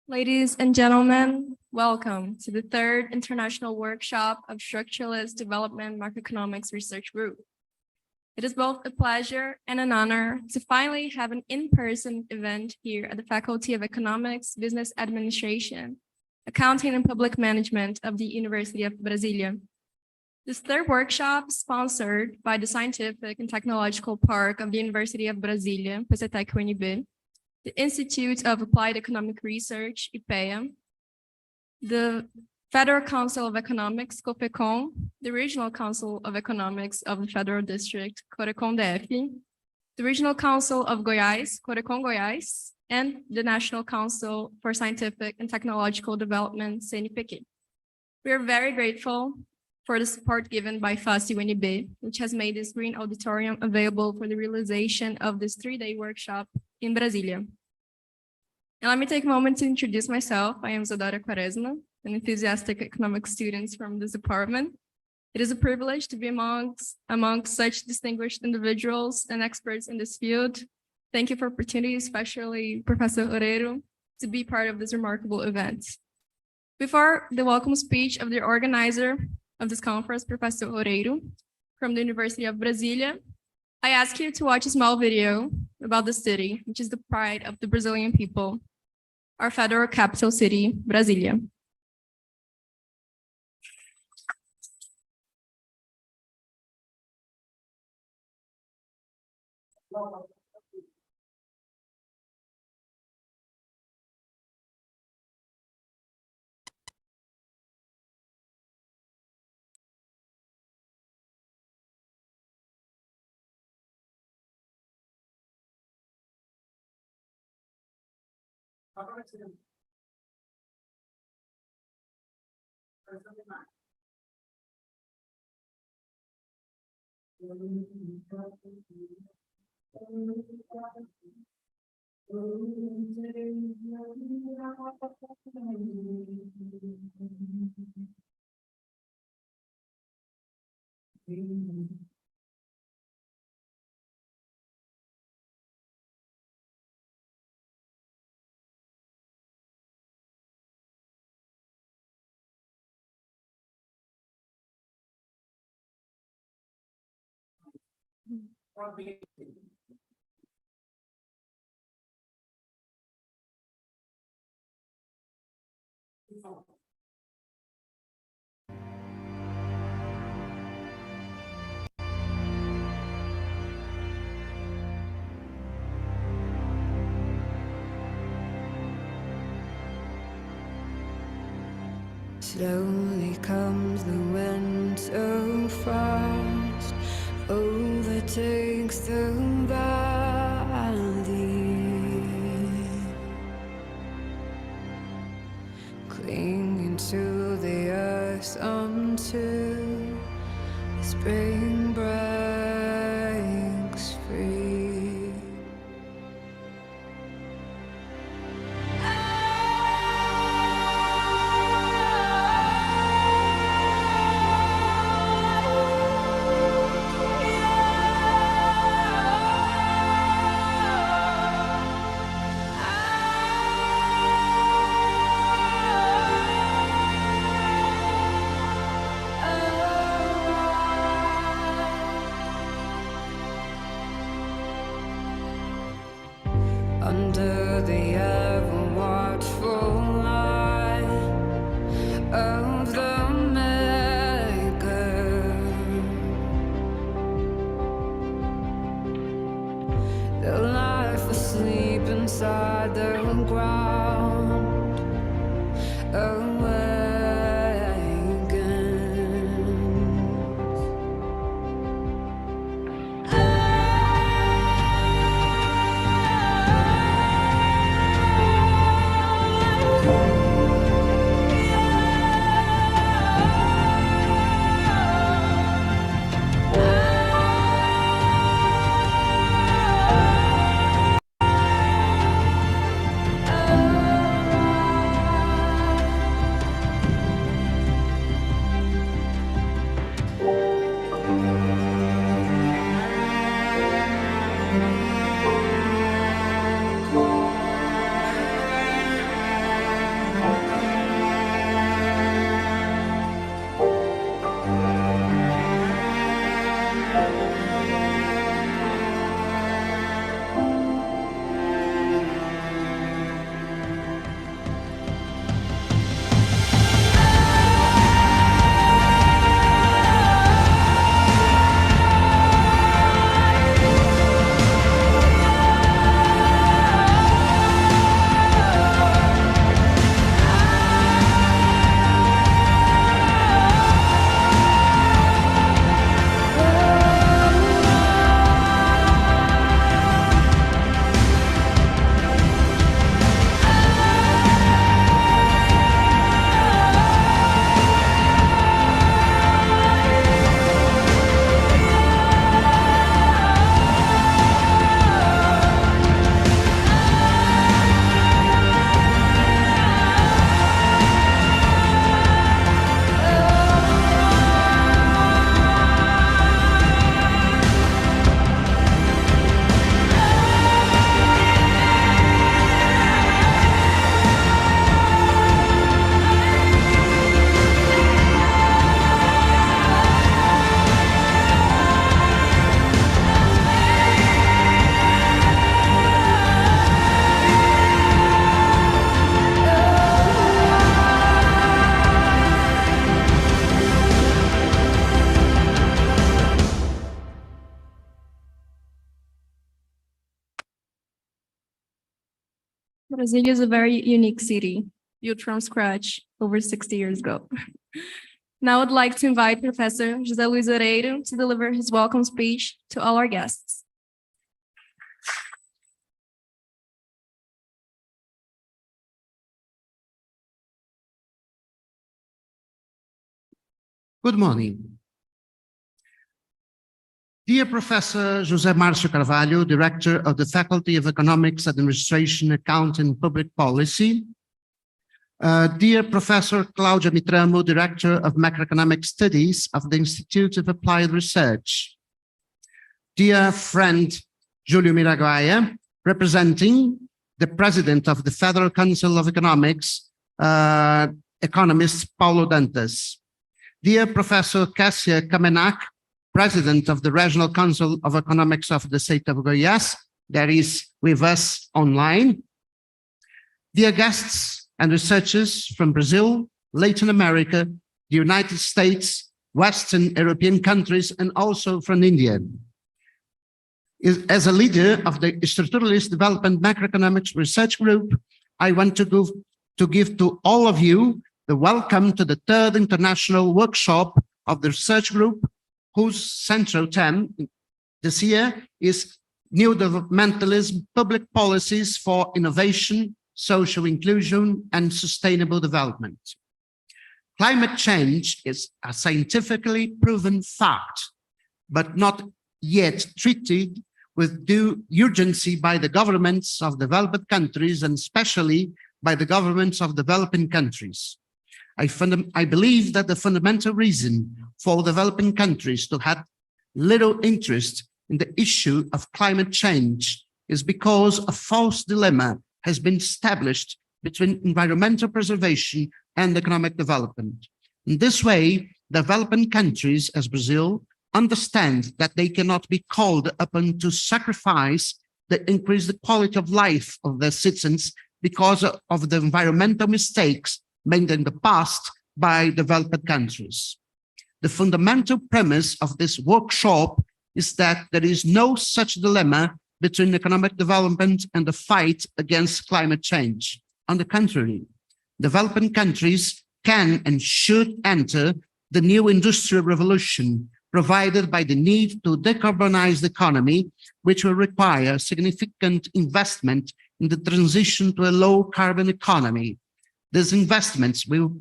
Ladies and gentlemen, welcome to the third International Workshop of Structuralist Development Macroeconomics Research Group. It is both a pleasure and an honor to finally have an in-person event here at the Faculty of Economics, Business Administration, Accounting and Public Management of the University of Brasília. This third workshop is sponsored by the Scientific and Technological Park of the University of Brasília, PCTEC UNB, the Institute of Applied Economic Research, IPEA, the Federal Council of Economics, COPECON, the Regional Council of Economics of the Federal District, CORECON-DF, the Regional Council of Goiás, CORECON-Goiás, and the National Council for Scientific and Technological Development, CNPq. We are very grateful for the support given by FAST UNB, which has made this green auditorium available for the realization of this three-day workshop in Brasília. And let me take a moment to introduce myself. I am Zadora Quaresma, an enthusiastic economics student from this department. It is a privilege to be amongst such distinguished individuals and experts in this field. Thank you for the opportunity, especially Professor Oreiro, to be part of this remarkable event. Before the welcome speech of the organizer of this conference, Professor Oreiro, from the University of Brasília, I ask you to watch a small video about the city, which is the pride of the Brazilian people, our federal capital city, Brasília. Slowly comes the wind so fast, overtakes the valley, clinging to the earth until the spring breaks free. Under the ever-watchful eye of the Maker, the life asleep inside the ground awakens. Oh Brasilia is a very unique city, built from scratch over 60 years ago. Now I'd like to invite Professor José Luis Oreiro to deliver his welcome speech to all our guests. Good morning. Dear Professor José Márcio Carvalho, Director of the Faculty of Economics, Administration, Accounting, and Public Policy. Dear Professor Cláudia Mitramo, Director of Macroeconomic Studies of the Institute of Applied Research. Dear friend Júlio Miraguaia, representing the President of the Federal Council of Economics, economist Paulo Dantas. Dear Professor Cássia Kamenak, President of the Regional Council of Economics of the State of Goiás, that is with us online. Dear guests and researchers from Brazil, Latin America, the United States, Western European countries, and also from India. As a leader of the Structuralist Development Macroeconomics Research Group, I want to give to all of you the welcome to the third international workshop of the research group, whose central theme this year is New Developmentalism, Public Policies for Innovation, Social Inclusion, and Sustainable Development. Climate change is a scientifically proven fact, but not yet treated with due urgency by the governments of developed countries, and especially by the governments of developing countries. I believe that the fundamental reason for developing countries to have little interest in the issue of climate change is because a false dilemma has been established between environmental preservation and economic development. In this way, developing countries as Brazil understand that they cannot be called upon to sacrifice the increase the quality of life of their citizens because of the environmental mistakes made in the past by developed countries. The fundamental premise of this workshop is that there is no such dilemma between economic development and the fight against climate change. On the contrary, developing countries can and should enter the new industrial revolution provided by the need to decarbonize the economy, which will require significant investment in the transition to a low carbon economy. These investments will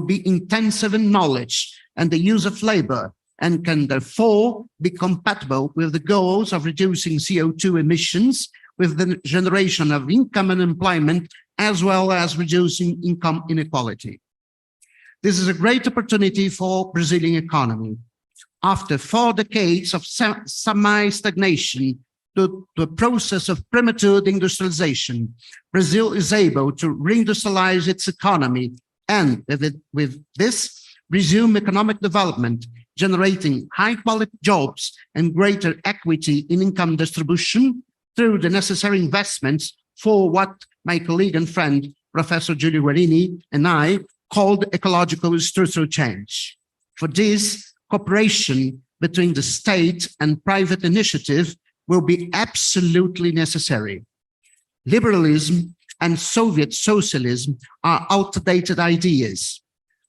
be intensive in knowledge and the use of labor, and can therefore be compatible with the goals of reducing CO2 emissions, with the generation of income and employment, as well as reducing income inequality. This is a great opportunity for Brazilian economy. After 4 decades of semi-stagnation, to a process of premature industrialization, Brazil is able to reindustrialize its economy and with this, resume economic development, generating high-quality jobs and greater equity in income distribution through the necessary investments for what my colleague and friend, Professor Giulio Guarini, and I called ecological structural change. For this, cooperation between the state and private initiative will be absolutely necessary. Liberalism and Soviet socialism are outdated ideas.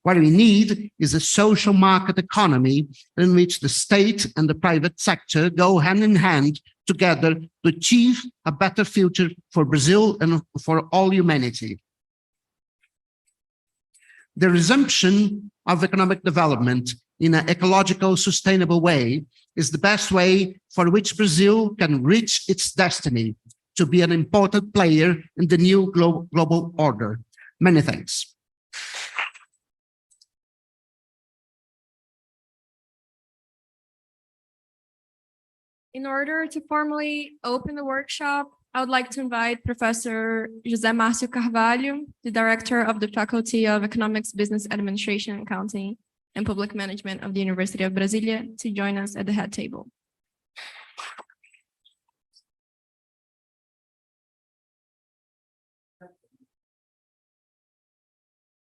What we need is a social market economy in which the state and the private sector go hand in hand together to achieve a better future for Brazil and for all humanity. The resumption of economic development in an ecological, sustainable way is the best way for which Brazil can reach its destiny to be an important player in the new global order. Many thanks. In order to formally open the workshop, I would like to invite Professor José Márcio Carvalho, the Director of the Faculty of Economics, Business Administration, Accounting, and Public Management of the University of Brasília, to join us at the head table.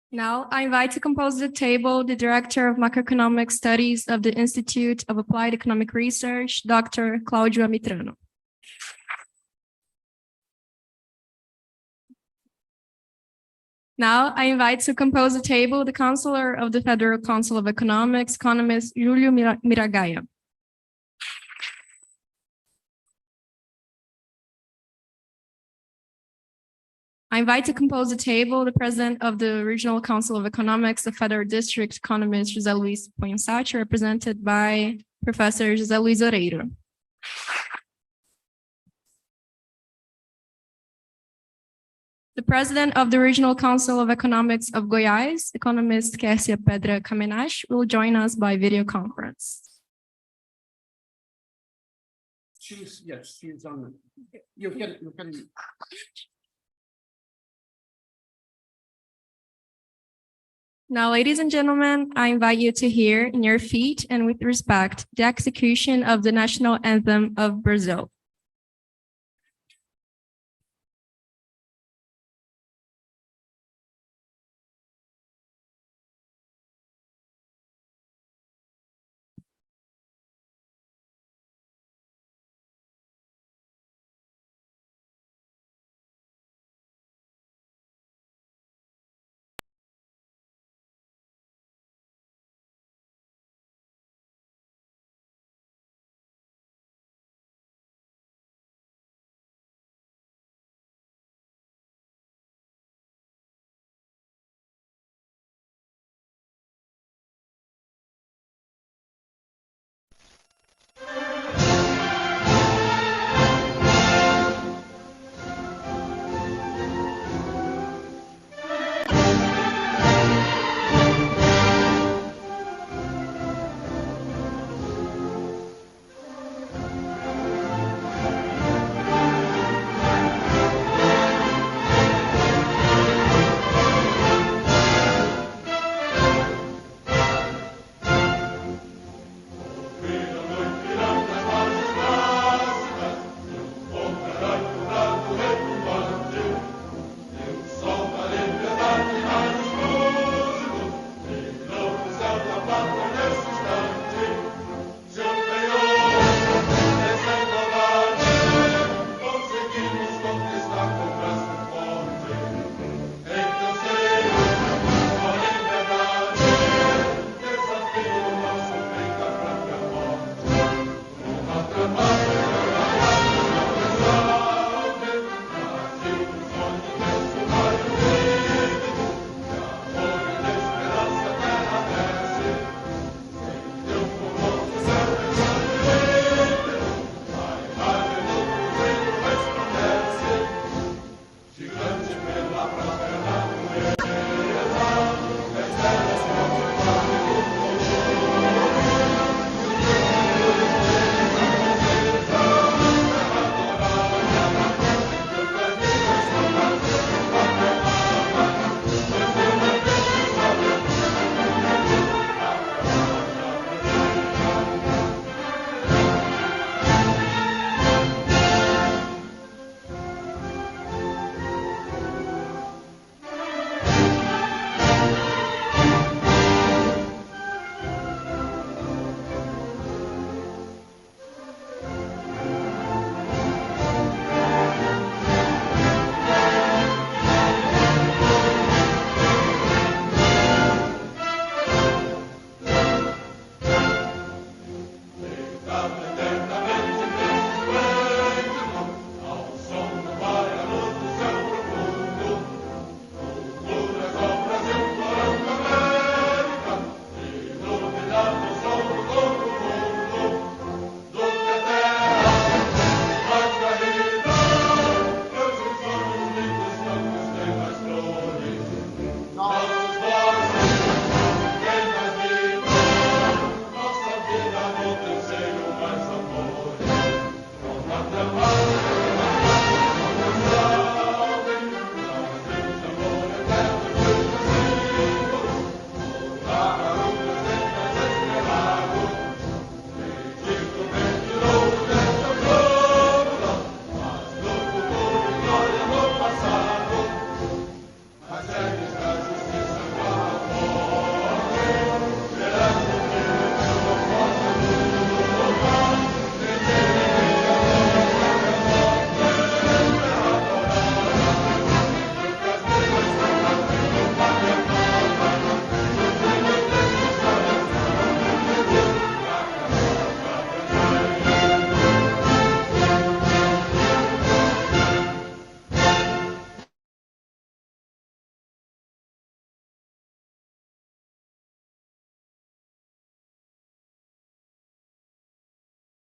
Now, I invite to compose the table the Director of Macroeconomic Studies of the Institute of Applied Economic Research, Dr. Cláudia Mitramo. Now, I invite to compose the table the Counselor of the Federal Council of Economics, economist Julio Miragaia. I invite to compose the table the President of the Regional Council of Economics, the Federal District economist José Luis Poinsati, represented by Professor José Luis Oreiro. The President of the Regional Council of Economics of Goiás, economist Kessia Pedra Kamenash, will join us by video conference. She's on. You can. Now, ladies and gentlemen, I invite you to hear in your feet and with respect the execution of the national anthem of Brazil.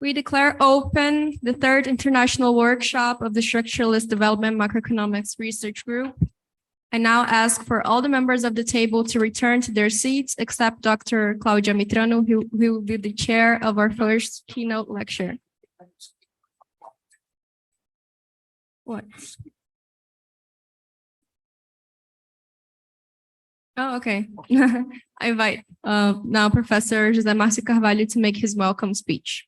We declare open the third international workshop of the Structuralist Development Macroeconomics Research Group. I now ask for all the members of the table to return to their seats, except Dr. Claudia Mitrano, who will be the chair of our first keynote lecture. What? Oh, okay. I invite now Professor José Márcio Carvalho to make his welcome speech.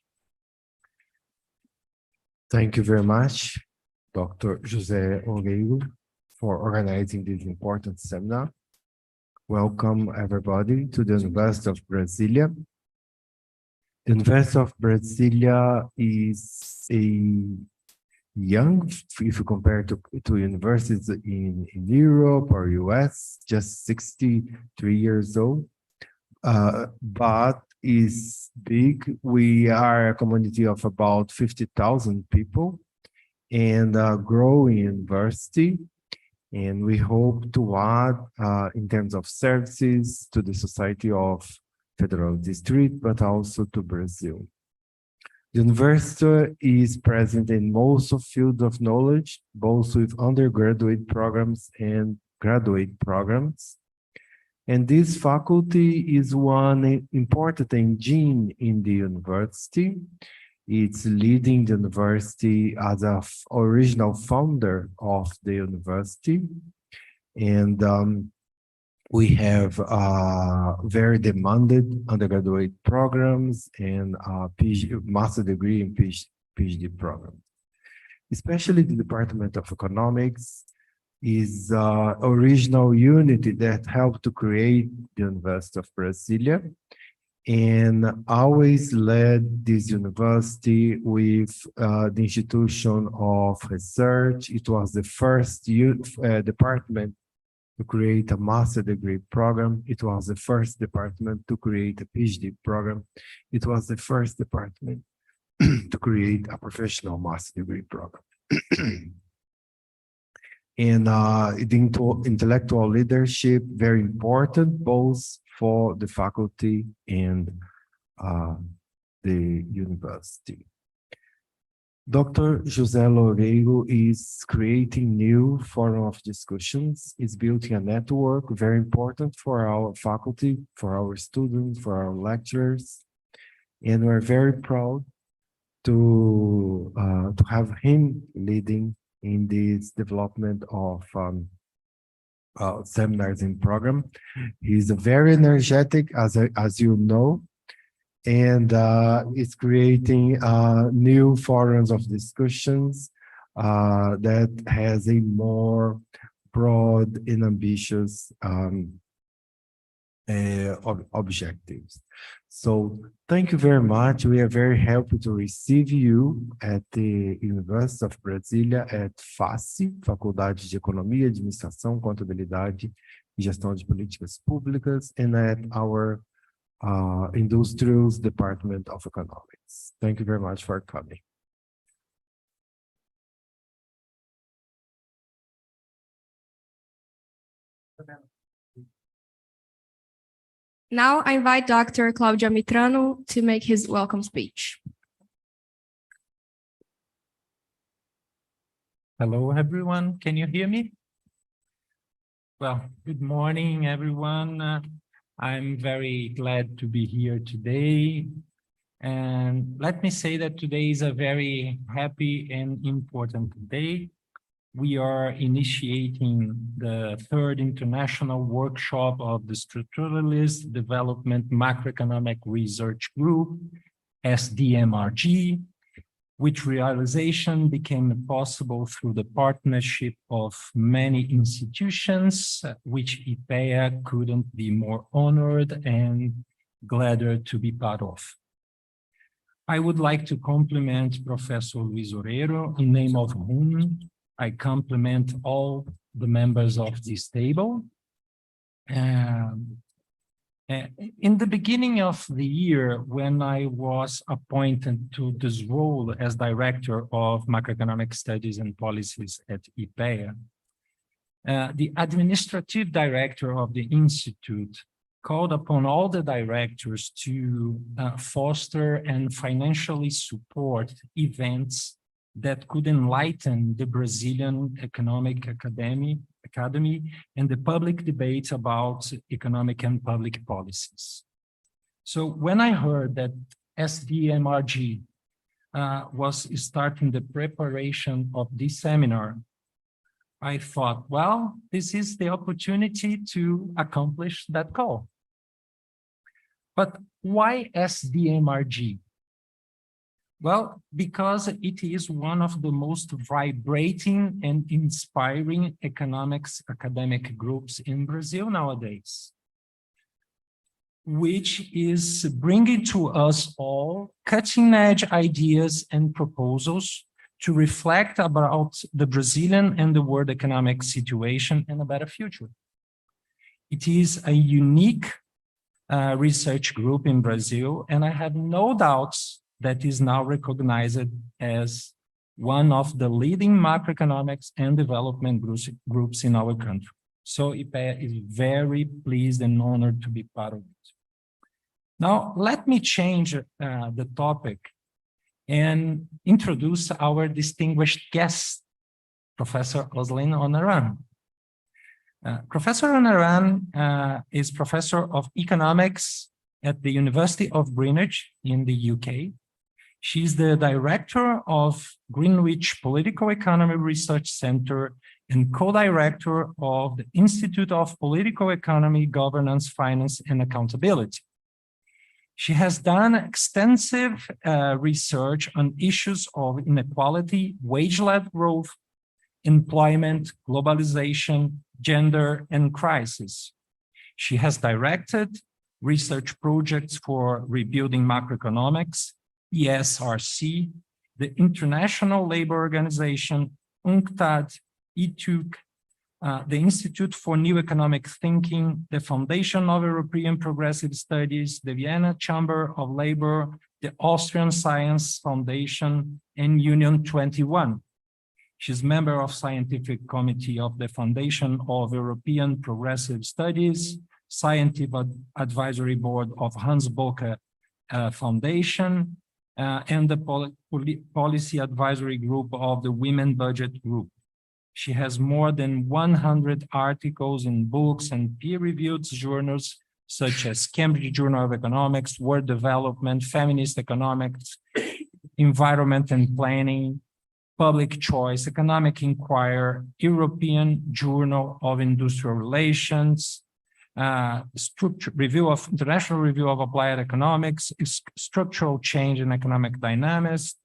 Thank you very much, Dr. José Oreiro, for organizing this important seminar. Welcome, everybody, to the University of Brasilia. The University of Brasilia is a young, if you compare to universities in Europe or US, just 63 years old, but is big. We are a community of about 50,000 people and a growing university. And we hope to add, in terms of services, to the Society of Federal District, but also to Brazil. The university is present in most of fields of knowledge, both with undergraduate programs and graduate programs. And this faculty is one important engine in the university. It's leading the university as an original founder of the university. And we have very demanded undergraduate programs and master degree and PhD programs. Especially the Department of Economics is original unity that helped to create the University of Brasilia and always led this university with the institution of research. It was the first department to create a master degree program. It was the first department to create a PhD program. It was the first department to create a professional master degree program. And the intellectual leadership, very important, both for the faculty and the university. Dr. José Loureiro is creating new forum of discussions, is building a network very important for our faculty, for our students, for our lecturers. And we're very proud to have him leading in this development of seminars and program. He's very energetic, as you know, and is creating new forums of discussions that has a more broad and ambitious objectives. So thank you very much. We are very happy to receive you at the University of Brasilia at FACE, Faculdade de Economia, Administração, Contabilidade e Gestão de Políticas Públicas, and at our Industrials Department of Economics. Thank you very much for coming. Now I invite Dr. Claudia Mitrano to make his welcome speech. Hello, everyone. Can you hear me? Well, good morning, everyone. I'm very glad to be here today. And let me say that today is a very happy and important day. We are initiating the third international workshop of the Structuralist Development Macroeconomic Research Group, SDMRG, which realization became possible through the partnership of many institutions, which IPEA couldn't be more honored and gladder to be part of. I would like to compliment Professor Luiz Oreiro, in name of whom I compliment all the members of this table. In the beginning of the year, when I was appointed to this role as Director of Macroeconomic Studies and Policies at IPEA, the Administrative Director of the Institute called upon all the directors to foster and financially support events that could enlighten the Brazilian Economic Academy and the public debate about economic and public policies. So when I heard that SDMRG was starting the preparation of this seminar, I thought, well, this is the opportunity to accomplish that goal. But why SDMRG? Well, because it is one of the most vibrating and inspiring economics academic groups in Brazil nowadays, which is bringing to us all cutting-edge ideas and proposals to reflect about the Brazilian and the world economic situation and a better future. It is a unique research group in Brazil, and I have no doubts that is now recognized as one of the leading macroeconomics and development groups in our country. So IPEA is very pleased and honored to be part of it. Now, let me change the topic and introduce our distinguished guest, Professor Oslin Onaran. Professor Onaran is Professor of Economics at the University of Greenwich in the UK. She's the Director of Greenwich Political Economy Research Center and co-director of the Institute of Political Economy, Governance, Finance, and Accountability. She has done extensive research on issues of inequality, wage-led growth, employment, globalization, gender, and crisis. She has directed research projects for rebuilding macroeconomics, ESRC, the International Labour Organization, UNCTAD, ETUC, the Institute for New Economic Thinking, the Foundation of European Progressive Studies, the Vienna Chamber of Labor, the Austrian Science Foundation, and Union 21. She's member of Scientific Committee of the Foundation of European Progressive Studies, Scientific Advisory Board of Hans Boker Foundation, and the Policy Advisory Group of the Women Budget Group. She has more than 100 articles in books and peer-reviewed journals such as Cambridge Journal of Economics, World Development, Feminist Economics, Environment and Planning, Public Choice, Economic Inquirer, European Journal of Industrial Relations, International Review of Applied Economics, Structural Change in Economic Dynamics,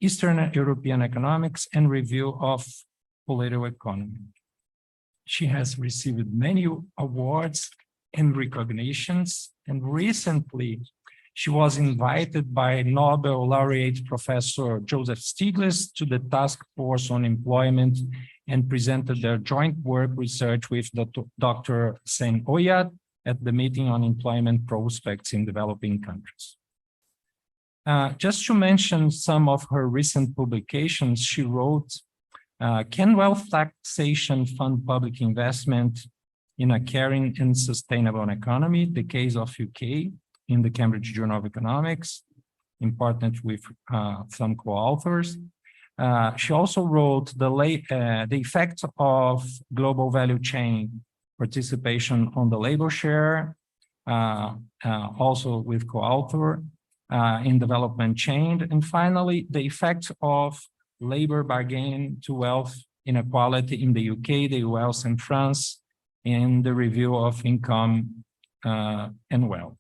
Eastern European Economics, and Review of Political Economy. She has received many awards and recognitions, and recently she was invited by Nobel laureate Professor Joseph Stiglitz to the Task Force on Employment and presented their joint work research with Dr. Sen Oyat at the meeting on employment prospects in developing countries. Just to mention some of her recent publications, she wrote, Can Wealth Taxation Fund Public Investment in a Caring and Sustainable Economy? The Case of UK in the Cambridge Journal of Economics, in partnership with some co-authors. She also wrote the effect of global value chain participation on the labor share, also with co-author, in development chain, and finally, the effect of labor bargaining to wealth inequality in the UK, the US, and France, in the review of income and wealth.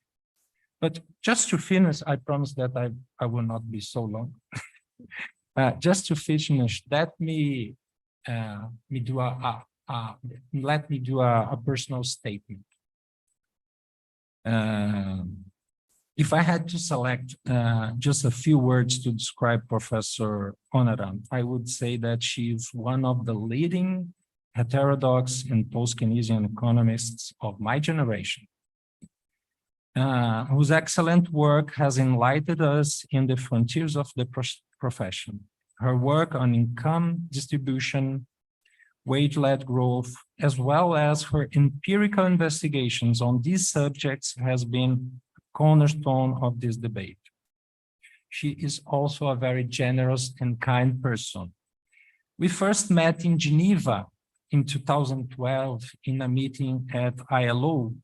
But just to finish, I promise that I will not be so long. Just to finish, let me do a personal statement. If I had to select just a few words to describe Professor Onaran, I would say that she's one of the leading heterodox and post-Keynesian economists of my generation, whose excellent work has enlightened us in the frontiers of the profession. Her work on income distribution, wage-led growth, as well as her empirical investigations on these subjects has been a cornerstone of this debate. She is also a very generous and kind person. We first met in Geneva in 2012 in a meeting at ILO,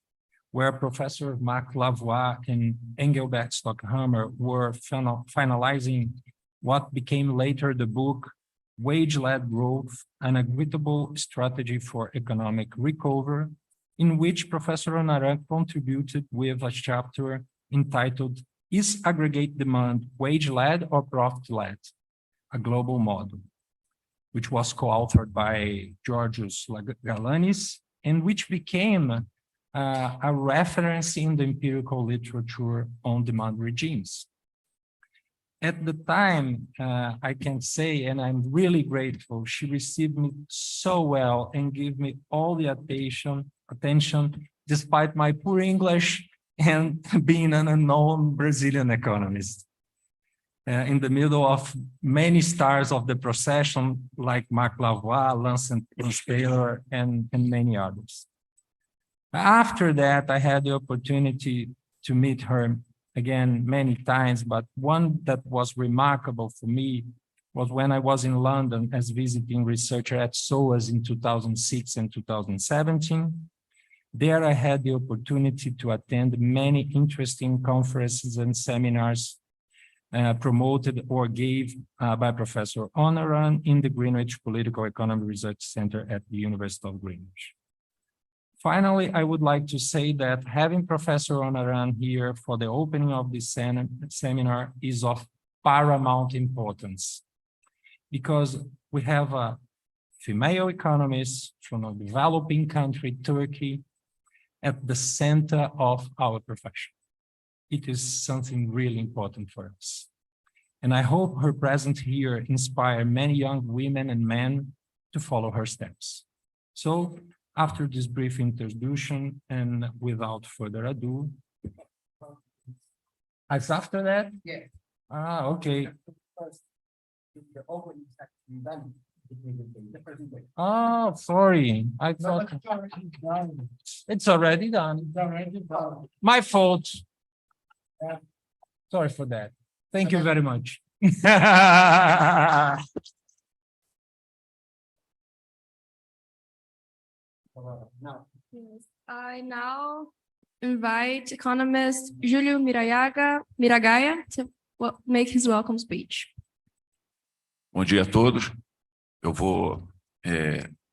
where Professor Marc Lavoie and Engelbert Stockhammer were finalizing what became later the book, Wage-Led Growth, an Equitable Strategy for Economic Recovery, in which Professor Onaran contributed with a chapter entitled, Is Aggregate Demand Wage-Led or Profit-Led? A Global Model, which was co-authored by Georgios Galanis, and which became a reference in the empirical literature on demand regimes. At the time, I can say, and I'm really grateful, she received me so well and gave me all the attention despite my poor English and being an unknown Brazilian economist. In the middle of many stars of the procession, like Marc Lavoie, Lance Taylor, and many others. After that, I had the opportunity to meet her again many times, but one that was remarkable for me was when I was in London as visiting researcher at SOAS in 2006 and 2017. There I had the opportunity to attend many interesting conferences and seminars promoted or gave by Professor Onaran in the Greenwich Political Economy Research Center at the University of Greenwich. Finally, I would like to say that having Professor Onaran here for the opening of this seminar is of paramount importance, because we have a female economist from a developing country, Turkey, at the center of our profession. It is something really important for us. And I hope her presence here inspire many young women and men to follow her steps. So after this brief introduction and without further ado, it's after that? Yeah. Ah, okay. Oh, sorry. I thought it's already done. My fault. Sorry for that. Thank you very much. Yes. I now invite economist Júlio Miragaia to make his welcome speech. Bom dia a todos. Eu vou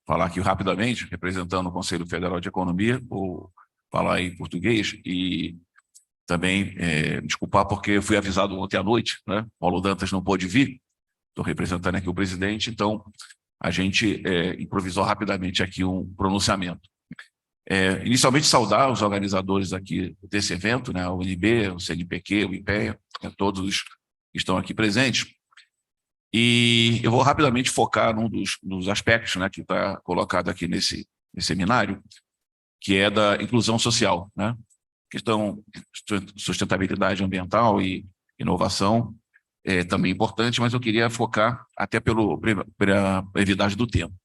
falar aqui rapidamente, representando o Conselho Federal de Economia, vou falar em português e também desculpar porque eu fui avisado ontem à noite, né? Paulo Dantas não pôde vir, estou representando aqui o presidente, então a gente improvisou rapidamente aqui um pronunciamento. Inicialmente saudar os organizadores aqui desse evento, né? A UNB, o CNPq, o IPEA, todos que estão aqui presentes. E eu vou rapidamente focar num dos aspectos, né, que está colocado aqui nesse seminário, que é da inclusão social, né? Questão de sustentabilidade ambiental e inovação é também importante, mas eu queria focar até pela brevidade do tempo.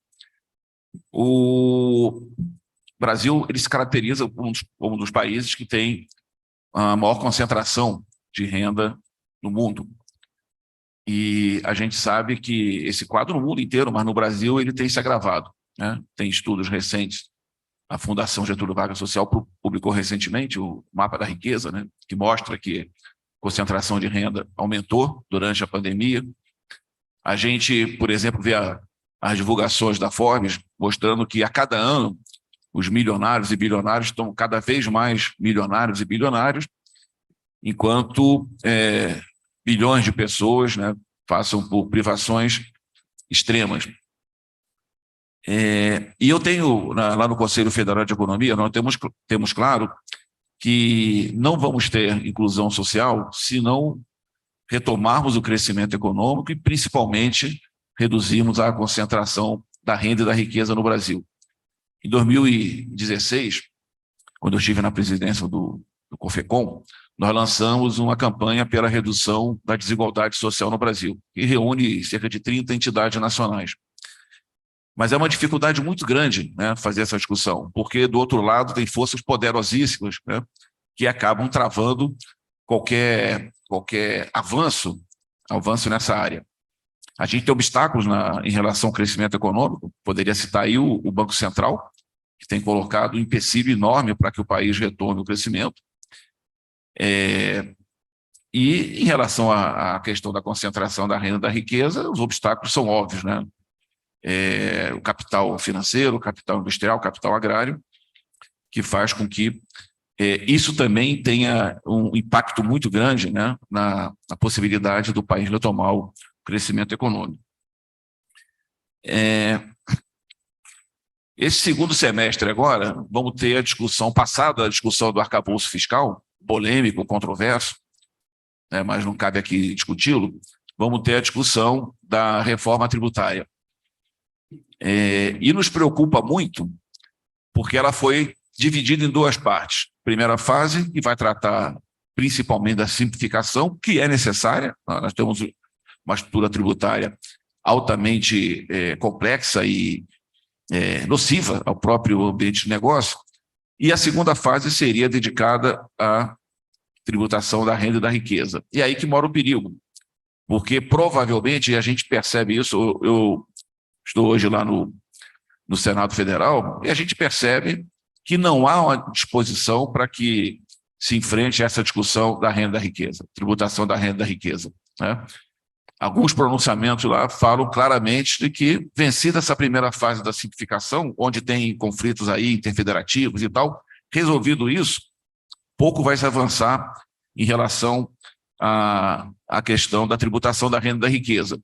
O Brasil ele se caracteriza como um dos países que tem a maior concentração de renda no mundo. E a gente sabe que esse quadro no mundo inteiro, mas no Brasil ele tem se agravado, né? Tem estudos recentes, a Fundação Getúlio Vargas Social publicou recentemente o mapa da riqueza, né? Que mostra que a concentração de renda aumentou durante a pandemia. A gente, por exemplo, vê as divulgações da Forbes mostrando que a cada ano os milionários e bilionários estão cada vez mais milionários e bilionários, enquanto bilhões de pessoas, né, passam por privações extremas. E eu tenho, lá no Conselho Federal de Economia, nós temos claro que não vamos ter inclusão social se não retomarmos o crescimento econômico e, principalmente, reduzirmos a concentração da renda e da riqueza no Brasil. Em 2016, quando eu estive na presidência do COFECOM, nós lançamos uma campanha pela redução da desigualdade social no Brasil, que reúne cerca de 30 entidades nacionais. Mas é uma dificuldade muito grande, né, fazer essa discussão, porque do outro lado tem forças poderosíssimas, né, que acabam travando qualquer avanço nessa área. A gente tem obstáculos em relação ao crescimento econômico, poderia citar aí o Banco Central, que tem colocado um empecilho enorme para que o país retorne o crescimento. E em relação à questão da concentração da renda e da riqueza, os obstáculos são óbvios, né? O capital financeiro, o capital industrial, o capital agrário, que faz com que isso também tenha um impacto muito grande, né, na possibilidade do país retomar o crescimento econômico. Esse segundo semestre agora, vamos ter a discussão, passada a discussão do arcabouço fiscal, polêmico, controverso, né, mas não cabe aqui discuti-lo, vamos ter a discussão da reforma tributária. E nos preocupa muito, porque ela foi dividida em duas partes. Primeira fase, que vai tratar principalmente da simplificação, que é necessária. Nós temos uma estrutura tributária altamente complexa e nociva ao próprio ambiente de negócio. E a segunda fase seria dedicada à tributação da renda e da riqueza. E é aí que mora o perigo, porque provavelmente, e a gente percebe isso, eu estou hoje lá no Senado Federal, e a gente percebe que não há uma disposição para que se enfrente essa discussão da renda e da riqueza, tributação da renda e da riqueza, né? Alguns pronunciamentos lá falam claramente de que, vencida essa primeira fase da simplificação, onde tem conflitos aí interfederativos e tal, resolvido isso, pouco vai se avançar em relação à questão da tributação da renda e da riqueza.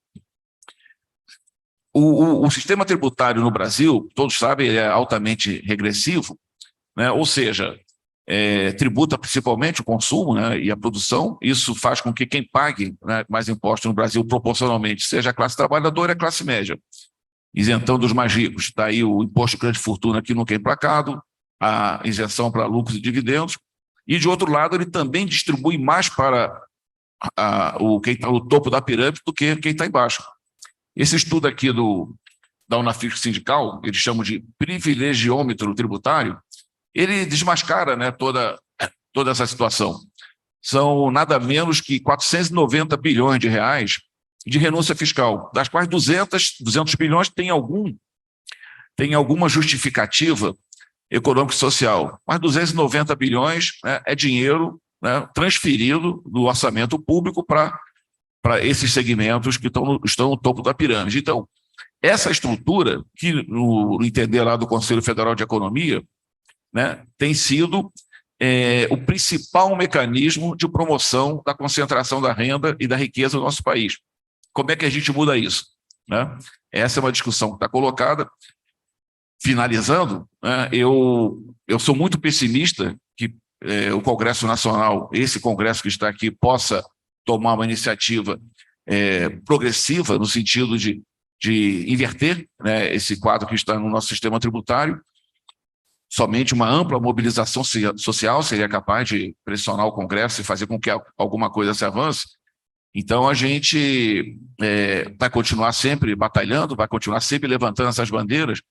O sistema tributário no Brasil, todos sabem, é altamente regressivo, né? Ou seja, tributa principalmente o consumo, né, e a produção. Isso faz com que quem pague, né, mais impostos no Brasil proporcionalmente seja a classe trabalhadora e a classe média, isentando os mais ricos. Daí o imposto de grande fortuna que nunca é emplacado, a isenção para lucros e dividendos, e de outro lado ele também distribui mais para quem está no topo da pirâmide do que quem está embaixo. Esse estudo aqui da Unafisco Sindical, eles chamam de privilegiômetro tributário, ele desmascara, né, toda essa situação. São nada menos que 490 bilhões de reais de renúncia fiscal, das quais 200 bilhões tem alguma justificativa econômico-social, mas 290 bilhões, né, é dinheiro, né, transferido do orçamento público para esses segmentos que estão no topo da pirâmide. Então, essa estrutura, que no entender lá do Conselho Federal de Economia, né, tem sido o principal mecanismo de promoção da concentração da renda e da riqueza no nosso país. Como é que a gente muda isso, né? Essa é uma discussão que está colocada. Finalizando, né, eu sou muito pessimista que o Congresso Nacional, esse Congresso que está aqui, possa tomar uma iniciativa progressiva no sentido de inverter, né, esse quadro que está no nosso sistema tributário. Somente uma ampla mobilização social seria capaz de pressionar o Congresso e fazer com que alguma coisa se avance. Então, a gente vai continuar sempre batalhando, vai continuar sempre levantando essas bandeiras,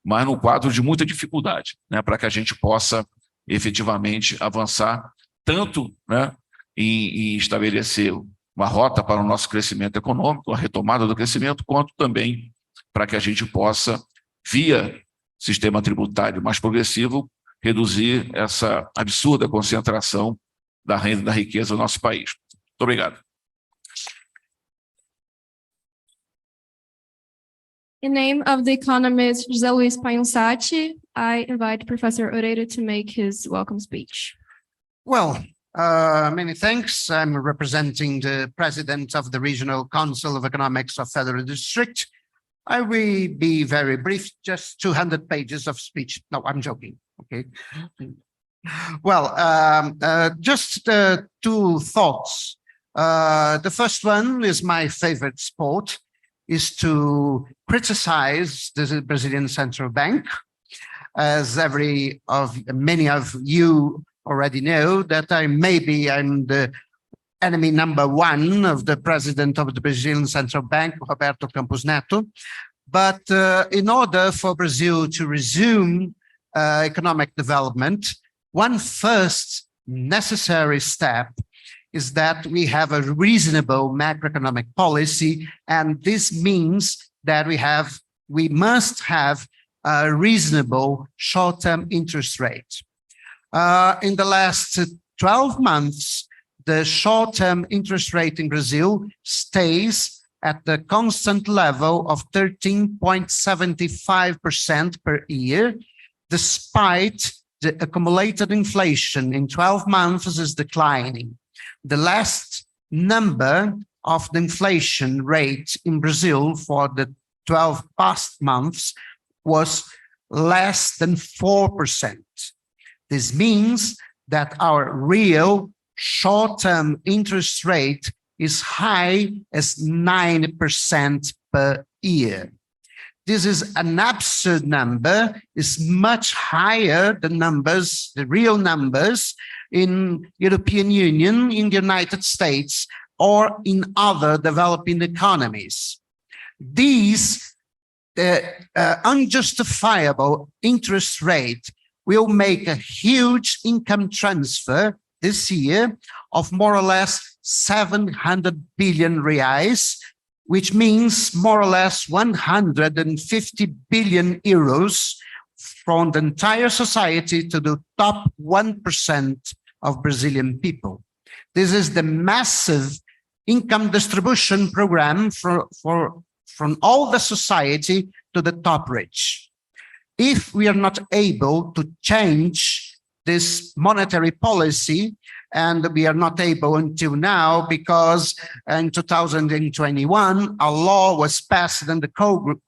mas num quadro de muita dificuldade, né, para que a gente possa efetivamente avançar tanto, né, em estabelecer uma rota para o nosso crescimento econômico, a retomada do crescimento, quanto também para que a gente possa, via sistema tributário mais progressivo, reduzir essa absurda concentração da renda e da riqueza no nosso país. Muito obrigado. In name of the economist José Luiz Pagliussati, I invite Professor Oreiro to make his welcome speech. Well, many thanks. I'm representing the president of the Regional Council of Economics of Federal District. I will be very brief, just 200 pages of speech. No, I'm joking, okay? Well, just two thoughts. The first one is my favorite sport, is to criticize the Brazilian Central Bank. As many of you already know, that I'm the enemy number one of the president of the Brazilian Central Bank, Roberto Campos Neto. But in order for Brazil to resume economic development, one first necessary step is that we have a reasonable macroeconomic policy, and this means that we must have a reasonable short-term interest rate. In the last 12 months, the short-term interest rate in Brazil stays at the constant level of 13.75% per year, despite the accumulated inflation in 12 months is declining. The last number of the inflation rate in Brazil for the 12 past months was less than 4%. This means that our real short-term interest rate is high as 9% per year. This is an absurd number, is much higher than numbers, the real numbers in European Union, in the United States, or in other developing economies. These unjustifiable interest rate will make a huge income transfer this year of more or less 700 billion reais, which means more or less 150 billion euros from the entire society to the top 1% of Brazilian people. This is the massive income distribution program from all the society to the top rich. If we are not able to change this monetary policy, and we are not able until now because in 2021, a law was passed in the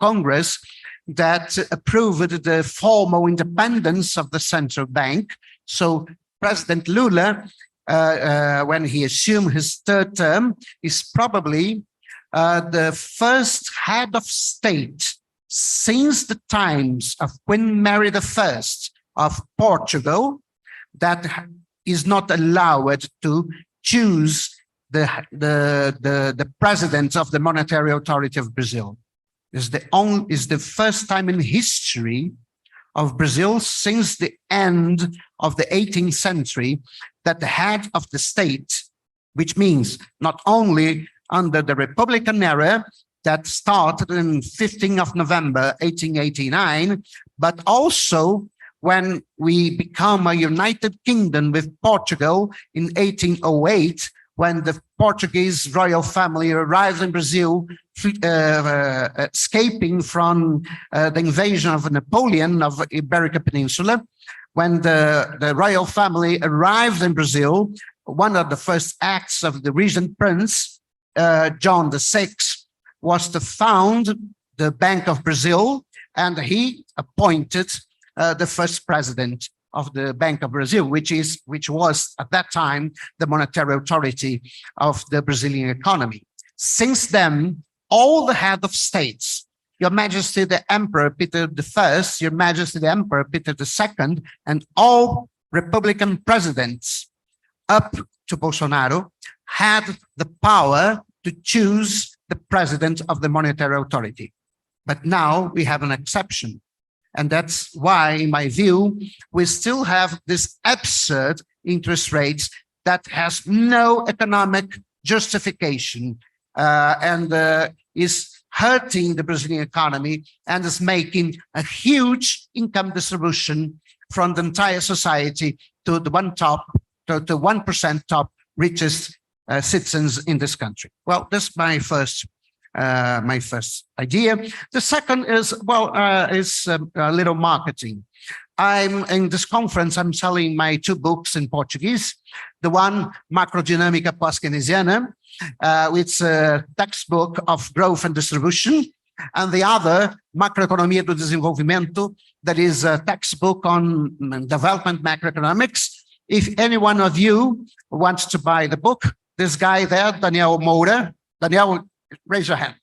Congress that approved the formal independence of the central bank. So President Lula, when he assumed his third term, is probably the first head of state since the times of Queen Mary I of Portugal that is not allowed to choose the president of the Monetary Authority of Brazil. Is the first time in history of Brazil since the end of the 18th century that the head of the state, which means not only under the Republican era that started on 15th of November 1889, but also when we become a united kingdom with Portugal in 1808, when the Portuguese royal family arrived in Brazil, escaping from the invasion of Napoleon of Iberica Peninsula. When the royal family arrived in Brazil, one of the first acts of the regent prince, John VI, was to found the Bank of Brazil, and he appointed the first president of the Bank of Brazil, which was at that time the monetary authority of the Brazilian economy. Since then, all the head of states, Your Majesty the Emperor Peter I, Your Majesty the Emperor Peter II, and all Republican presidents up to Bolsonaro had the power to choose the president of the monetary authority. But now we have an exception. And that's why, in my view, we still have this absurd interest rates that has no economic justification and is hurting the Brazilian economy and is making a huge income distribution from the entire society to the 1% top richest citizens in this country. Well, that's my first idea. The second is, a little marketing. I'm in this conference, I'm selling my two books in Portuguese. The one, Macrodinâmica Pós-Keynesiana, it's a textbook of growth and distribution. And the other, Macroeconomia do Desenvolvimento, that is a textbook on development macroeconomics. If any one of you wants to buy the book, this guy there, Daniel Moura, Daniel, raise your hand.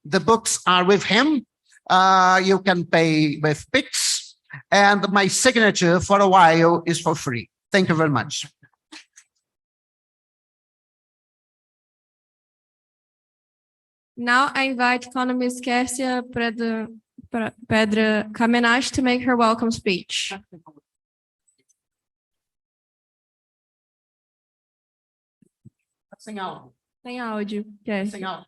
The books are with him. You can pay with Pix, and my signature for a while is for free. Thank you very much. Now I invite economist Kersia Pedra Kamenash to make her welcome speech. Sem áudio. Sem áudio, Kersia. Sem áudio.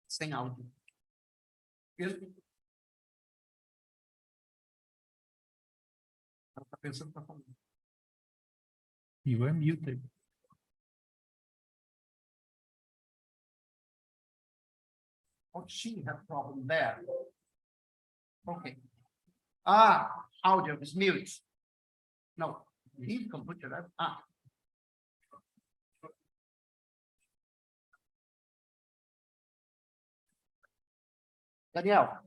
Sem áudio. Ela tá pensando que tá falando. You are muted. Oh, she had problem there. Okay. Ah, audio is mute. No, leave computer. Right? Ah. Daniel.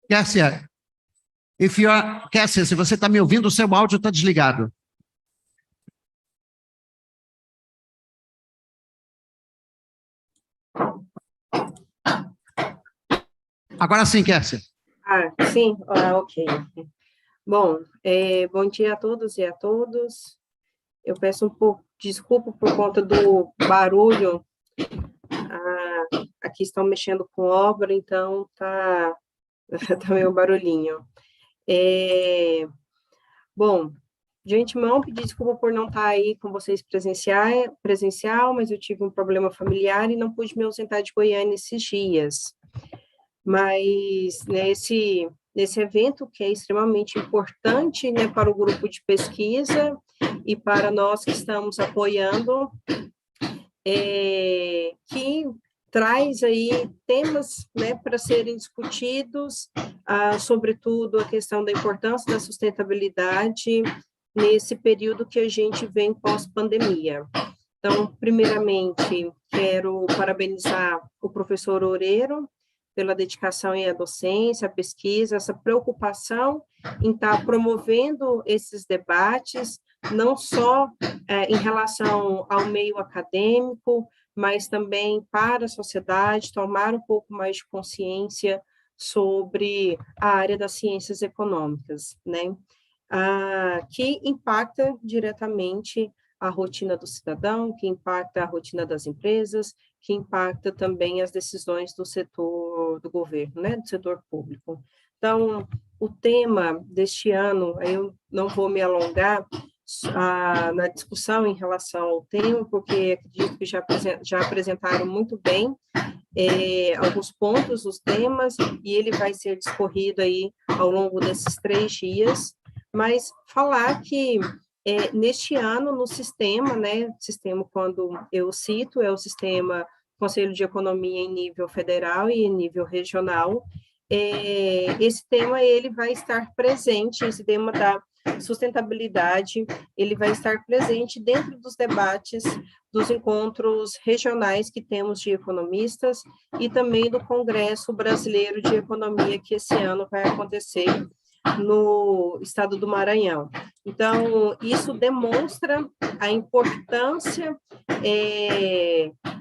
Cássia, Cássia, se você está me ouvindo, o seu áudio está desligado. Agora sim, Cássia. Sim, ok. Bom, bom dia a todos e a todas. Eu peço um pouco de desculpa por conta do barulho. Aqui estão mexendo com obra, então tá meio barulhinho. Bom, de antemão, pedir desculpa por não estar aí com vocês presencial, mas eu tive um problema familiar e não pude me ausentar de Goiânia esses dias. Mas nesse evento, que é extremamente importante, né, para o grupo de pesquisa e para nós que estamos apoiando, que traz aí temas, né, para serem discutidos, sobretudo a questão da importância da sustentabilidade nesse período que a gente vem pós-pandemia. Então, primeiramente, quero parabenizar o professor Oreiro pela dedicação à docência, à pesquisa, essa preocupação em estar promovendo esses debates, não só em relação ao meio acadêmico, mas também para a sociedade, tomar um pouco mais de consciência sobre a área das ciências econômicas, né? Que impacta diretamente a rotina do cidadão, que impacta a rotina das empresas, que impacta também as decisões do setor do governo, né, do setor público. Então, o tema deste ano, eu não vou me alongar na discussão em relação ao tema, porque acredito que já apresentaram muito bem alguns pontos dos temas, e ele vai ser discorrido aí ao longo desses 3 dias, mas falar que neste ano, no sistema, né, sistema, quando eu cito, é o sistema Conselho de Economia em nível federal e em nível regional, esse tema, ele vai estar presente, esse tema da sustentabilidade, ele vai estar presente dentro dos debates dos encontros regionais que temos de economistas e também do Congresso Brasileiro de Economia, que esse ano vai acontecer no estado do Maranhão. Então, isso demonstra a importância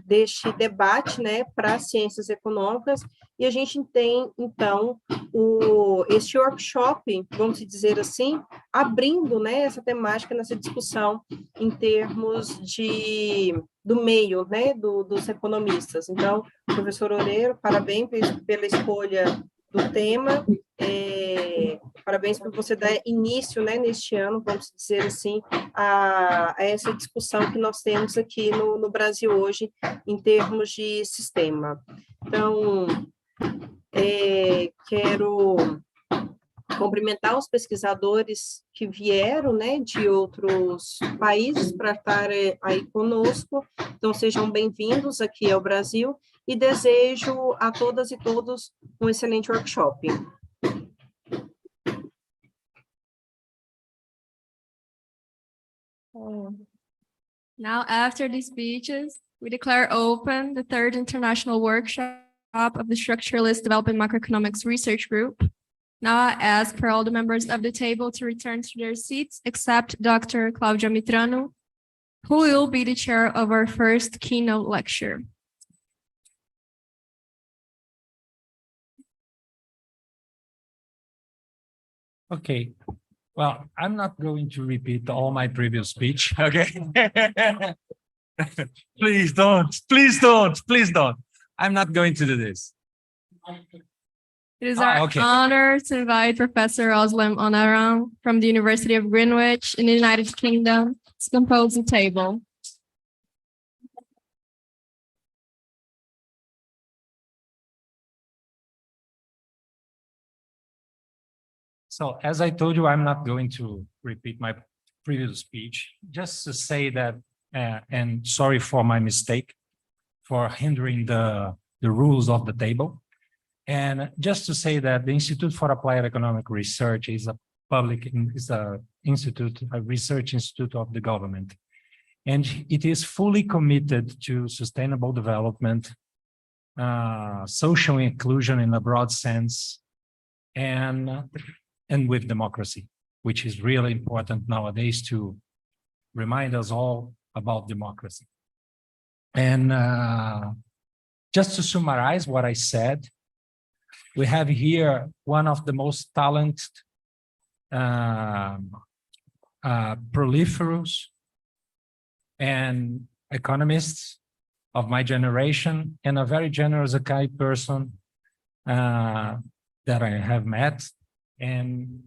deste debate, né, para as ciências econômicas, e a gente tem, então, este workshop, vamos dizer assim, abrindo, né, essa temática nessa discussão em termos do meio, né, dos economistas. Então, professor Oreiro, parabéns pela escolha do tema, parabéns por você dar início, né, neste ano, vamos dizer assim, a essa discussão que nós temos aqui no Brasil hoje, em termos de sistema. Então, quero cumprimentar os pesquisadores que vieram, né, de outros países para estar aí conosco. Então, sejam bem-vindos aqui ao Brasil e desejo a todas e todos um excelente workshop. Now, after these speeches, we declare open the third international workshop of the Structuralist Development Macroeconomics Research Group. Now I ask for all the members of the table to return to their seats, except Dr. Claudia Mitrano, who will be the chair of our first keynote lecture. Okay, well, I'm not going to repeat all my previous speech, okay? Please don't, please don't, please don't. I'm not going to do this. It is our okay. honor to invite Professor Özlem Onaran from the University of Greenwich in the United Kingdom to compose the table. So as I told you, I'm not going to repeat my previous speech, just to say that, and sorry for my mistake, for hindering the rules of the table. And just to say that the Institute for Applied Economic Research is a research institute of the government. And it is fully committed to sustainable development, social inclusion in a broad sense, and with democracy, which is really important nowadays to remind us all about democracy. And just to summarize what I said, we have here one of the most talented, proliferous and economists of my generation, and a very generous, kind person that I have met. And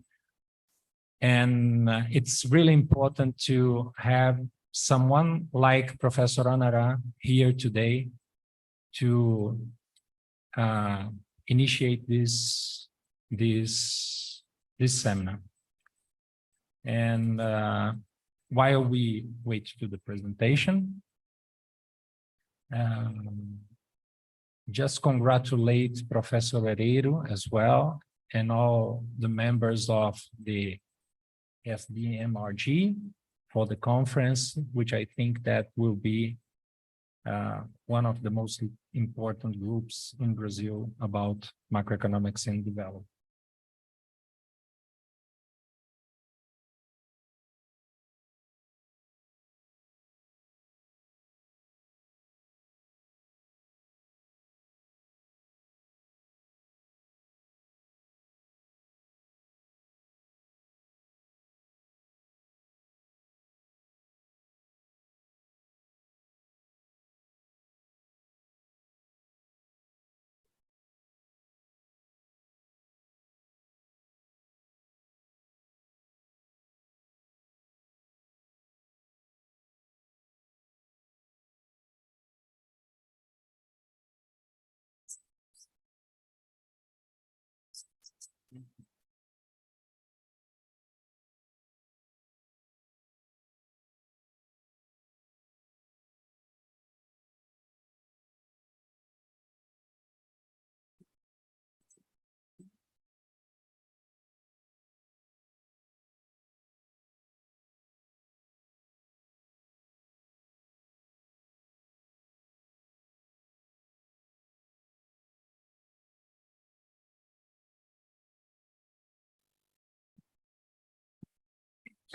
it's really important to have someone like Professor Onaran here today to initiate this seminar. And while we wait to the presentation, just congratulate Professor Herrero as well, and all the members of the SDMRG for the conference, which I think that will be one of the most important groups in Brazil about macroeconomics and development.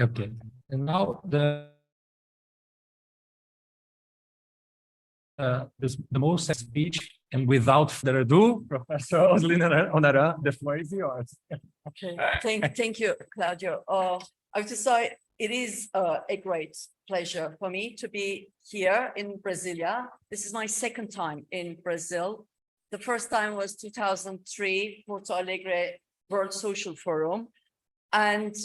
Okay, and now the most speech, and without further ado, Professor Özlem Onaran, the floor is yours. Okay, thank you, Claudio. I have to say, it is a great pleasure for me to be here in Brasilia. This is my second time in Brazil. The first time was 2003, Porto Alegre World Social Forum. And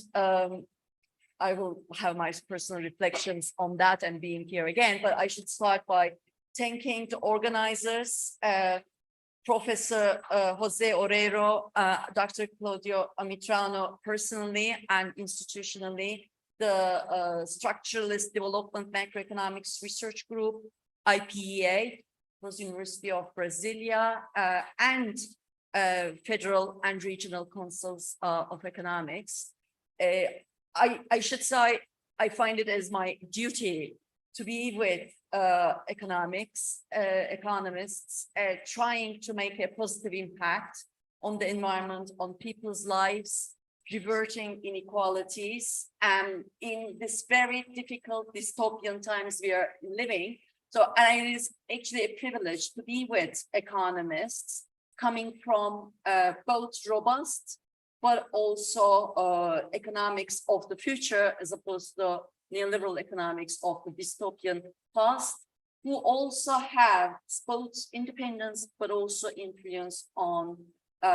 I will have my personal reflections on that and being here again, but I should start by thanking the organizers, Professor Jose Orero, Dr. Claudio Mitrano personally and institutionally, the Structuralist Development Macroeconomics Research Group, IPEA, was University of Brasilia, and federal and regional councils of economics. I should say, I find it as my duty to be with economists trying to make a positive impact on the environment, on people's lives, reverting inequalities, and in this very difficult dystopian times we are living. So and it is actually a privilege to be with economists coming from both robust, but also economics of the future as opposed to neoliberal economics of the dystopian past, who also have both independence, but also influence on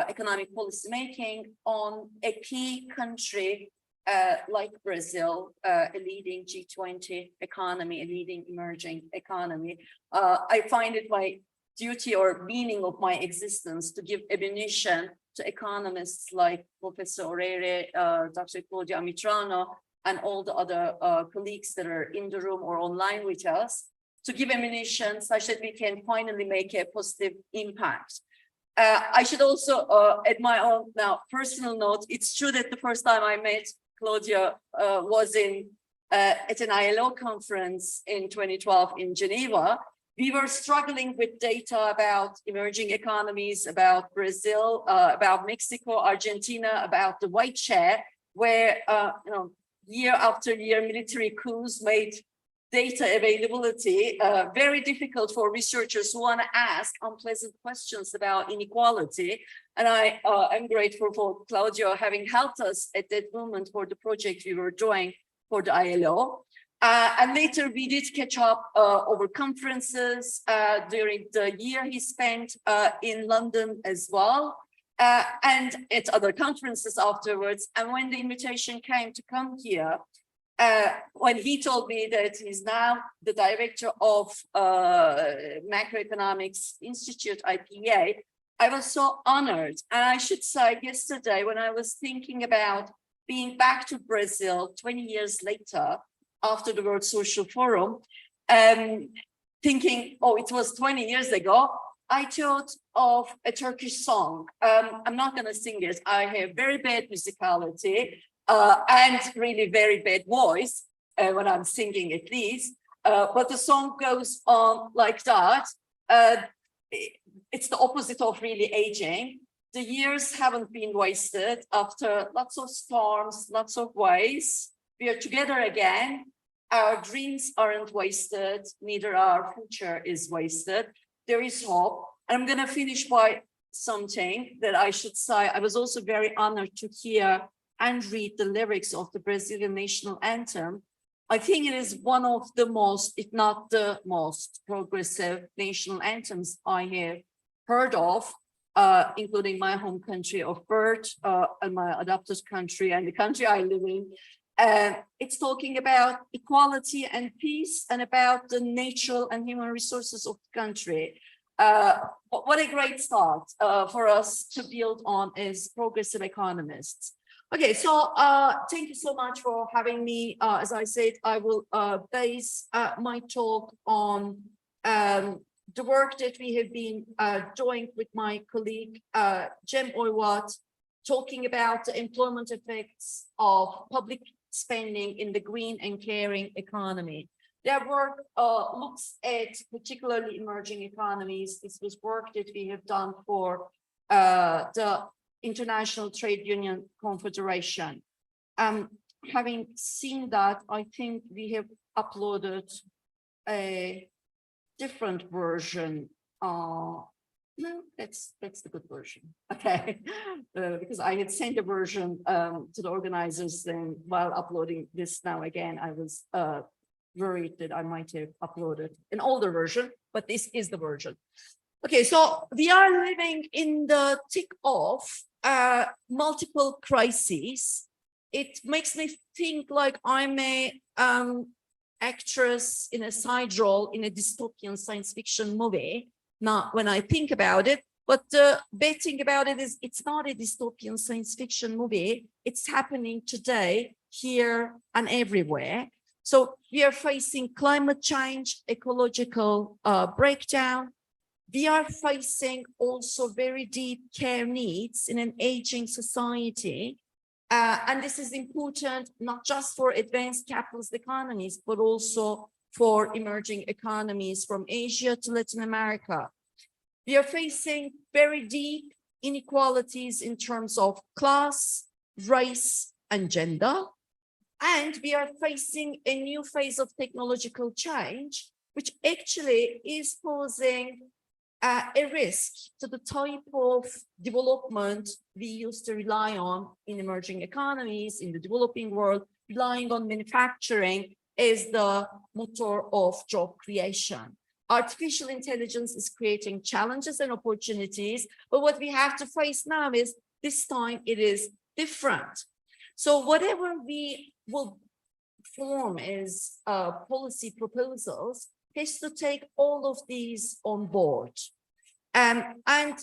economic policy making on a key country like Brazil, a leading G20 economy, a leading emerging economy. I find it my duty or meaning of my existence to give ammunition to economists like Professor Orere, Dr. Claudia Mitrano, and all the other colleagues that are in the room or online with us, to give ammunition such that we can finally make a positive impact. I should also add my own now personal note. It's true that the first time I met Claudia was at an ILO conference in 2012 in Geneva. We were struggling with data about emerging economies, about Brazil, about Mexico, Argentina, about the white share, where year after year military coups made data availability very difficult for researchers who want to ask unpleasant questions about inequality. And I am grateful for Claudio having helped us at that moment for the project we were doing for the ILO. And later we did catch up over conferences during the year he spent in London as well, and at other conferences afterwards. And when the invitation came to come here, when he told me that he's now the director of Macroeconomics Institute, IPA, I was so honored. And I should say yesterday, when I was thinking about being back to Brazil 20 years later, after the World Social Forum, thinking, oh, it was 20 years ago, I thought of a Turkish song. I'm not going to sing it. I have very bad musicality and really very bad voice when I'm singing at least. But the song goes on like that. It's the opposite of really aging. The years haven't been wasted. After lots of storms, lots of waves, we are together again. Our dreams aren't wasted, neither our future is wasted. There is hope. And I'm going to finish by something that I should say. I was also very honored to hear and read the lyrics of the Brazilian national anthem. I think it is one of the most, if not the most progressive national anthems I have heard of, including my home country of birth and my adopted country and the country I live in. It's talking about equality and peace and about the natural and human resources of the country. What a great start for us to build on as progressive economists. Okay, so thank you so much for having me. As I said, I will base my talk on the work that we have been doing with my colleague, Cem Oyvat, talking about the employment effects of public spending in the green and caring economy. Their work looks at particularly emerging economies. This was work that we have done for the International Trade Union Confederation. Having seen that, I think we have uploaded a different version. No, that's the good version. Okay, because I had sent a version to the organizers, and while uploading this now again, I was worried that I might have uploaded an older version, but this is the version. Okay, so we are living in the thick of multiple crises. It makes me think like I'm a actress in a side role in a dystopian science fiction movie. Not when I think about it, but the bad thing about it is it's not a dystopian science fiction movie. It's happening today, here and everywhere. So we are facing climate change, ecological breakdown. We are facing also very deep care needs in an aging society. And this is important, not just for advanced capitalist economies, but also for emerging economies from Asia to Latin America. We are facing very deep inequalities in terms of class, race, and gender. And we are facing a new phase of technological change, which actually is posing a risk to the type of development we used to rely on in emerging economies, in the developing world, relying on manufacturing as the motor of job creation. Artificial intelligence is creating challenges and opportunities, but what we have to face now is this time it is different. So whatever we will form as policy proposals has to take all of these on board. And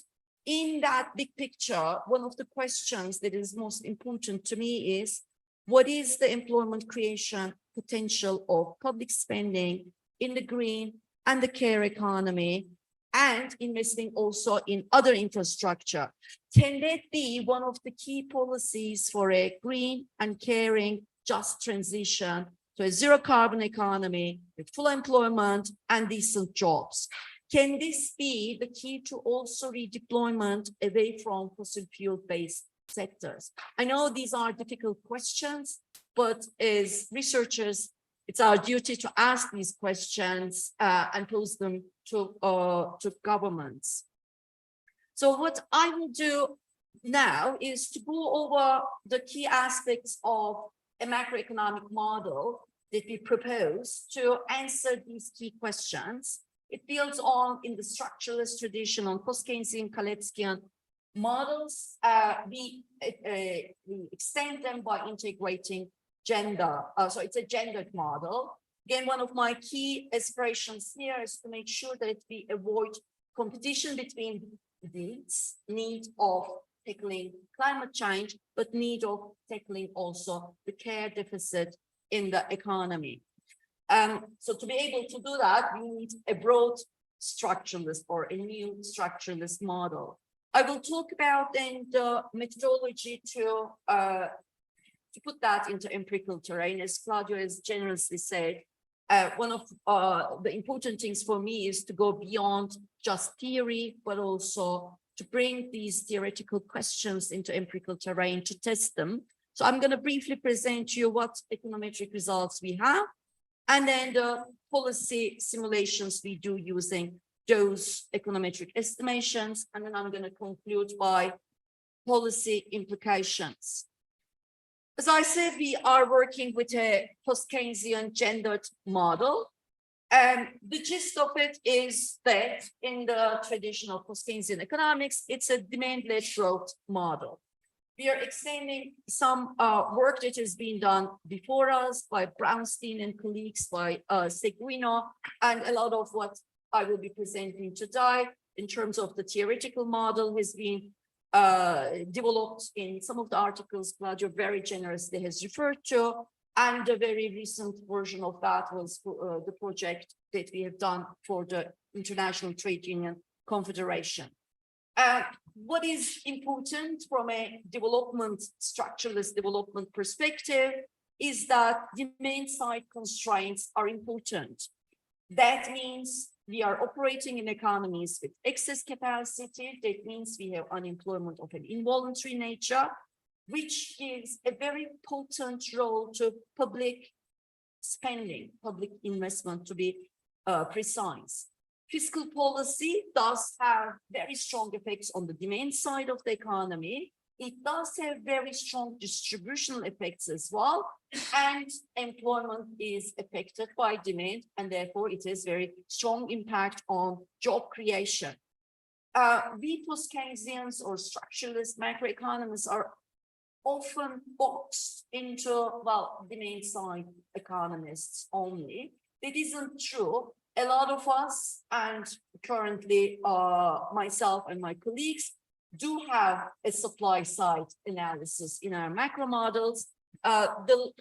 in that big picture, one of the questions that is most important to me is, what is the employment creation potential of public spending in the green and the care economy, and investing also in other infrastructure? Can that be one of the key policies for a green and caring just transition to a zero carbon economy with full employment and decent jobs? Can this be the key to also redeployment away from fossil fuel based sectors? I know these are difficult questions, but as researchers, it's our duty to ask these questions and pose them to governments. So what I will do now is to go over the key aspects of a macroeconomic model that we propose to answer these key questions. It builds on in the structuralist tradition on post-Keynesian Kaleckian models. We extend them by integrating gender. So it's a gendered model. Again, one of my key aspirations here is to make sure that we avoid competition between needs, need of tackling climate change, but need of tackling also the care deficit in the economy. So to be able to do that, we need a broad structuralist or a new structuralist model. I will talk about then the methodology to put that into empirical terrain. As Claudio has generously said, one of the important things for me is to go beyond just theory, but also to bring these theoretical questions into empirical terrain to test them. So I'm going to briefly present to you what econometric results we have, and then the policy simulations we do using those econometric estimations. And then I'm going to conclude by policy implications. As I said, we are working with a post-Keynesian gendered model. And the gist of it is that in the traditional post-Keynesian economics, it's a demand-led growth model. We are extending some work that has been done before us by Brownstein and colleagues, by Seguino, and a lot of what I will be presenting today in terms of the theoretical model has been developed in some of the articles Claudio very generously has referred to, and a very recent version of that was the project that we have done for the International Trade Union Confederation. What is important from a structuralist development perspective is that demand side constraints are important. That means we are operating in economies with excess capacity. That means we have unemployment of an involuntary nature, which gives a very potent role to public spending, public investment to be precise. Fiscal policy does have very strong effects on the demand side of the economy. It does have very strong distributional effects as well. And employment is affected by demand, and therefore it has very strong impact on job creation. We post-Keynesians or structuralist macroeconomists are often boxed into, well, demand side economists only. That isn't true. A lot of us, and currently myself and my colleagues, do have a supply side analysis in our macro models. The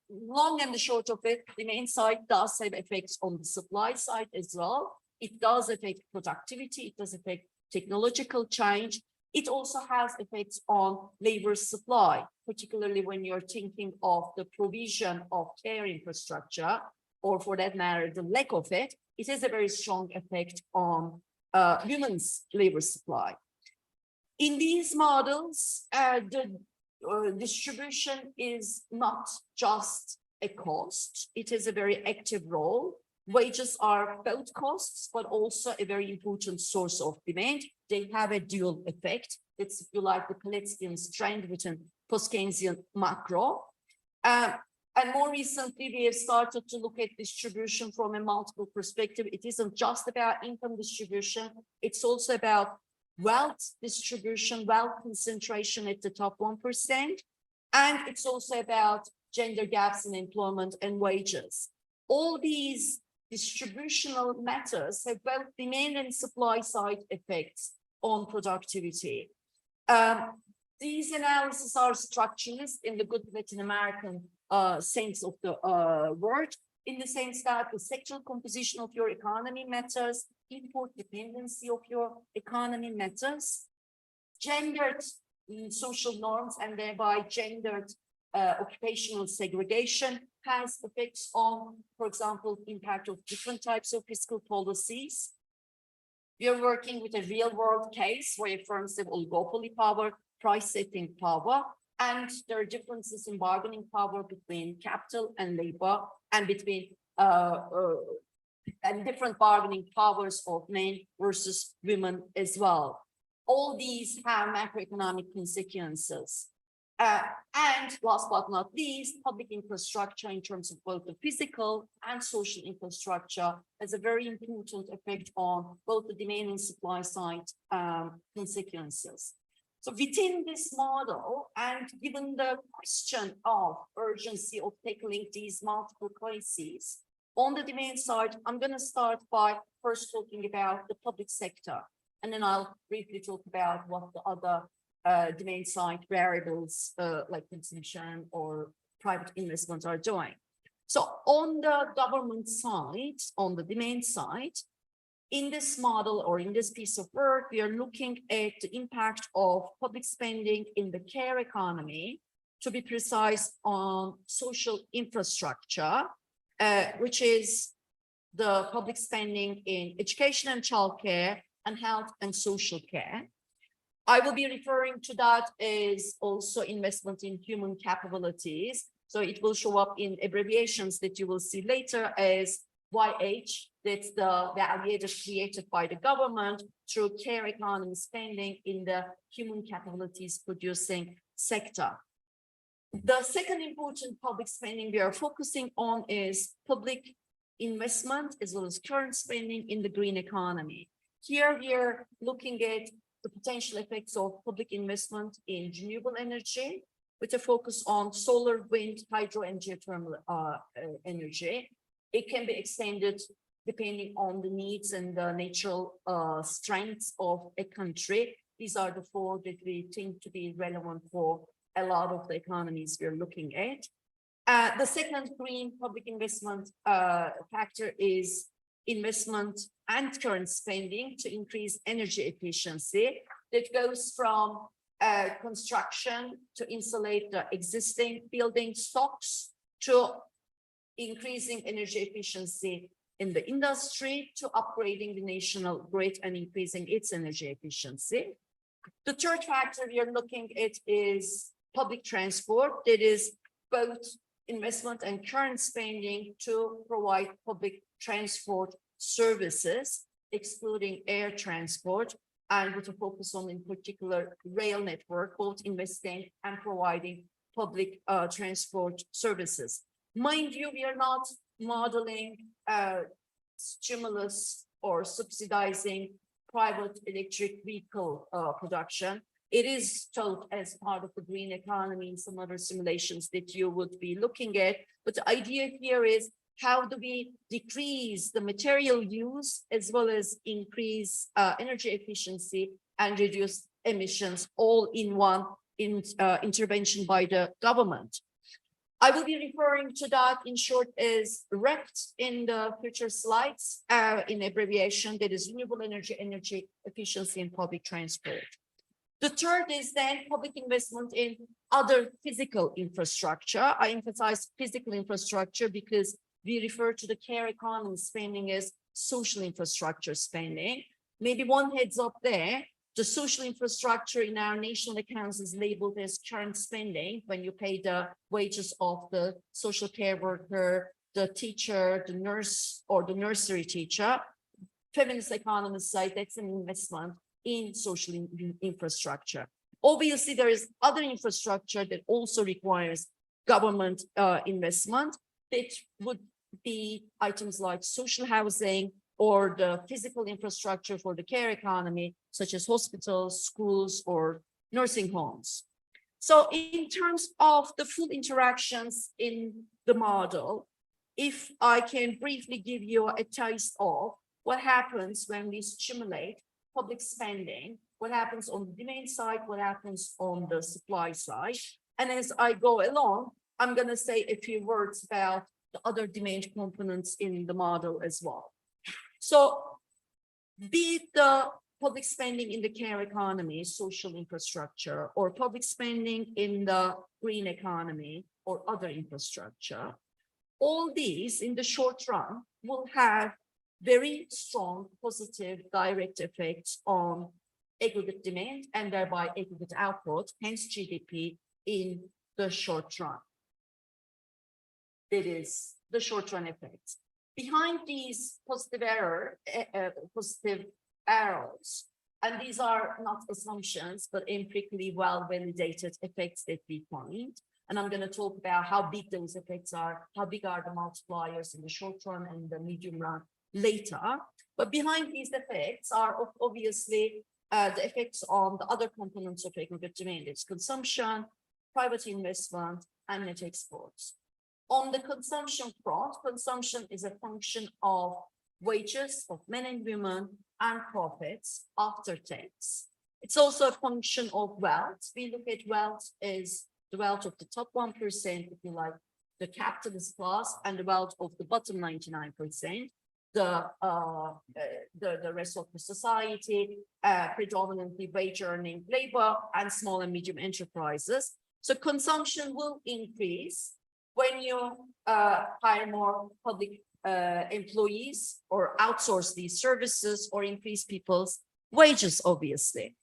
long and the short of it, the demand side does have effects on the supply side as well. It does affect productivity. It does affect technological change. It also has effects on labor supply, particularly when you're thinking of the provision of care infrastructure. or for that matter, the lack of it, it has a very strong effect on women's labor supply. In these models, the distribution is not just a cost, it has a very active role. Wages are both costs, but also a very important source of demand. They have a dual effect. It's, if you like, the Kaleckian strand within post-Keynesian macro. And more recently, we have started to look at distribution from a multiple perspective. It isn't just about income distribution. It's also about wealth distribution, wealth concentration at the top 1%. And it's also about gender gaps in employment and wages. All these distributional matters have both demand and supply side effects on productivity. These analyses are structuralist in the good Latin American sense of the word, in the sense that the sectoral composition of your economy matters, import dependency of your economy matters, gendered social norms and thereby gendered occupational segregation has effects on, for example, impact of different types of fiscal policies. We are working with a real world case where firms have oligopoly power, price setting power, and there are differences in bargaining power between capital and labor, and between and different bargaining powers of men versus women as well. All these have macroeconomic consequences. And last but not least, public infrastructure in terms of both the physical and social infrastructure has a very important effect on both the demand and supply side consequences. So within this model, and given the question of urgency of tackling these multiple crises, on the demand side, I'm going to start by first talking about the public sector, and then I'll briefly talk about what the other demand side variables like consumption or private investment are doing. So on the government side, on the demand side, in this model or in this piece of work, we are looking at the impact of public spending in the care economy, to be precise, on social infrastructure, which is the public spending in education and childcare and health and social care. I will be referring to that as also investment in human capabilities. So it will show up in abbreviations that you will see later as YH. That's the value that is created by the government through care economy spending in the human capabilities producing sector. The second important public spending we are focusing on is public investment as well as current spending in the green economy. Here we are looking at the potential effects of public investment in renewable energy with a focus on solar, wind, hydro, and geothermal energy. It can be extended depending on the needs and the natural strengths of a country. These are the four that we think to be relevant for a lot of the economies we're looking at. The second green public investment factor is investment and current spending to increase energy efficiency. That goes from construction to insulate the existing building stocks, to increasing energy efficiency in the industry, to upgrading the national grid and increasing its energy efficiency. The third factor we are looking at is public transport. That is both investment and current spending to provide public transport services, excluding air transport, and with a focus on, in particular, rail network, both investing and providing public transport services. Mind you, we are not modeling stimulus or subsidizing private electric vehicle production. It is taught as part of the green economy in some other simulations that you would be looking at. But the idea here is, how do we decrease the material use as well as increase energy efficiency and reduce emissions all in one intervention by the government? I will be referring to that in short as RECT in the future slides, in abbreviation, that is renewable energy, energy efficiency, and public transport. The third is then public investment in other physical infrastructure. I emphasize physical infrastructure because we refer to the care economy spending as social infrastructure spending. Maybe one heads up there, the social infrastructure in our national accounts is labeled as current spending when you pay the wages of the social care worker, the teacher, the nurse, or the nursery teacher. Feminist economists say that's an investment in social infrastructure. Obviously, there is other infrastructure that also requires government investment. That would be items like social housing or the physical infrastructure for the care economy, such as hospitals, schools, or nursing homes. So in terms of the full interactions in the model, if I can briefly give you a taste of what happens when we stimulate public spending, what happens on the demand side, what happens on the supply side. And as I go along, I'm going to say a few words about the other demand components in the model as well. So be it the public spending in the care economy, social infrastructure, or public spending in the green economy or other infrastructure, all these in the short run will have very strong positive direct effects on aggregate demand and thereby aggregate output, hence GDP in the short run. That is the short run effects. Behind these positive arrows, and these are not assumptions, but empirically well-validated effects that we find. And I'm going to talk about how big those effects are, how big are the multipliers in the short run and the medium run later. But behind these effects are obviously the effects on the other components of aggregate demand. It's consumption, private investment, and net exports. On the consumption front, consumption is a function of wages of men and women and profits after tax. It's also a function of wealth. We look at wealth as the wealth of the top 1%, if you like, the capitalist class, and the wealth of the bottom 99%, the rest of the society, predominantly wage earning labor and small and medium enterprises. So consumption will increase when you hire more public employees or outsource these services or increase people's wages, obviously.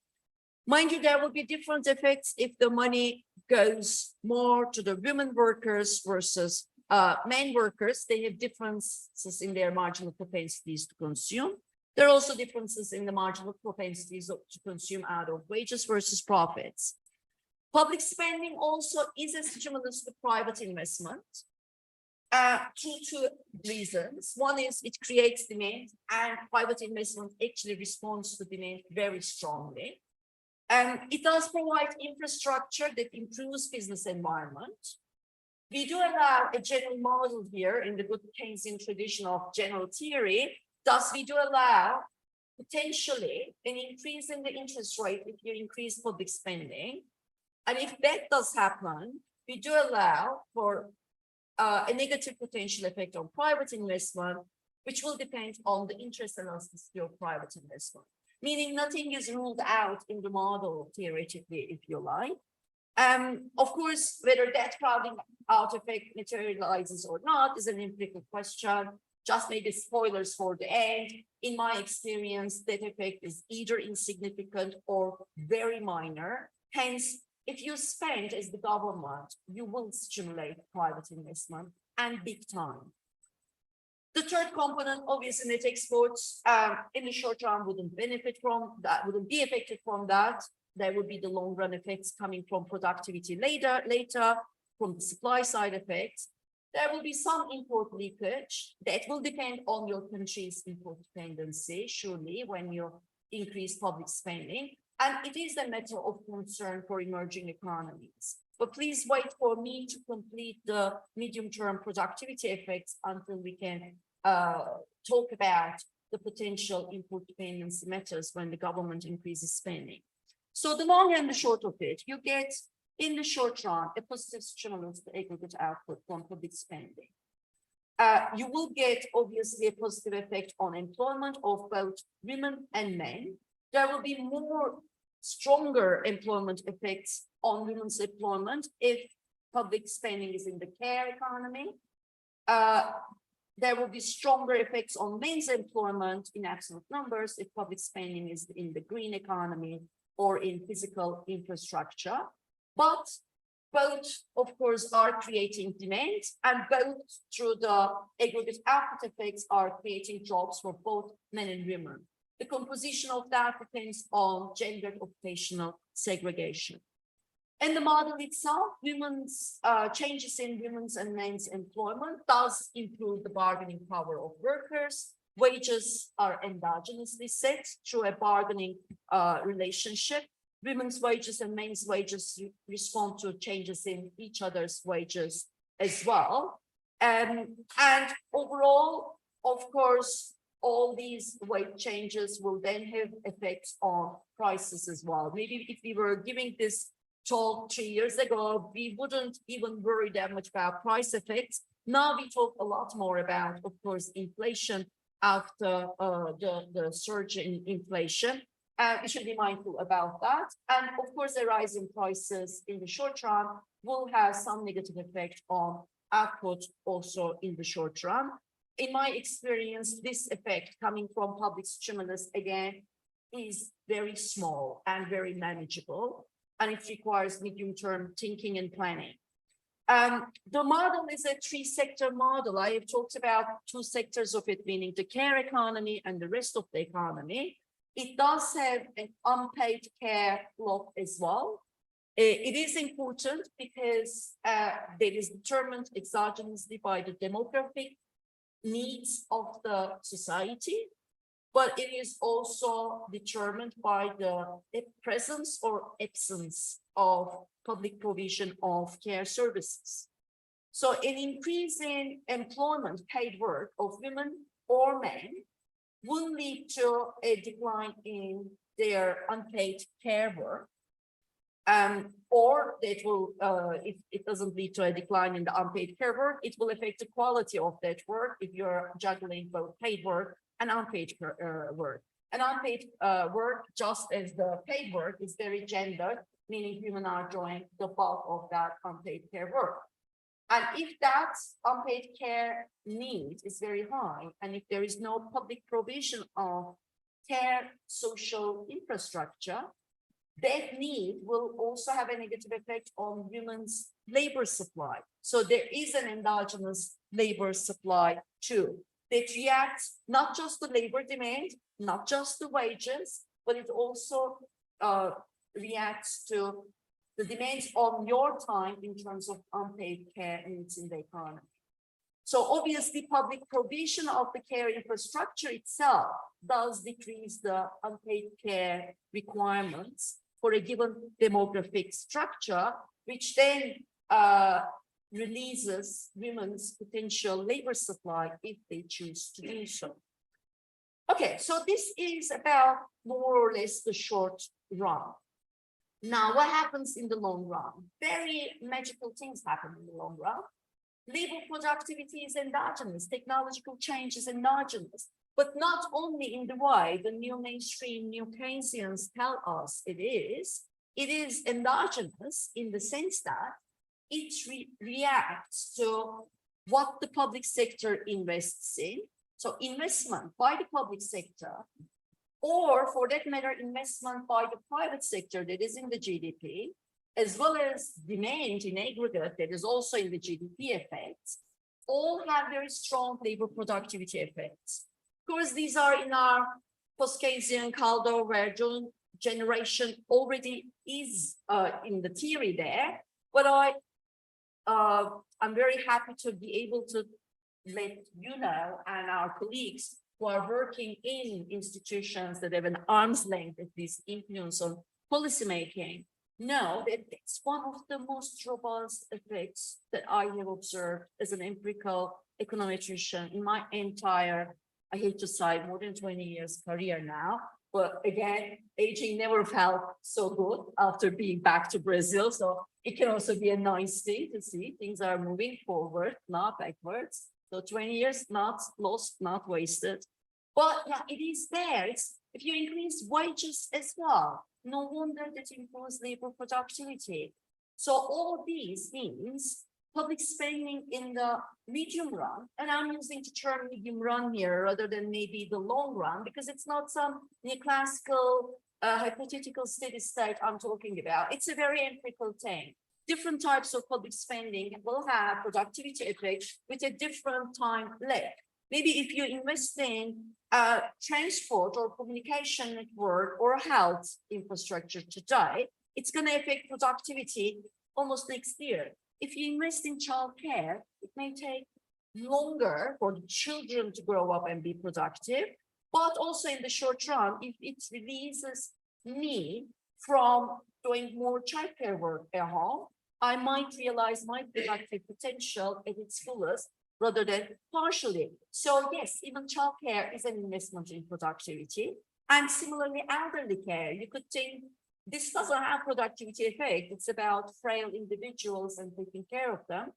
Mind you, there will be different effects if the money goes more to the women workers versus men workers. They have differences in their marginal propensities to consume. There are also differences in the marginal propensities to consume out of wages versus profits. Public spending also is a stimulus to private investment. Two reasons. One is it creates demand, and private investment actually responds to demand very strongly. And it does provide infrastructure that improves business environment. We do allow a general model here in the good Keynesian tradition of general theory. Thus, we do allow potentially an increase in the interest rate if you increase public spending. And if that does happen, we do allow for a negative potential effect on private investment, which will depend on the interest elasticity of private investment. Meaning nothing is ruled out in the model theoretically, if you like. Of course, whether that crowding out effect materializes or not is an empirical question. Just maybe spoilers for the end. In my experience, that effect is either insignificant or very minor. Hence, if you spend as the government, you will stimulate private investment and big time. The third component, obviously, net exports in the short run wouldn't benefit from that, wouldn't be affected from that. There would be the long run effects coming from productivity later from the supply side effects. There will be some import leakage that will depend on your country's import dependency, surely, when you increase public spending. And it is a matter of concern for emerging economies. But please wait for me to complete the medium-term productivity effects until we can talk about the potential import dependency matters when the government increases spending. So the long and the short of it, you get in the short run a positive stimulus to aggregate output from public spending. You will get obviously a positive effect on employment of both women and men. There will be more stronger employment effects on women's employment if public spending is in the care economy. there will be stronger effects on men's employment in absolute numbers if public spending is in the green economy or in physical infrastructure. But both, of course, are creating demand, and both through the aggregate output effects are creating jobs for both men and women. The composition of that depends on gender occupational segregation. In the model itself, changes in women's and men's employment does improve the bargaining power of workers. Wages are endogenously set through a bargaining relationship. Women's wages and men's wages respond to changes in each other's wages as well. And overall, of course, all these wage changes will then have effects on prices as well. Maybe if we were giving this talk 3 years ago, we wouldn't even worry that much about price effects. Now we talk a lot more about, of course, inflation after the surge in inflation. We should be mindful about that. And of course, the rise in prices in the short run will have some negative effect on output also in the short run. In my experience, this effect coming from public stimulus, again, is very small and very manageable, and it requires medium-term thinking and planning. The model is a three-sector model. I have talked about two sectors of it, meaning the care economy and the rest of the economy. It does have an unpaid care block as well. It is important because it is determined exogenously by the demographic needs of the society, but it is also determined by the presence or absence of public provision of care services. So an increase in employment, paid work of women or men will lead to a decline in their unpaid care work. Or it will, if it doesn't lead to a decline in the unpaid care work, it will affect the quality of that work if you're juggling both paid work and unpaid work. And unpaid work, just as the paid work, is very gendered, meaning women are doing the bulk of that unpaid care work. And if that unpaid care need is very high, and if there is no public provision of care social infrastructure, that need will also have a negative effect on women's labor supply. So there is an endogenous labor supply too, that reacts not just to labor demand, not just the wages, but it also reacts to the demands on your time in terms of unpaid care needs in the economy. So obviously, public provision of the care infrastructure itself does decrease the unpaid care requirements for a given demographic structure, which then releases women's potential labor supply if they choose to do so. Okay, so this is about more or less the short run. Now, what happens in the long run? Very magical things happen in the long run. Labor productivity is endogenous, technological change is endogenous, but not only in the way the new mainstream, new Keynesians tell us it is endogenous in the sense that it reacts to what the public sector invests in. So investment by the public sector, or for that matter, investment by the private sector that is in the GDP, as well as demand in aggregate that is also in the GDP effects, all have very strong labor productivity effects. Of course, these are in our post-Keynesian caldo where generation already is in the theory there, but I'm very happy to be able to let you know, and our colleagues who are working in institutions that have an arm's length of this influence on policymaking, know that it's one of the most robust effects that I have observed as an empirical econometrician in my entire, I hate to say, more than 20 years career now. But again, aging never felt so good after being back to Brazil. So it can also be a nice thing to see things are moving forward, not backwards. So 20 years, not lost, not wasted. But yeah, it is there. It's, if you increase wages as well, no wonder that improves labor productivity. So all these means public spending in the medium run, and I'm using the term medium run here rather than maybe the long run, because it's not some neoclassical hypothetical steady state I'm talking about. It's a very empirical thing. Different types of public spending will have productivity effects with a different time lag. Maybe if you invest in transport or communication network or health infrastructure today, it's going to affect productivity almost next year. If you invest in childcare, it may take longer for the children to grow up and be productive, but also in the short run, if it releases me from doing more childcare work at home, I might realize my productive potential at its fullest rather than partially. So yes, even childcare is an investment in productivity. And similarly, elderly care, you could think this doesn't have productivity effect. It's about frail individuals and taking care of them.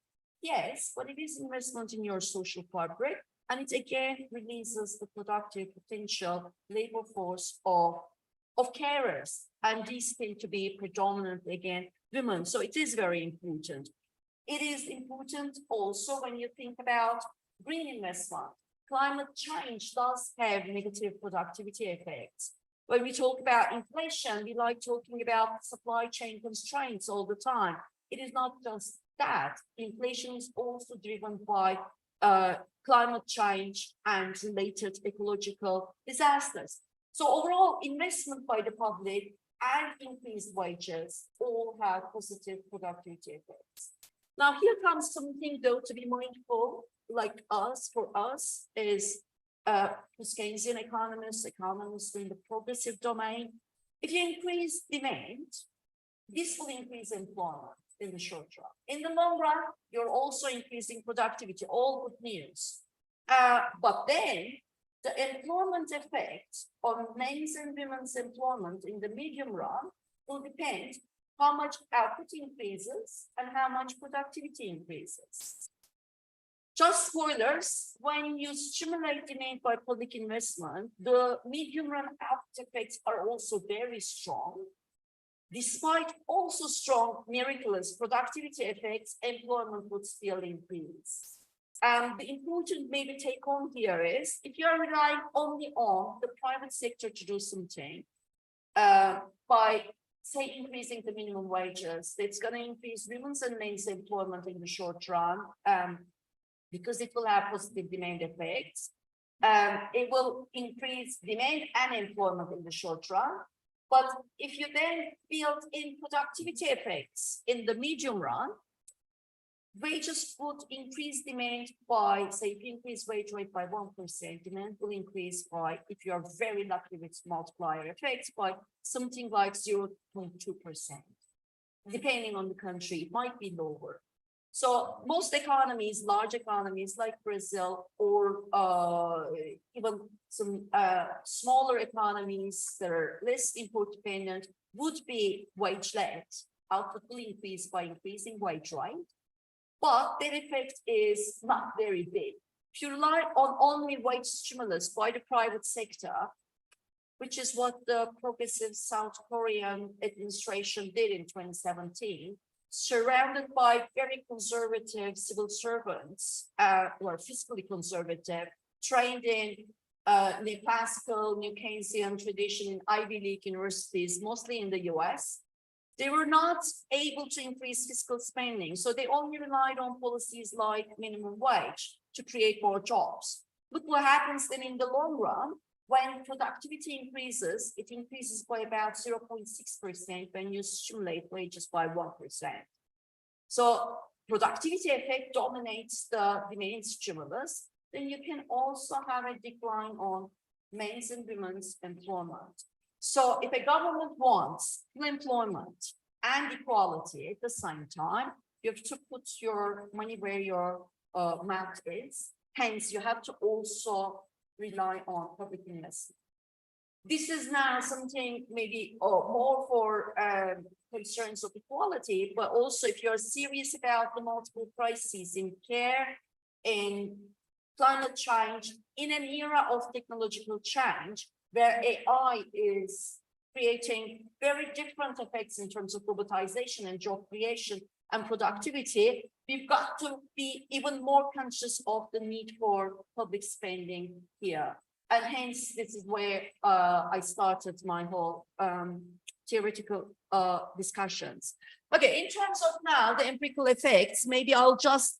Yes, but it is investment in your social fabric. And it again releases the productive potential labor force of carers. And these tend to be predominantly, again, women. So it is very important. It is important also when you think about green investment. Climate change does have negative productivity effects. When we talk about inflation, we like talking about supply chain constraints all the time. It is not just that. Inflation is also driven by climate change and related ecological disasters. So overall, investment by the public and increased wages all have positive productivity effects. Now, here comes something, though, to be mindful, like us, for us, is Keynesian economists in the progressive domain. If you increase demand, this will increase employment in the short run. In the long run, you're also increasing productivity, all good news. But then the employment effect on men's and women's employment in the medium run will depend how much output increases and how much productivity increases. Just spoilers, when you stimulate demand by public investment, the medium run output effects are also very strong. Despite also strong, miraculous productivity effects, employment would still increase. The important maybe take home here is, if you are relying only on the private sector to do something, by say increasing the minimum wages, it's going to increase women's and men's employment in the short run, because it will have positive demand effects. It will increase demand and employment in the short run. But if you then build in productivity effects in the medium run, wages would increase demand by, say, if you increase wage rate by 1%, demand will increase by, if you are very lucky with multiplier effects, by something like 0.2%. Depending on the country, it might be lower. So most economies, large economies like Brazil, or even some smaller economies that are less import dependent, would be wage-led. Output will increase by increasing wage rate. But that effect is not very big. If you rely on only wage stimulus by the private sector, which is what the progressive South Korean administration did in 2017, surrounded by very conservative civil servants, who are fiscally conservative, trained in neoclassical, New Keynesian tradition in Ivy League universities, mostly in the US, they were not able to increase fiscal spending. So they only relied on policies like minimum wage to create more jobs. Look what happens then in the long run. When productivity increases, it increases by about 0.6% when you stimulate wages by 1%. So productivity effect dominates the demand stimulus. Then you can also have a decline on men's and women's employment. So if a government wants full employment and equality at the same time, you have to put your money where your mouth is. Hence, you have to also rely on public investment. This is now something maybe more for concerns of equality, but also if you're serious about the multiple crises in care, in climate change, in an era of technological change, where AI is creating very different effects in terms of robotization and job creation and productivity, we've got to be even more conscious of the need for public spending here. And hence, this is where I started my whole theoretical discussions. Okay, in terms of now the empirical effects, maybe I'll just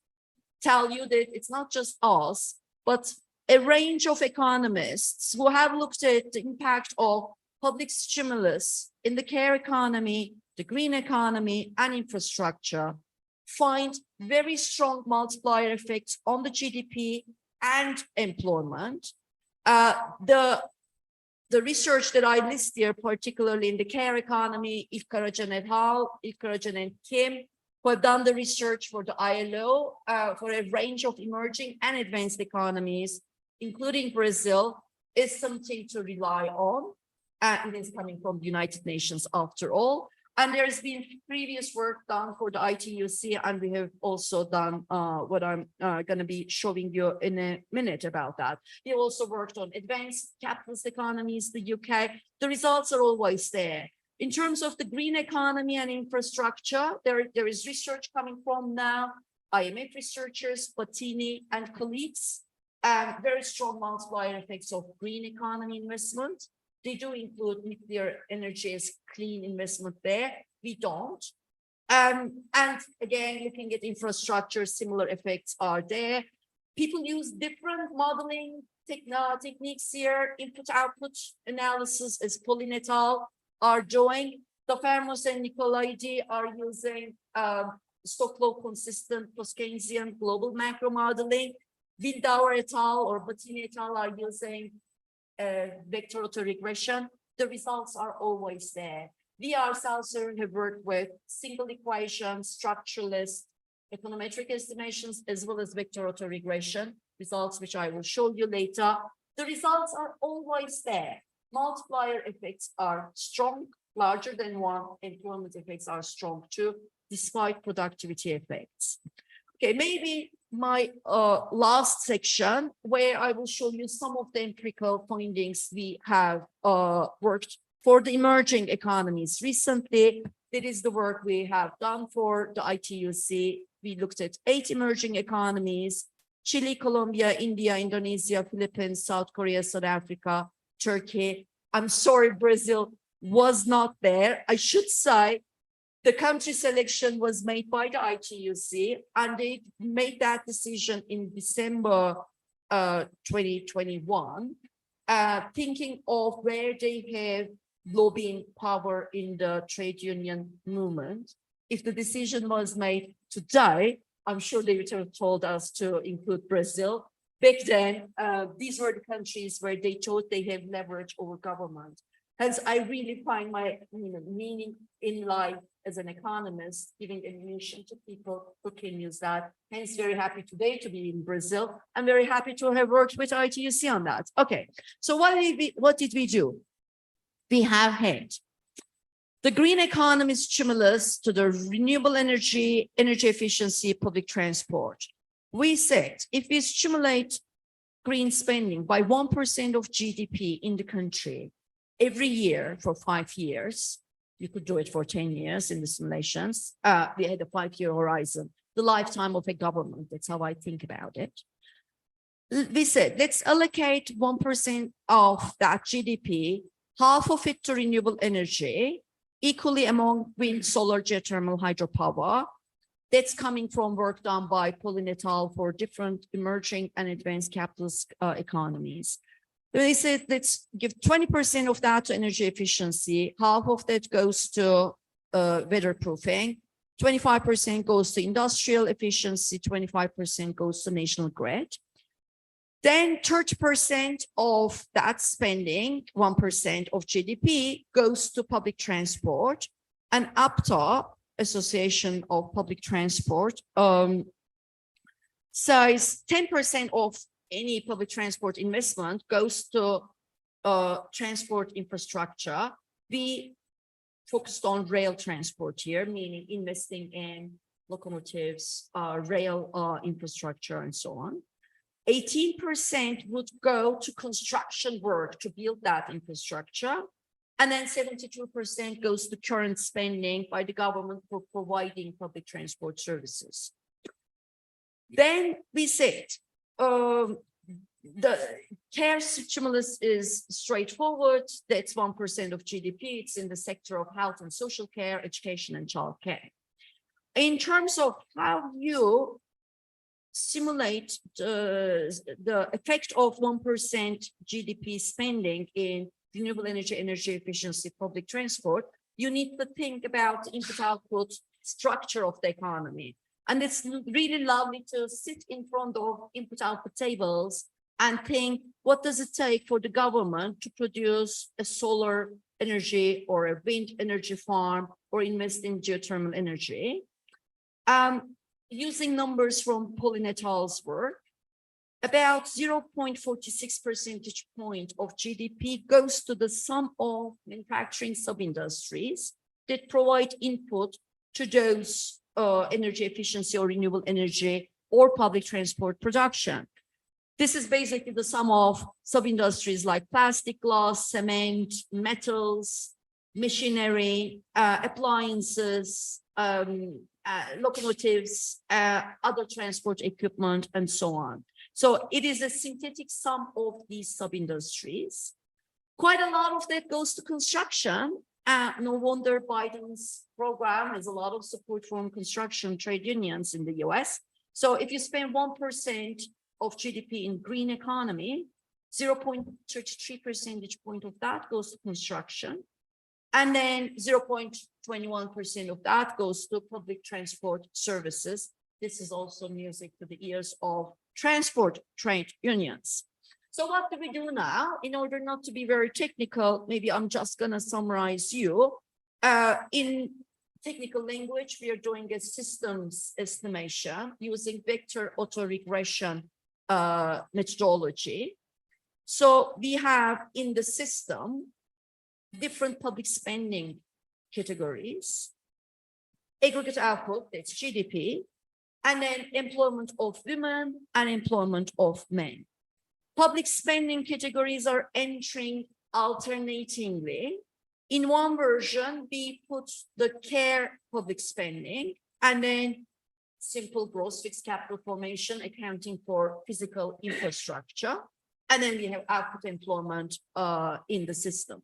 tell you that it's not just us, but a range of economists who have looked at the impact of public stimulus in the care economy, the green economy, and infrastructure, find very strong multiplier effects on the GDP and employment. The research that I list here, particularly in the care economy, If Karacan et al., If Karacan and Kim, who have done the research for the ILO for a range of emerging and advanced economies, including Brazil, is something to rely on. It is coming from the United Nations after all. And there's been previous work done for the ITUC, and we have also done what I'm going to be showing you in a minute about that. We also worked on advanced capitalist economies, the UK. The results are always there. In terms of the green economy and infrastructure, there is research coming from now, IMF researchers, Patini and colleagues, and very strong multiplier effects of green economy investment. They do include nuclear energy as clean investment there. We don't. And again, looking at infrastructure, similar effects are there. People use different modeling techniques here, input-output analysis, as Pauline et al. Are doing. Fermos and Nicolaidi are using Stocklow consistent post-Keynesian global macro modeling. Wildauer et al. Or Battini et al. Are using vector autoregression. The results are always there. We ourselves have worked with single equation, structuralist, econometric estimations, as well as vector autoregression results, which I will show you later. The results are always there. Multiplier effects are strong, larger than one. Employment effects are strong too, despite productivity effects. Okay, maybe my last section, where I will show you some of the empirical findings we have worked for the emerging economies recently. That is the work we have done for the ITUC. We looked at 8 emerging economies: Chile, Colombia, India, Indonesia, Philippines, South Korea, South Africa, Turkey. I'm sorry, Brazil was not there. I should say the country selection was made by the ITUC, and they made that decision in December 2021, thinking of where they have lobbying power in the trade union movement. If the decision was made today, I'm sure they would have told us to include Brazil. Back then, these were the countries where they thought they have leverage over government. Hence, I really find my meaning in life as an economist, giving ammunition to people who can use that. Hence, very happy today to be in Brazil. I'm very happy to have worked with ITUC on that. Okay, so what did we do? We have had the green economy stimulus to the renewable energy, energy efficiency, public transport. We said if we stimulate green spending by 1% of GDP in the country every year for 5 years, you could do it for 10 years in the simulations. We had a 5-year horizon, the lifetime of a government. That's how I think about it. We said, let's allocate 1% of that GDP, half of it to renewable energy, equally among wind, solar, geothermal, hydropower. That's coming from work done by Pauline et al. For different emerging and advanced capitalist economies. They said, let's give 20% of that to energy efficiency, half of that goes to weatherproofing, 25% goes to industrial efficiency, 25% goes to national grid. Then 30% of that spending, 1% of GDP, goes to public transport, and UPTA, Association of Public Transport, says 10% of any public transport investment goes to transport infrastructure. We focused on rail transport here, meaning investing in locomotives, rail infrastructure, and so on. 18% would go to construction work to build that infrastructure. And then 72% goes to current spending by the government for providing public transport services. Then we said, the care stimulus is straightforward. That's 1% of GDP. It's in the sector of health and social care, education, and child care. In terms of how you simulate the effect of 1% GDP spending in renewable energy, energy efficiency, public transport, you need to think about input-output structure of the economy. And it's really lovely to sit in front of input-output tables and think, what does it take for the government to produce a solar energy or a wind energy farm or invest in geothermal energy? Using numbers from Pauline et al.'s work, about 0.46 percentage point of GDP goes to the sum of manufacturing sub-industries that provide input to those energy efficiency or renewable energy or public transport production. This is basically the sum of sub-industries like plastic, glass, cement, metals, machinery, appliances, locomotives, other transport equipment, and so on. So it is a synthetic sum of these sub-industries. Quite a lot of that goes to construction. No wonder Biden's program has a lot of support from construction trade unions in the US. So if you spend 1% of GDP in green economy, 0.33 percentage point of that goes to construction. And then 0.21% of that goes to public transport services. This is also music to the ears of transport trade unions. So what do we do now? In order not to be very technical, maybe I'm just going to summarize you. In technical language, we are doing a systems estimation using vector autoregression methodology. So we have in the system different public spending categories, aggregate output, that's GDP, and then employment of women and employment of men. Public spending categories are entering alternatingly. In one version, we put the care public spending and then simple gross fixed capital formation accounting for physical infrastructure. And then we have output employment in the system.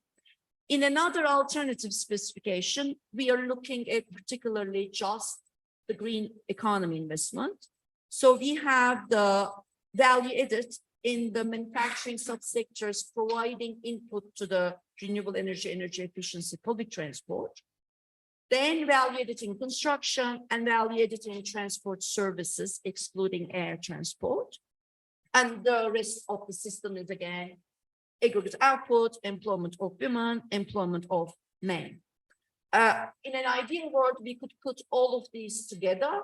In another alternative specification, we are looking at particularly just the green economy investment. So we have the value added in the manufacturing subsectors providing input to the renewable energy, energy efficiency, public transport. Then value added in construction and value added in transport services, excluding air transport. And the rest of the system is again aggregate output, employment of women, employment of men. In an ideal world, we could put all of these together.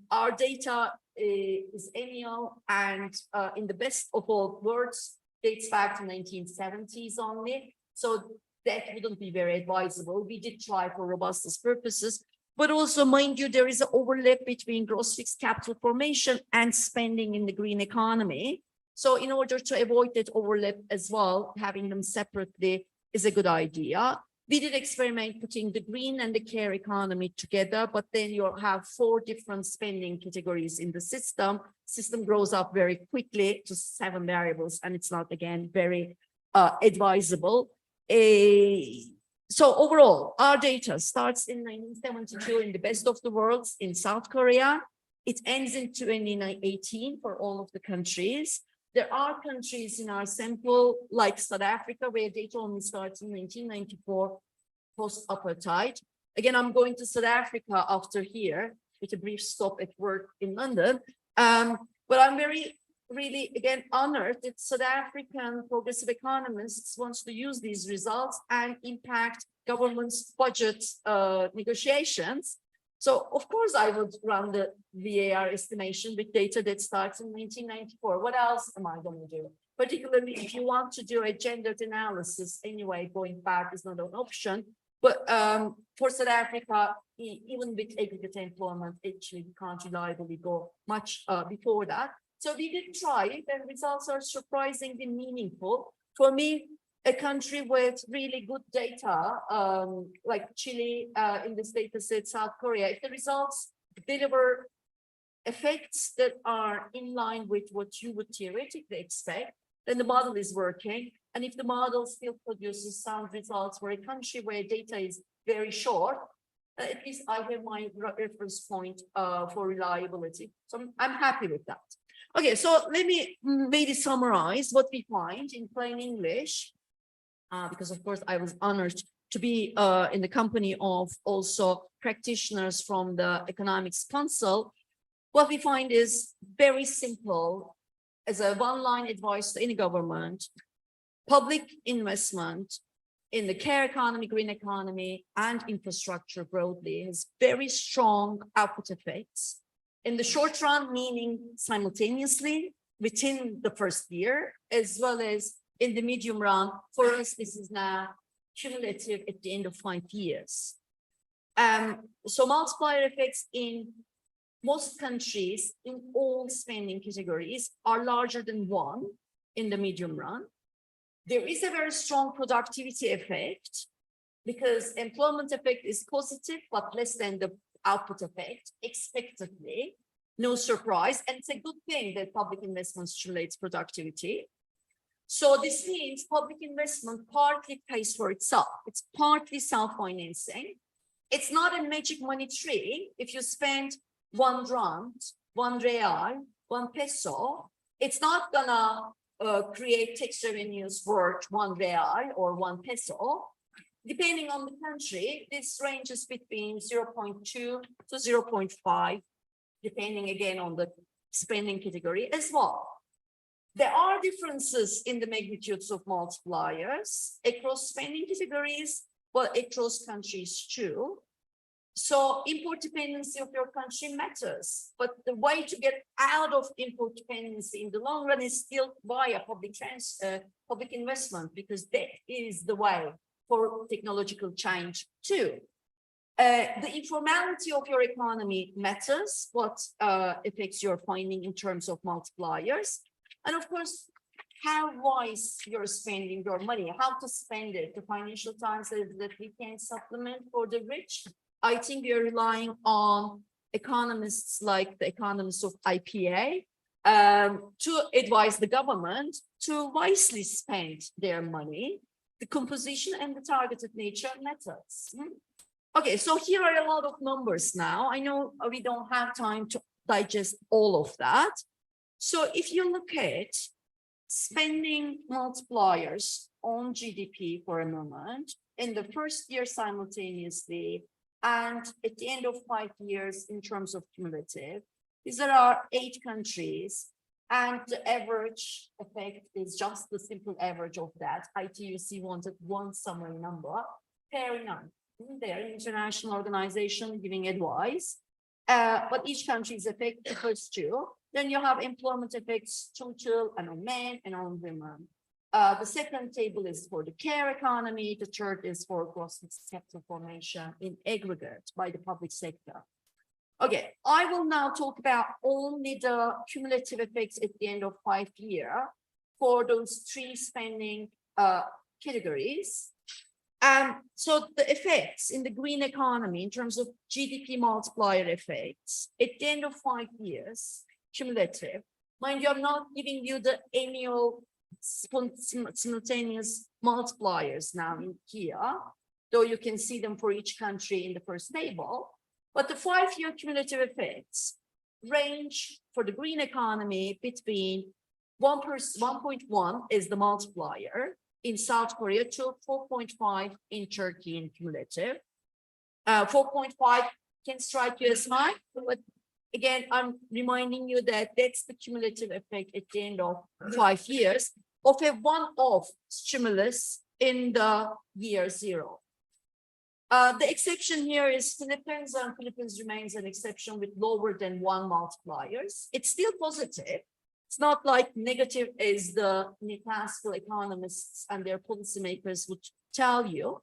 Our data is annual and in the best of all worlds, dates back to 1970s only. So that wouldn't be very advisable. We did try for robustness purposes, but also mind you, there is an overlap between gross fixed capital formation and spending in the green economy. So in order to avoid that overlap as well, having them separately is a good idea. We did experiment putting the green and the care economy together, but then you'll have 4 different spending categories in the system. System grows up very quickly to 7 variables, and it's not, again, very advisable. So overall, our data starts in 1972 in the best of the worlds in South Korea. It ends in 2018 for all of the countries. There are countries in our sample, like South Africa, where data only starts in 1994, post-apartheid. Again, I'm going to South Africa after here, with a brief stop at work in London. But I'm really, again, honored that South African progressive economists wants to use these results and impact government's budget negotiations. So of course I would run the VAR estimation with data that starts in 1994. What else am I going to do? Particularly if you want to do a gendered analysis anyway, going back is not an option. But for South Africa, even with aggregate employment, actually we can't reliably go much before that. So we did try it, and results are surprisingly meaningful. For me, a country with really good data, like Chile in this data set, South Korea, if the results deliver effects that are in line with what you would theoretically expect, then the model is working. And if the model still produces sound results for a country where data is very short, at least I have my reference point for reliability. So I'm happy with that. Okay, so let me maybe summarize what we find in plain English, because of course I was honored to be in the company of also practitioners from the Economics Council. What we find is very simple as a one-line advice to any government: public investment in the care economy, green economy, and infrastructure broadly has very strong output effects. In the short run, meaning simultaneously within the first year, as well as in the medium run. For us, this is now cumulative at the end of 5 years. So multiplier effects in most countries in all spending categories are larger than 1 in the medium run. There is a very strong productivity effect because employment effect is positive, but less than the output effect expectedly. No surprise. And it's a good thing that public investment stimulates productivity. So this means public investment partly pays for itself. It's partly self-financing. It's not a magic money tree. If you spend 1 rand, 1 real, 1 peso, it's not gonna create tax revenues worth 1 real or 1 peso. Depending on the country, this ranges between 0.2 to 0.5, depending again on the spending category as well. There are differences in the magnitudes of multipliers across spending categories, but across countries too. So import dependency of your country matters, but the way to get out of import dependency in the long run is still via public investment, because that is the way for technological change too. The informality of your economy matters, what effects you're finding in terms of multipliers. And of course, how wise you're spending your money, how to spend it. The Financial Times says that we can supplement for the rich. I think we are relying on economists like the economists of IPA to advise the government to wisely spend their money. The composition and the targeted nature matters. Okay, so here are a lot of numbers now. I know we don't have time to digest all of that. So if you look at spending multipliers on GDP for a moment, in the first year simultaneously, and at the end of 5 years in terms of cumulative, there are 8 countries, and the average effect is just the simple average of that. ITUC wanted 1 summary number. Fair enough. They're an international organization giving advice, but each country is affected the first 2. Then you have employment effects total and on men and on women. The second table is for the care economy. The third is for gross capital formation in aggregate by the public sector. Okay, I will now talk about only the cumulative effects at the end of 5 years for those 3 spending categories. So the effects in the green economy in terms of GDP multiplier effects at the end of 5 years, cumulative. Mind you, I'm not giving you the annual simultaneous multipliers now in here, though you can see them for each country in the first table. But the 5-year cumulative effects range for the green economy between 1.1 is the multiplier in South Korea to 4.5 in Turkey in cumulative. 4.5 can strike you as high, but again, I'm reminding you that that's the cumulative effect at the end of 5 years of a one-off stimulus in the year 0. The exception here is Philippines, and Philippines remains an exception with lower than 1 multipliers. It's still positive. It's not like negative as the classical economists and their policymakers would tell you.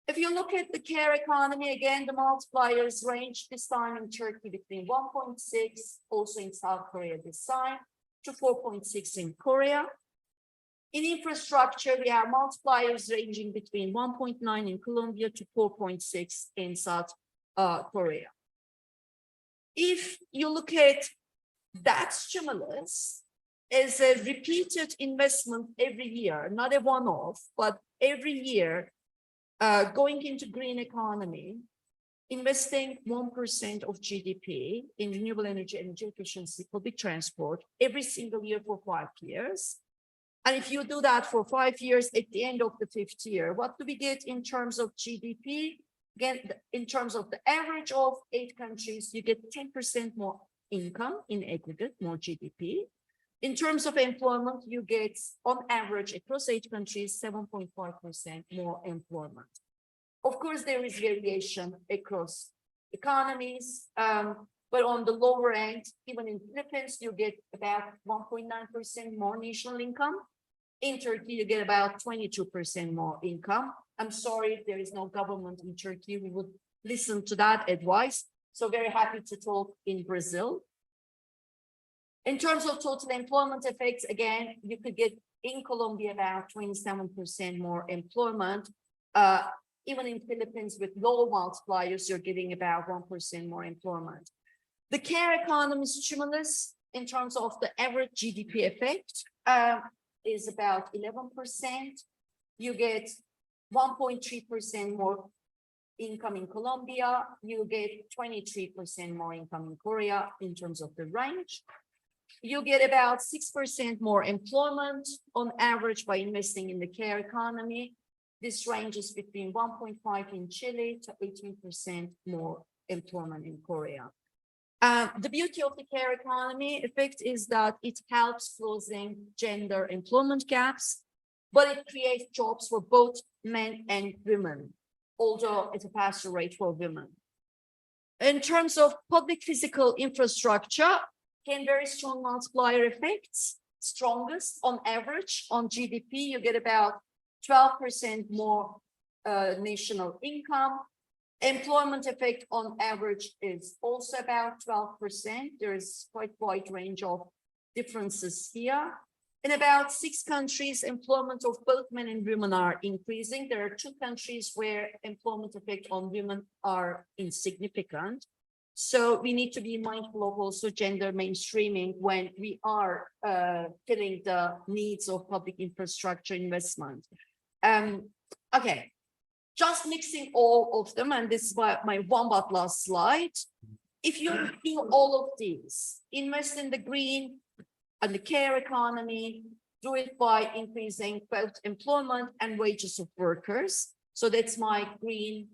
If you look at the care economy, again, the multipliers range this time in Turkey between 1.6, also in South Korea this time, to 4.6 in Korea. In infrastructure, we have multipliers ranging between 1.9 in Colombia to 4.6 in South Korea. if you look at that stimulus as a repeated investment every year, not a one-off, but every year, going into green economy, investing 1% of GDP in renewable energy efficiency, public transport every single year for 5 years. And if you do that for 5 years, at the end of the 5th year, what do we get in terms of GDP? Again, in terms of the average of 8 countries, you get 10% more income in aggregate, more GDP. In terms of employment, you get on average across 8 countries, 7.5% more employment. Of course, there is variation across economies, but on the lower end, even in Philippines, you get about 1.9% more national income. In Turkey, you get about 22% more income. I'm sorry if there is no government in Turkey, we would listen to that advice. So very happy to talk in Brazil. In terms of total employment effects, again, you could get in Colombia about 27% more employment. Even in Philippines with low multipliers, you're getting about 1% more employment. The care economy stimulus in terms of the average GDP effect is about 11%. You get 1.3% more income in Colombia. You get 23% more income in Korea in terms of the range. You get about 6% more employment on average by investing in the care economy. This ranges between 1.5 in Chile to 18% more employment in Korea. The beauty of the care economy effect is that it helps closing gender employment gaps, but it creates jobs for both men and women, although at a faster rate for women. In terms of public physical infrastructure, again, very strong multiplier effects, strongest on average on GDP, you get about 12% more national income. Employment effect on average is also about 12%. There is quite a wide range of differences here. In about 6 countries, employment of both men and women are increasing. There are 2 countries where employment effect on women are insignificant. So we need to be mindful of also gender mainstreaming when we are filling the needs of public infrastructure investment. Okay, just mixing all of them, and this is my one but last slide. If you do all of these, invest in the green and the care economy, do it by increasing both employment and wages of workers. So that's my green,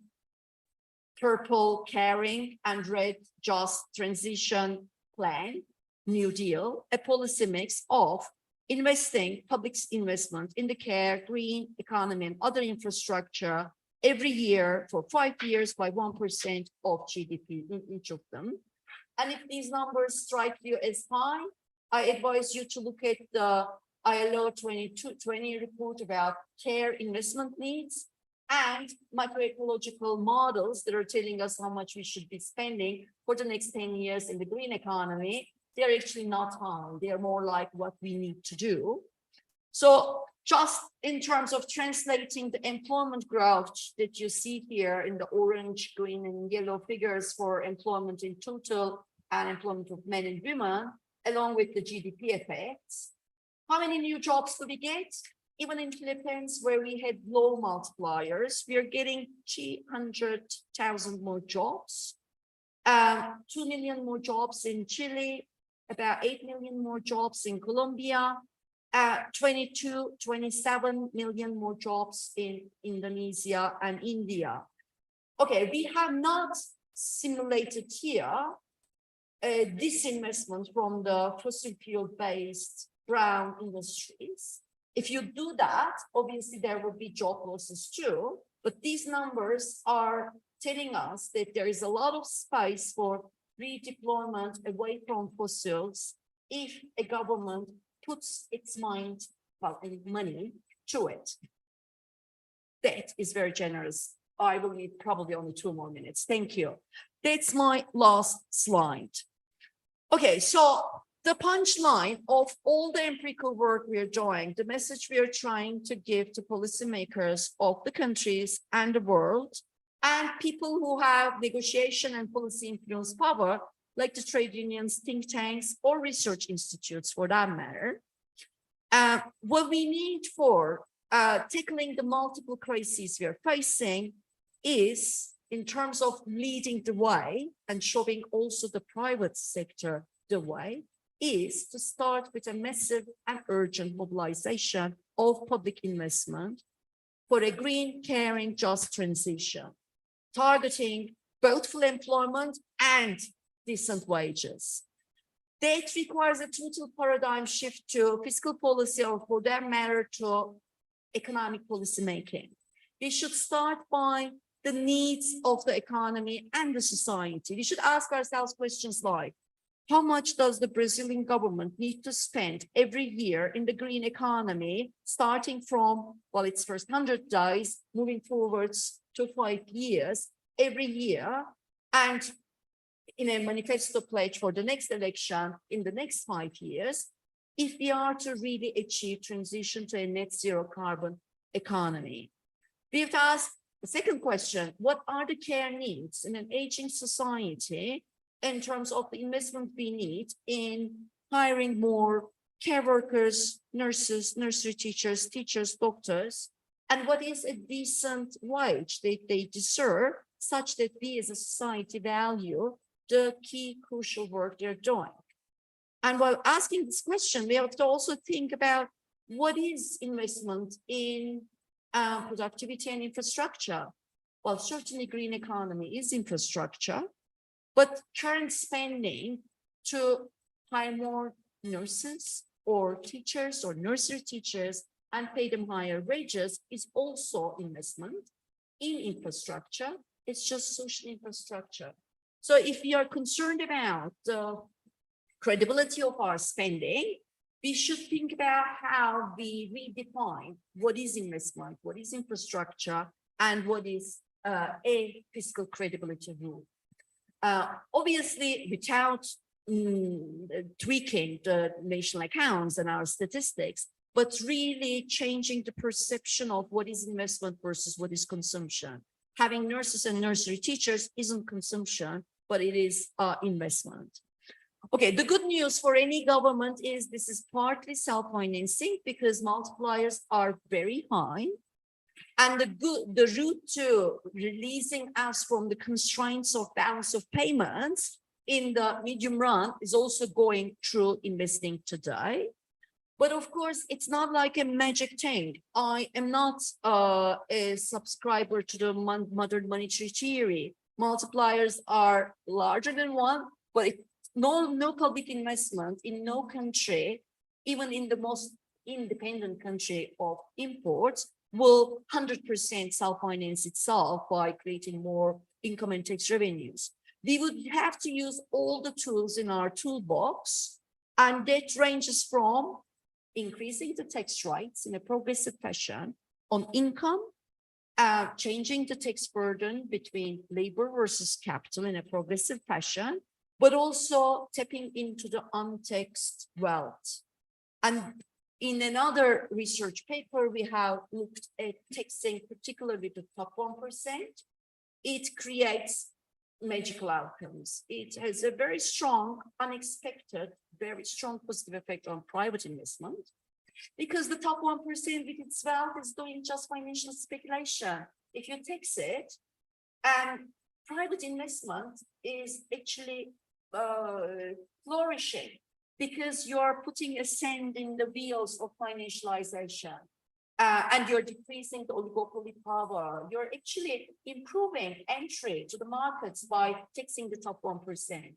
purple caring, and red just transition plan, New Deal, a policy mix of investing public investment in the care, green economy, and other infrastructure every year for 5 years by 1% of GDP in each of them. And if these numbers strike you as high, I advise you to look at the ILO 2220 report about care investment needs and macroecological models that are telling us how much we should be spending for the next 10 years in the green economy. They're actually not high. They're more like what we need to do. So just in terms of translating the employment growth that you see here in the orange, green, and yellow figures for employment in total and employment of men and women, along with the GDP effects, how many new jobs do we get? Even in Philippines, where we had low multipliers, we are getting 300,000 more jobs, 2 million more jobs in Chile, about 8 million more jobs in Colombia, 27 million more jobs in Indonesia and India. Okay, we have not simulated here disinvestment from the fossil fuel-based brown industries. If you do that, obviously there will be job losses too, but these numbers are telling us that there is a lot of space for redeployment away from fossils if a government puts its mind, well, and money to it. That is very generous. I will need probably only 2 more minutes. Thank you. That's my last slide. Okay, so the punchline of all the empirical work we are doing, the message we are trying to give to policymakers of the countries and the world, and people who have negotiation and policy influence power, like the trade unions, think tanks, or research institutes for that matter. What we need for tackling the multiple crises we are facing is, in terms of leading the way and showing also the private sector the way, is to start with a massive and urgent mobilization of public investment for a green, caring, just transition, targeting both full employment and decent wages. That requires a total paradigm shift to fiscal policy, or for that matter, to economic policy making. We should start by the needs of the economy and the society. We should ask ourselves questions like, how much does the Brazilian government need to spend every year in the green economy, starting from, well, its first 100 days, moving forwards to 5 years, every year, and in a manifesto pledge for the next election in the next 5 years, if we are to really achieve transition to a net zero carbon economy. We have to ask the second question: what are the care needs in an aging society in terms of the investment we need in hiring more care workers, nurses, nursery teachers, doctors, and what is a decent wage that they deserve, such that we as a society value the key crucial work they're doing. And while asking this question, we have to also think about what is investment in productivity and infrastructure. Well, certainly green economy is infrastructure, but current spending to hire more nurses or teachers or nursery teachers and pay them higher wages is also investment in infrastructure. It's just social infrastructure. So if we are concerned about the credibility of our spending, we should think about how we redefine what is investment, what is infrastructure, and what is a fiscal credibility rule. Obviously, without tweaking the national accounts and our statistics, but really changing the perception of what is investment versus what is consumption. Having nurses and nursery teachers isn't consumption, but it is investment. Okay, the good news for any government is this is partly self-financing because multipliers are very high. And the route to releasing us from the constraints of balance of payments in the medium run is also going through investing today. But of course, it's not like a magic thing. I am not a subscriber to the modern monetary theory. Multipliers are larger than one, but no public investment in no country, even in the most independent country of imports, will 100% self-finance itself by creating more income and tax revenues. We would have to use all the tools in our toolbox, and that ranges from increasing the tax rates in a progressive fashion on income, changing the tax burden between labor versus capital in a progressive fashion, but also tapping into the untaxed wealth. And in another research paper, we have looked at taxing, particularly the top 1%. It creates magical outcomes. It has a very strong, unexpected, very strong positive effect on private investment, because the top 1% with its wealth is doing just financial speculation. If you tax it, and private investment is actually flourishing, because you're putting a sand in the wheels of financialization, and you're decreasing the oligopoly power. You're actually improving entry to the markets by taxing the top 1%.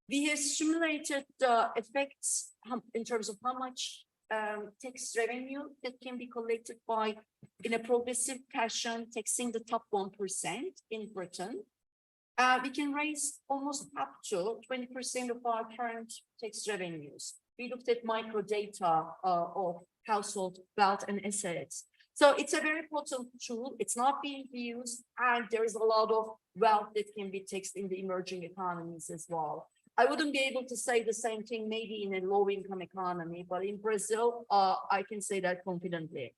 We have simulated the effects in terms of how much tax revenue that can be collected by, in a progressive fashion, taxing the top 1% in Britain. We can raise almost up to 20% of our current tax revenues. We looked at micro data of household wealth and assets. So it's a very potent tool. It's not being used, and there is a lot of wealth that can be taxed in the emerging economies as well. I wouldn't be able to say the same thing maybe in a low-income economy, but in Brazil, I can say that confidently.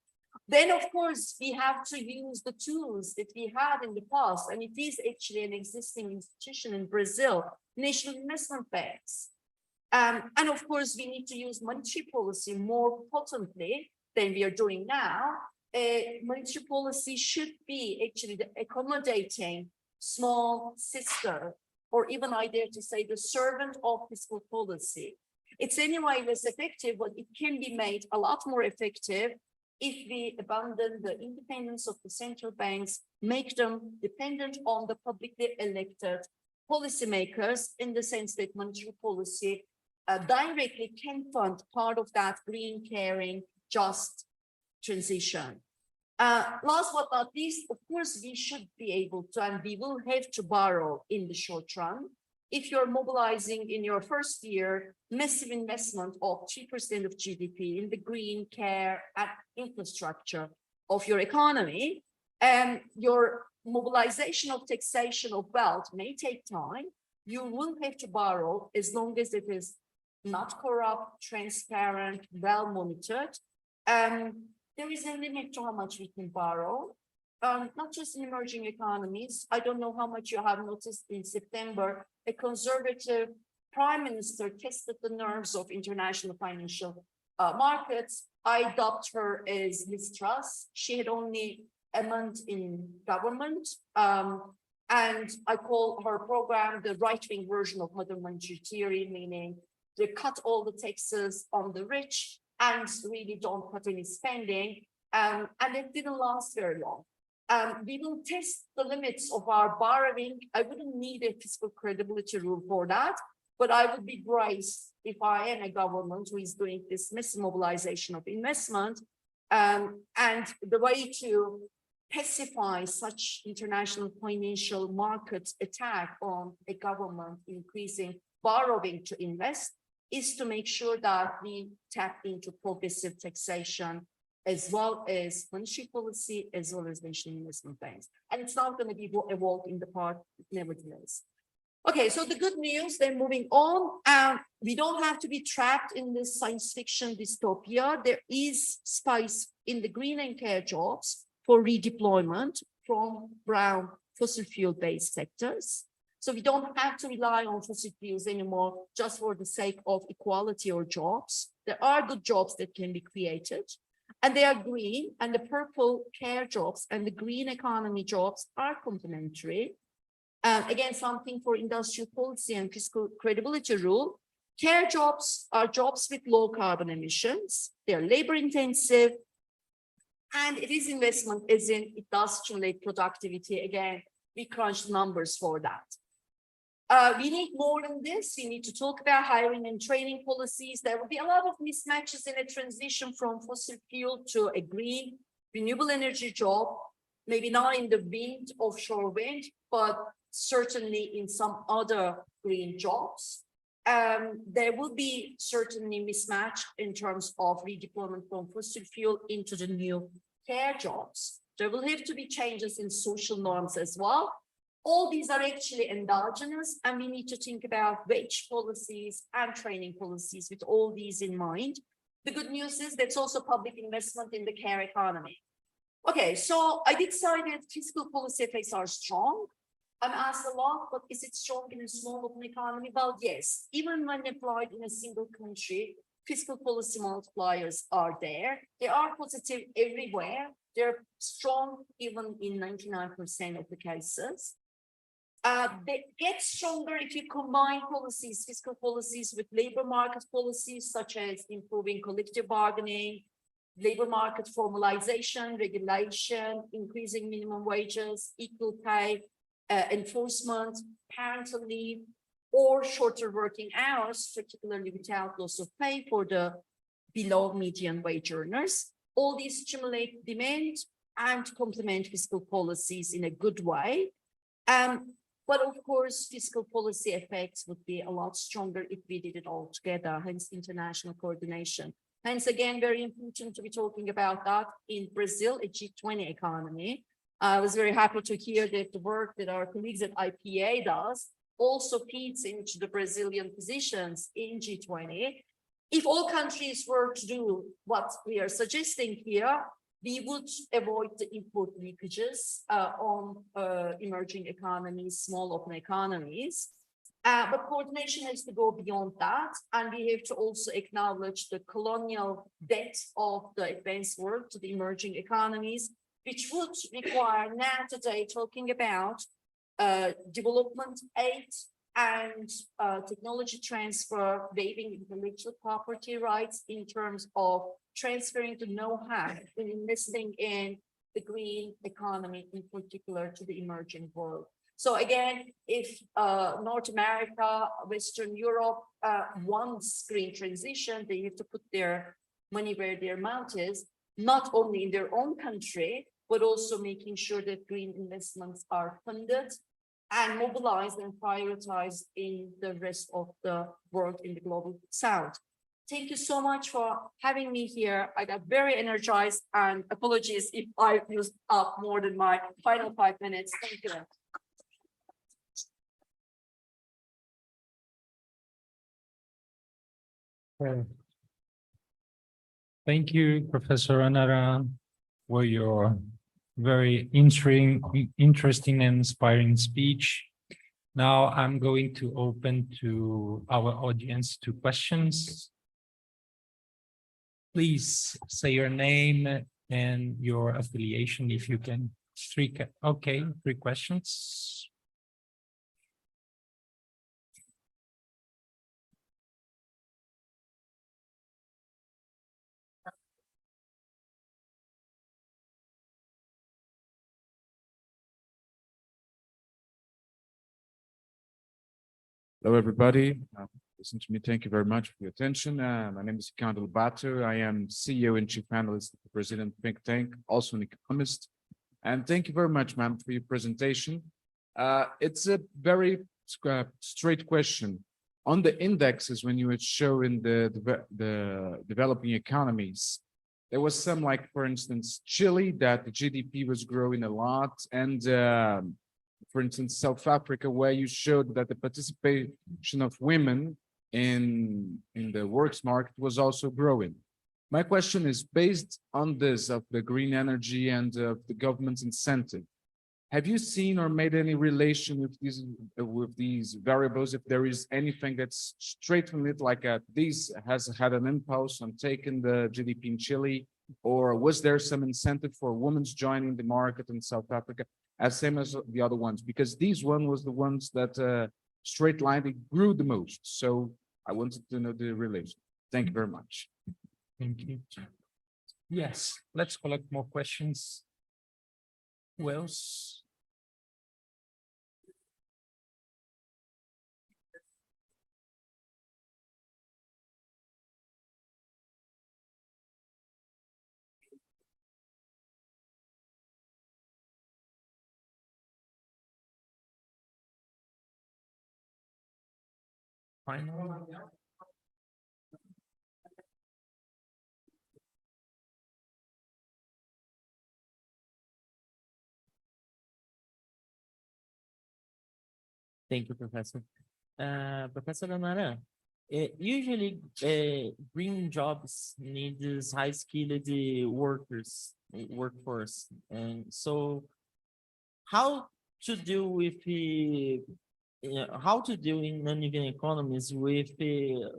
Then, of course, we have to use the tools that we had in the past, and it is actually an existing institution in Brazil, national investment banks. And of course, we need to use monetary policy more potently than we are doing now. Monetary policy should be actually the accommodating small sister, or even I dare to say the servant of fiscal policy. It's anyway less effective, but it can be made a lot more effective if we abandon the independence of the central banks, make them dependent on the publicly elected policymakers, in the sense that monetary policy directly can fund part of that green, caring, just transition. Last but not least, of course, we should be able to, and we will have to borrow in the short run. If you're mobilizing in your first year, massive investment of 3% of GDP in the green, care, and infrastructure of your economy, and your mobilization of taxation of wealth may take time, you will have to borrow as long as it is not corrupt, transparent, well monitored. There is a limit to how much we can borrow, not just in emerging economies. I don't know how much you have noticed in September, a conservative prime minister tested the nerves of international financial markets. I dubbed her as Liz Truss. She had only a month in government, and I call her program the right-wing version of modern monetary theory, meaning they cut all the taxes on the rich and really don't cut any spending, and it didn't last very long. We will test the limits of our borrowing. I wouldn't need a fiscal credibility rule for that, but I would be braced if I am a government who is doing this massive mobilization of investment, and the way to pacify such international financial market attack on a government increasing borrowing to invest is to make sure that we tap into progressive taxation as well as monetary policy, as well as national investment banks. And it's not going to be a walk in the park, nevertheless. Okay, so the good news, then moving on, we don't have to be trapped in this science fiction dystopia. There is space in the green and care jobs for redeployment from brown fossil fuel-based sectors. So we don't have to rely on fossil fuels anymore just for the sake of equality or jobs. There are good jobs that can be created, and they are green, and the purple care jobs and the green economy jobs are complementary. Again, something for industrial policy and fiscal credibility rule. Care jobs are jobs with low carbon emissions. They are labor intensive, and it is investment, as in it does stimulate productivity. Again, we crunched numbers for that. We need more than this. We need to talk about hiring and training policies. There will be a lot of mismatches in a transition from fossil fuel to a green renewable energy job, maybe not in the wind, offshore wind, but certainly in some other green jobs. There will be certainly mismatch in terms of redeployment from fossil fuel into the new care jobs. There will have to be changes in social norms as well. All these are actually endogenous, and we need to think about wage policies and training policies with all these in mind. The good news is that's also public investment in the care economy. Okay, so I did say that fiscal policy effects are strong. I'm asked a lot, but is it strong in a small open economy? Well, yes, even when applied in a single country, fiscal policy multipliers are there. They are positive everywhere. They're strong even in 99% of the cases. They get stronger if you combine policies, fiscal policies, with labor market policies, such as improving collective bargaining, labor market formalization, regulation, increasing minimum wages, equal pay, enforcement, parental leave, or shorter working hours, particularly without loss of pay for the below median wage earners. All these stimulate demand and complement fiscal policies in a good way. But of course, fiscal policy effects would be a lot stronger if we did it all together, hence international coordination. Hence, again, very important to be talking about that in Brazil, a G20 economy. I was very happy to hear that the work that our colleagues at IPA does also feeds into the Brazilian positions in G20. If all countries were to do what we are suggesting here, we would avoid the import leakages on emerging economies, small open economies. But coordination has to go beyond that. And we have to also acknowledge the colonial debt of the advanced world to the emerging economies, which would require now today talking about development aid and technology transfer, waiving intellectual property rights in terms of transferring the know-how and investing in the green economy, in particular to the emerging world. So again, if North America, Western Europe wants green transition, they have to put their money where their mouth is, not only in their own country, but also making sure that green investments are funded and mobilized and prioritized in the rest of the world in the global south. Thank you so much for having me here. I got very energized, and apologies if I used up more than my final 5 minutes. Thank you. Thank you, Professor Anara, for your very interesting and inspiring speech. Now I'm going to open to our audience to questions. Please say your name and your affiliation if you can. Three questions. Hello, everybody. Listen to me. Thank you very much for your attention. My name is Ricardo Lobato. I am CEO and Chief Analyst of the Brazilian think tank, also an economist. And thank you very much, ma'am, for your presentation. It's a very straight question. On the indexes, when you were showing the developing economies, there was some, like, for instance, Chile, that the GDP was growing a lot, and for instance, South Africa, where you showed that the participation of women in the works market was also growing. My question is, based on this, of the green energy and of the government's incentive, have you seen or made any relation with these variables, if there is anything that's straight from it, like this has had an impulse on taking the GDP in Chile, or was there some incentive for women joining the market in South Africa? As same as the other ones, because these one was the ones that straight line, they grew the most. So I wanted to know the relation. Thank you very much. Thank you. Yes, let's collect more questions. Who else? Final. Thank you, Professor. Professor Anara, usually green jobs need this high-skilled workforce. And so how to deal with how to deal in uneven economies with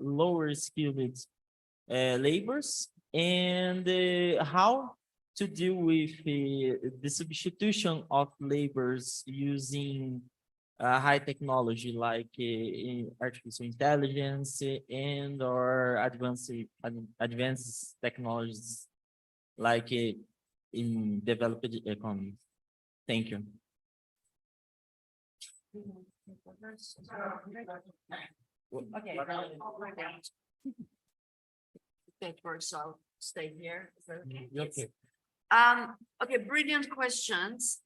lower skilled labors, and how to deal with the substitution of labors using high technology like in artificial intelligence and or advanced technologies like in developed economies. Thank you. Okay. Thank you, so I'll stay here. Is that okay? Okay. Okay, brilliant questions.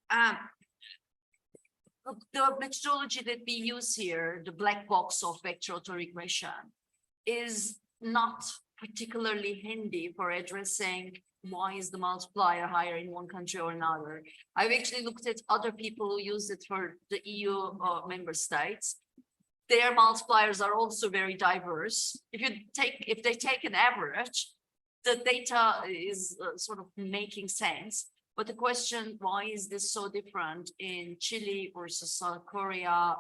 The methodology that we use here, the black box of vector regression, is not particularly handy for addressing why is the multiplier higher in one country or another. I've actually looked at other people who use it for the EU member states. Their multipliers are also very diverse. If they take an average, the data is sort of making sense. But the question, why is this so different in Chile versus South Korea,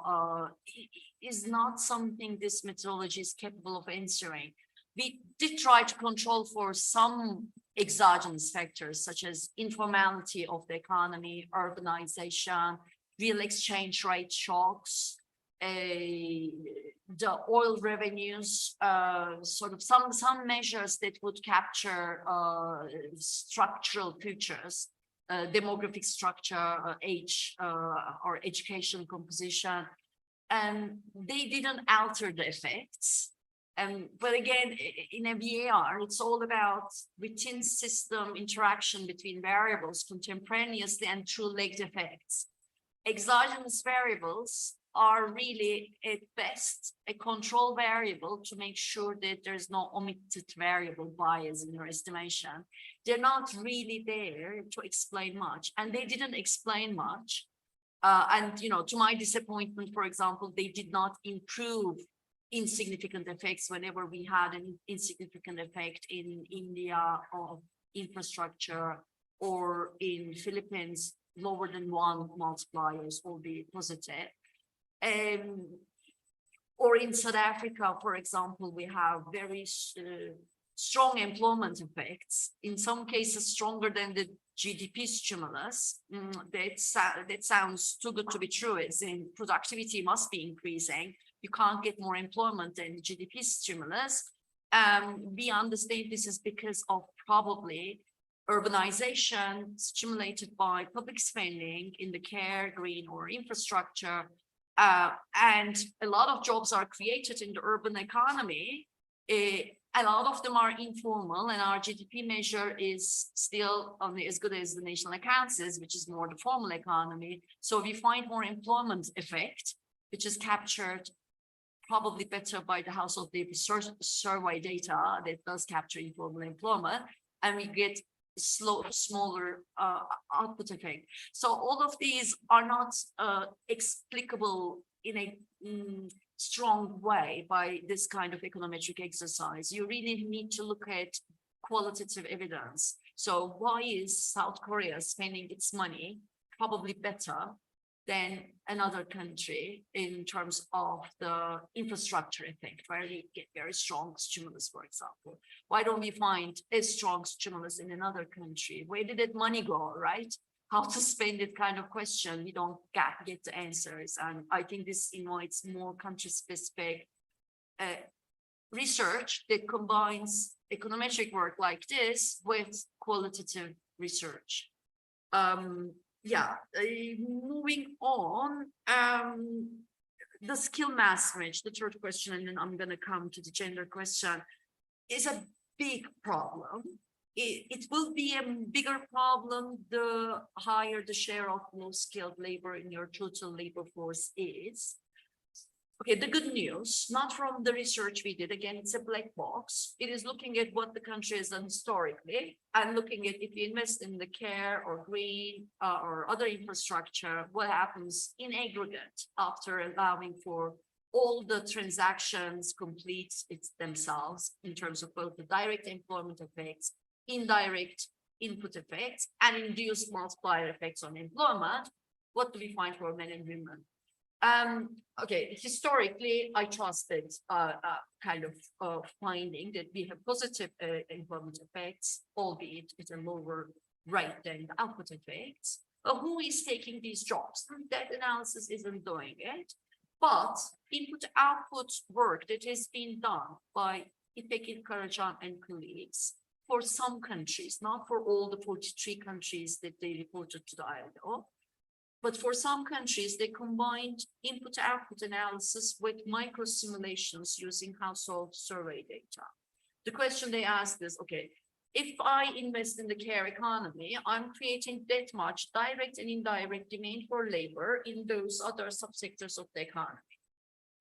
is not something this methodology is capable of answering. We did try to control for some exogenous factors, such as informality of the economy, urbanization, real exchange rate shocks, the oil revenues, sort of some measures that would capture structural features, demographic structure, age, or education composition, and they didn't alter the effects. But again, in a VAR, it's all about within system interaction between variables contemporaneously and through lagged effects. Exogenous variables are really at best a control variable to make sure that there's no omitted variable bias in your estimation. They're not really there to explain much, and they didn't explain much. And, you know, to my disappointment, for example, they did not improve insignificant effects whenever we had an insignificant effect in India of infrastructure, or in Philippines, lower than 1 multipliers will be positive. Or in South Africa, for example, we have very strong employment effects, in some cases stronger than the GDP stimulus. That sounds too good to be true. As in, productivity must be increasing. You can't get more employment than the GDP stimulus. We understand this is because of probably urbanization stimulated by public spending in the care, green, or infrastructure. And a lot of jobs are created in the urban economy. A lot of them are informal, and our GDP measure is still only as good as the national accounts is, which is more the formal economy. So we find more employment effect, which is captured probably better by the household labor survey data that does capture informal employment, and we get smaller output effect. So all of these are not explicable in a strong way by this kind of econometric exercise. You really need to look at qualitative evidence. So why is South Korea spending its money probably better than another country in terms of the infrastructure effect, where you get very strong stimulus, for example? Why don't we find a strong stimulus in another country? Where did that money go, right? How to spend it kind of question, we don't get the answers. And I think this invites more country-specific research that combines econometric work like this with qualitative research. Moving on, the skill mismatch, the third question, and then I'm going to come to the gender question, is a big problem. It will be a bigger problem the higher the share of low-skilled labor in your total labor force is. Okay, the good news, not from the research we did, again, it's a black box. It is looking at what the country has done historically, and looking at if you invest in the care or green or other infrastructure, what happens in aggregate after allowing for all the transactions complete themselves in terms of both the direct employment effects, indirect input effects, and induced multiplier effects on employment. What do we find for men and women? Okay, historically, I trusted kind of finding that we have positive employment effects, albeit at a lower rate than the output effects. Who is taking these jobs? That analysis isn't doing it, but input-output work that has been done by İpek Karacan and colleagues for some countries, not for all the 43 countries that they reported to the ILO, but for some countries, they combined input-output analysis with micro-simulations using household survey data. The question they asked is, okay, if I invest in the care economy, I'm creating that much direct and indirect demand for labor in those other subsectors of the economy.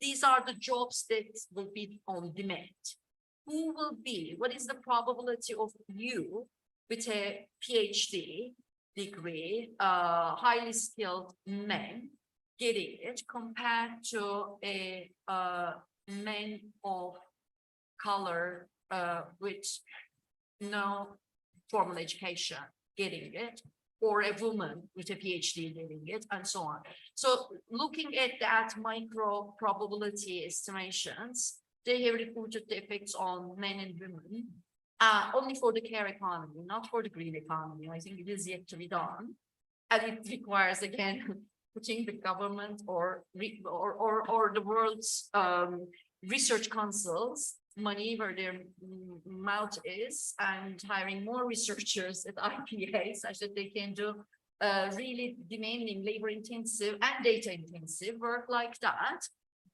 These are the jobs that will be on demand. Who will be, what is the probability of you with a PhD degree, highly skilled men getting it compared to a man of color with no formal education getting it, or a woman with a PhD getting it, and so on. So looking at that micro probability estimations, they have reported the effects on men and women, only for the care economy, not for the green economy. I think it is yet to be done. And it requires, again, putting the government or the world's research councils money where their mouth is, and hiring more researchers at IPA such that they can do really demanding labor intensive and data intensive work like that.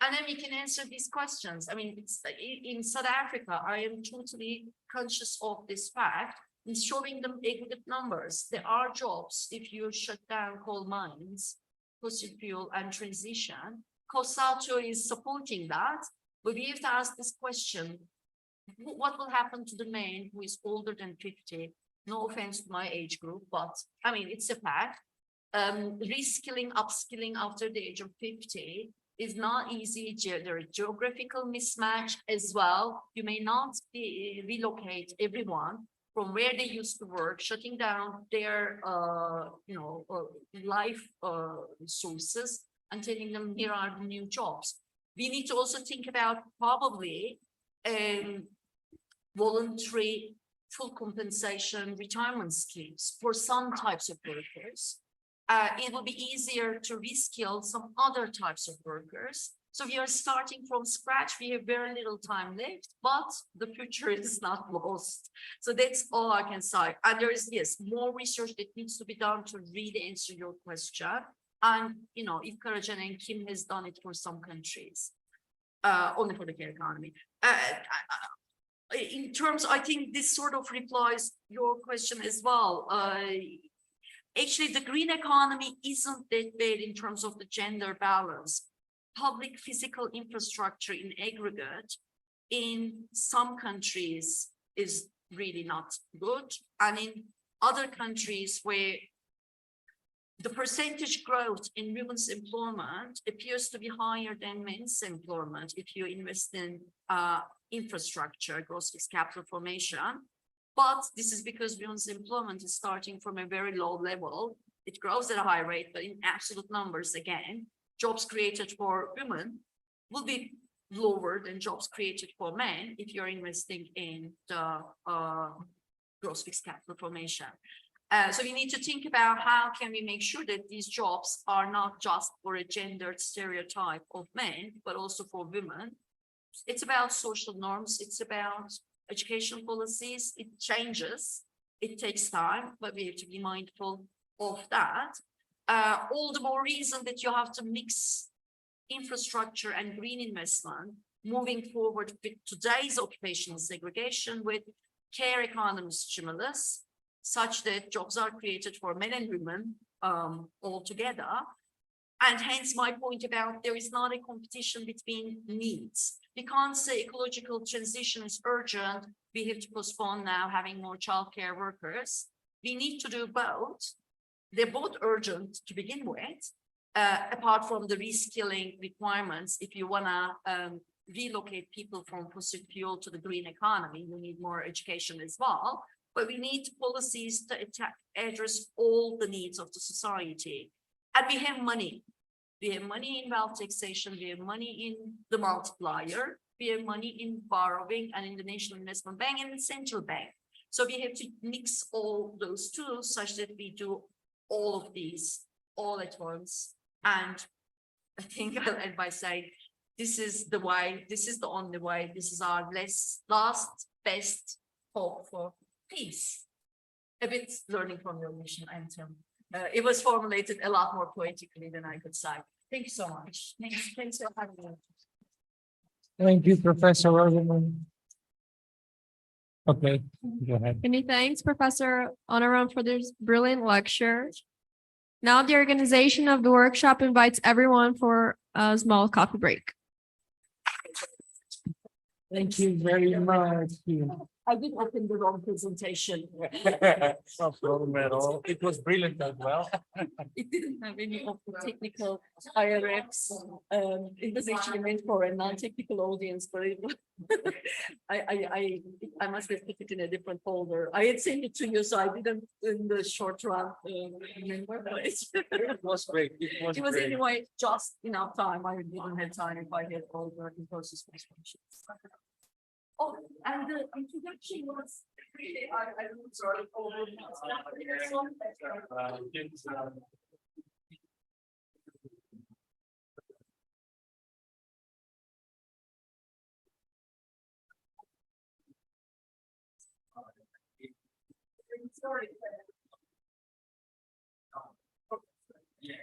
And then we can answer these questions. I mean, it's in South Africa, I am totally conscious of this fact in showing them aggregate numbers. There are jobs if you shut down coal mines, fossil fuel and transition. COSATU is supporting that. But we have to ask this question: what will happen to the man who is older than 50? No offense to my age group, but I mean, it's a fact. Reskilling, upskilling after the age of 50 is not easy. There are geographical mismatch as well. You may not relocate everyone from where they used to work, shutting down their life sources and telling them here are the new jobs. We need to also think about probably voluntary full compensation retirement schemes for some types of workers. It will be easier to reskill some other types of workers. So we are starting from scratch. We have very little time left, but the future is not lost. So that's all I can say. And there is, yes, more research that needs to be done to really answer your question. And, if Karajan and Kim has done it for some countries, only for the care economy. In terms, I think this sort of replies your question as well. Actually, the green economy isn't that bad in terms of the gender balance. Public physical infrastructure in aggregate in some countries is really not good. And in other countries where the percentage growth in women's employment appears to be higher than men's employment if you invest in infrastructure, gross fixed capital formation. But this is because women's employment is starting from a very low level. It grows at a high rate, but in absolute numbers, again, jobs created for women will be lower than jobs created for men if you're investing in the gross fixed capital formation. So we need to think about how can we make sure that these jobs are not just for a gendered stereotype of men, but also for women. It's about social norms. It's about education policies. It changes. It takes time, but we have to be mindful of that. All the more reason that you have to mix infrastructure and green investment moving forward with today's occupational segregation with care economy stimulus, such that jobs are created for men and women all together. And hence my point about there is not a competition between needs. We can't say ecological transition is urgent. We have to postpone now having more childcare workers. We need to do both. They're both urgent to begin with, apart from the reskilling requirements. If you want to relocate people from fossil fuel to the green economy, you need more education as well. But we need policies to address all the needs of the society. And we have money. We have money in wealth taxation. We have money in the multiplier. We have money in borrowing and in the National Investment Bank and the central bank. So we have to mix all those tools such that we do all of these all at once. And I think I'll end by saying, this is the way, this is the only way, this is our last best hope for peace. A bit learning from your mission, Anthem. It was formulated a lot more poetically than I could say. Thank you so much. Thanks for having me. Thank you, Professor Rosenman. Okay, go ahead. Many thanks, Professor Onaran, for this brilliant lecture. Now the organization of the workshop invites everyone for a small coffee break. Thank you very much. I did open the wrong presentation. No problem at all. It was brilliant as well. It didn't have any of the technical IRFs. It was actually meant for a non-technical audience, but it I must have put it in a different folder. I had sent it to you, so I didn't in the short run remember. But It was great. It was it was great. anyway just enough time. I didn't have time if I had all the in-process questions. Oh, and the introduction was really, I'm sorry. Sorry. Yeah.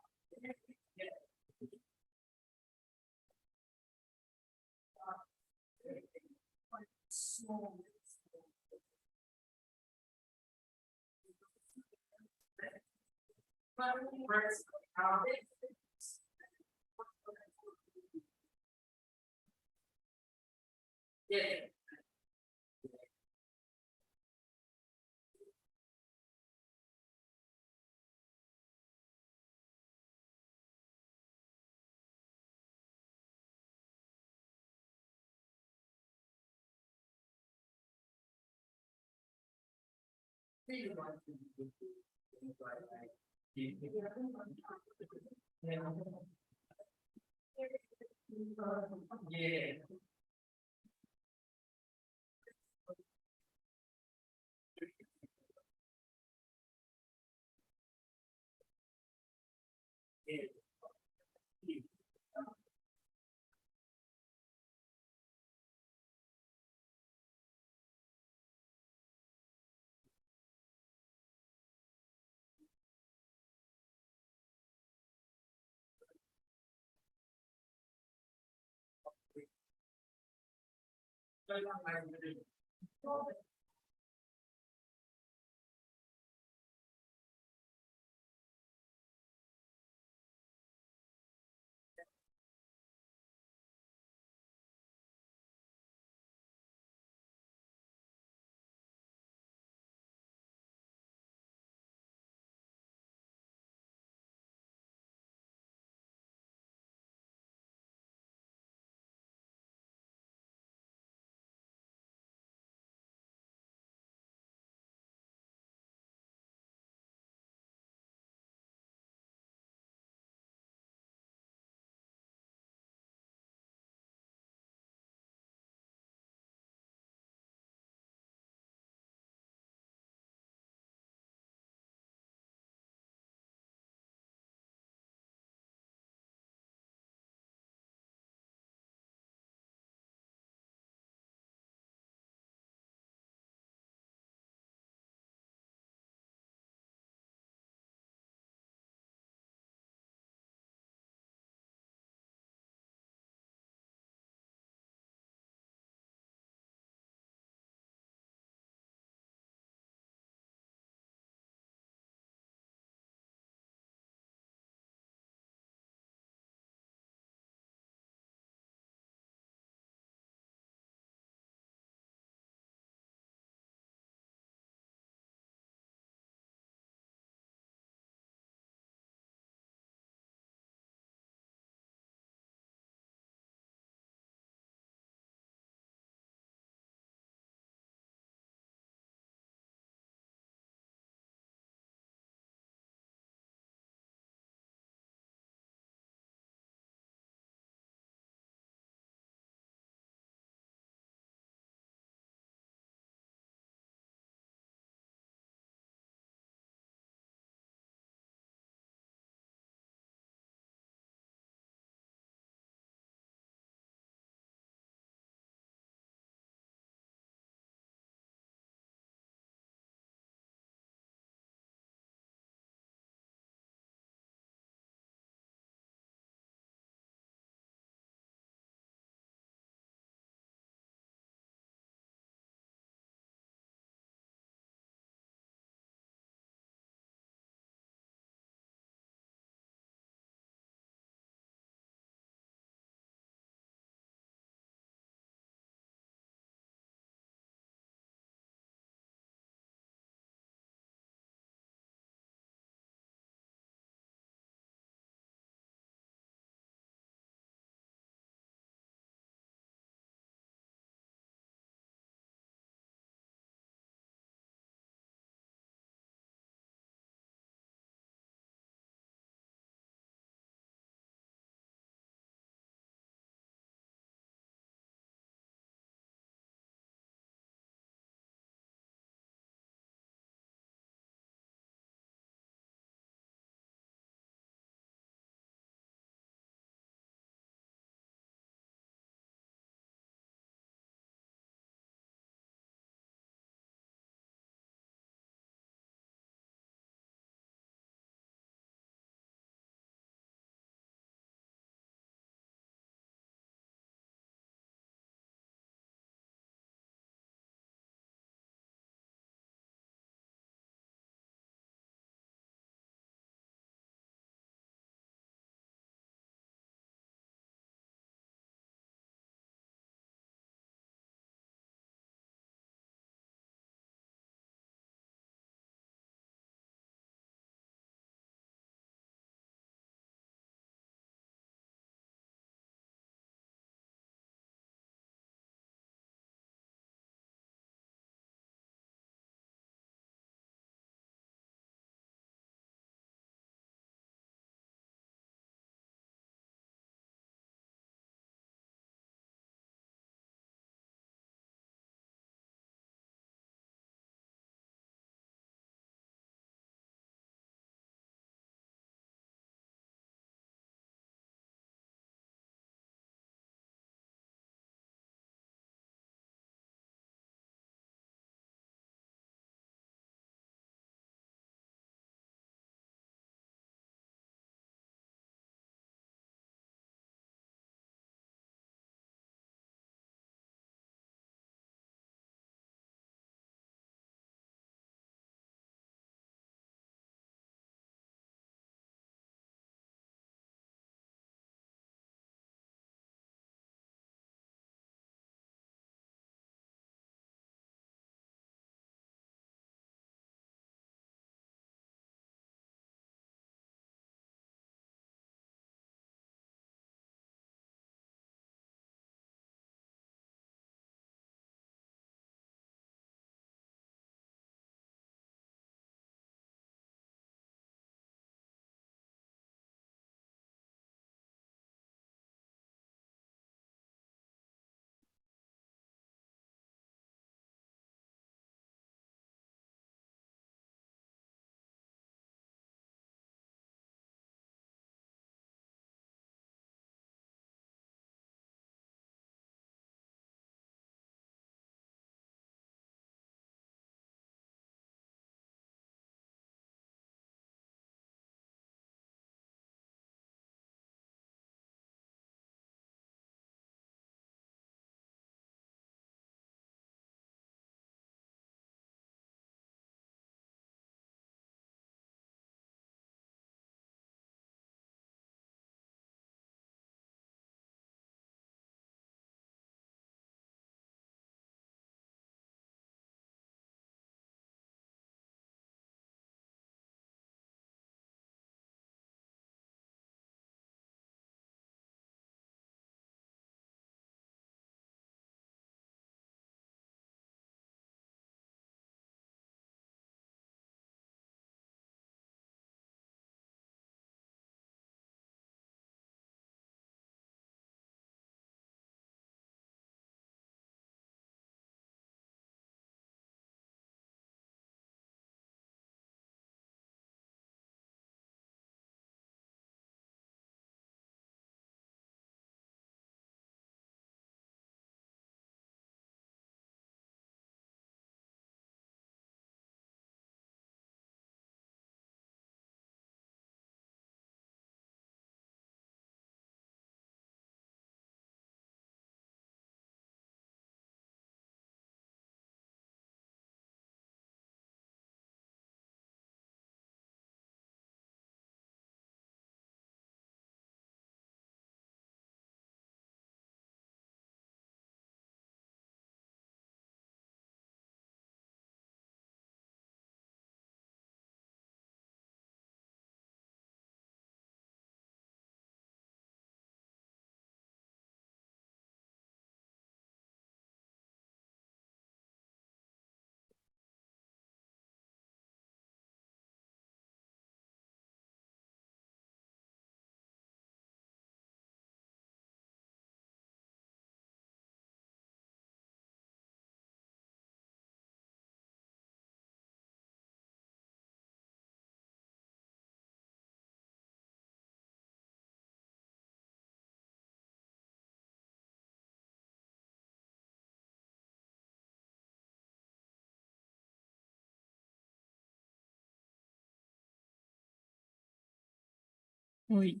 Oi.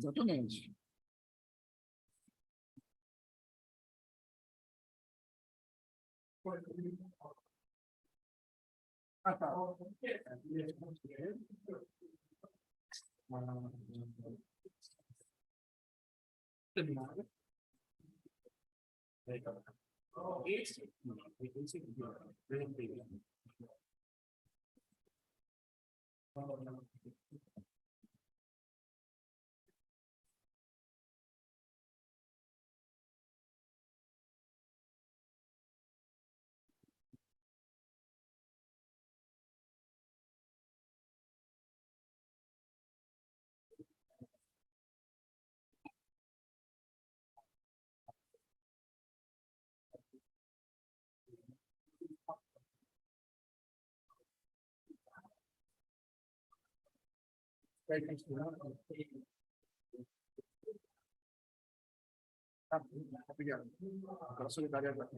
Exatamente. Obrigado. Pela solidariedade.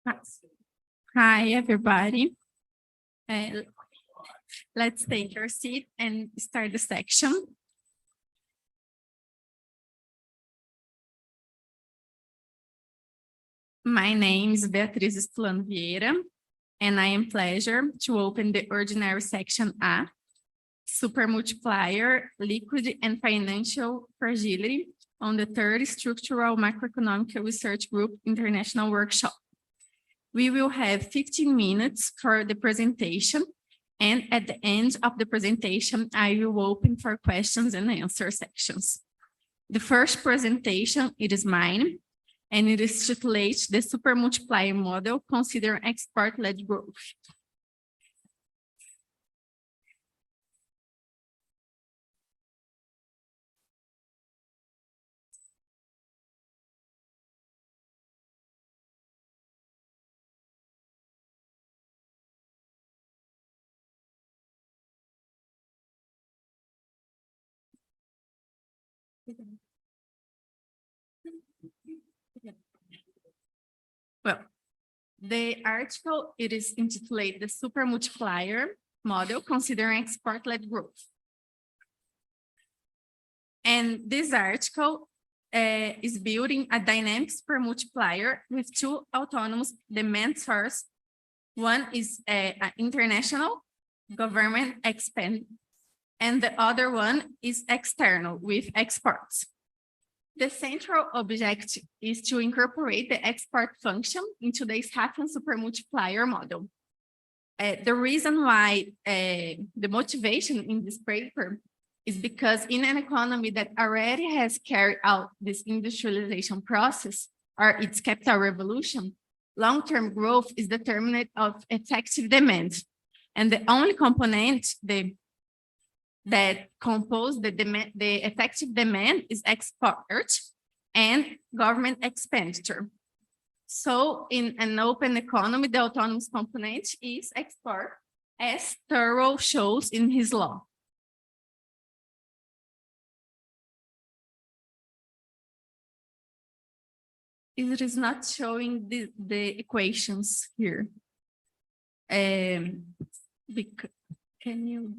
Hi, everybody. Let's take our seat and start the section. My name is Beatriz Estulano Vieira, and I am pleasure to open the ordinary section A, Super Multiplier, Liquid and Financial Fragility on the third Structural Macroeconomic Research Group International Workshop. We will have 15 minutes for the presentation, and at the end of the presentation, I will open for questions and answer sections. The first presentation, it is mine, and it is titulated the Super Multiplier Model Considering Export-Led Growth. Well, the article, it is intitulated the Super Multiplier Model Considering Export-Led Growth. And this article is building a dynamic super multiplier with two autonomous demand sources. One is an international government expand, and the other one is external with exports. The central objective is to incorporate the export function into the Stephan super multiplier model. The reason why the motivation in this paper is because in an economy that already has carried out this industrialization process or its capital revolution, long-term growth is determined of effective demand. And the only component that compose the effective demand is export and government expenditure. So in an open economy, the autonomous component is export, as Thoreau shows in his law. It is not showing the equations here. Can you?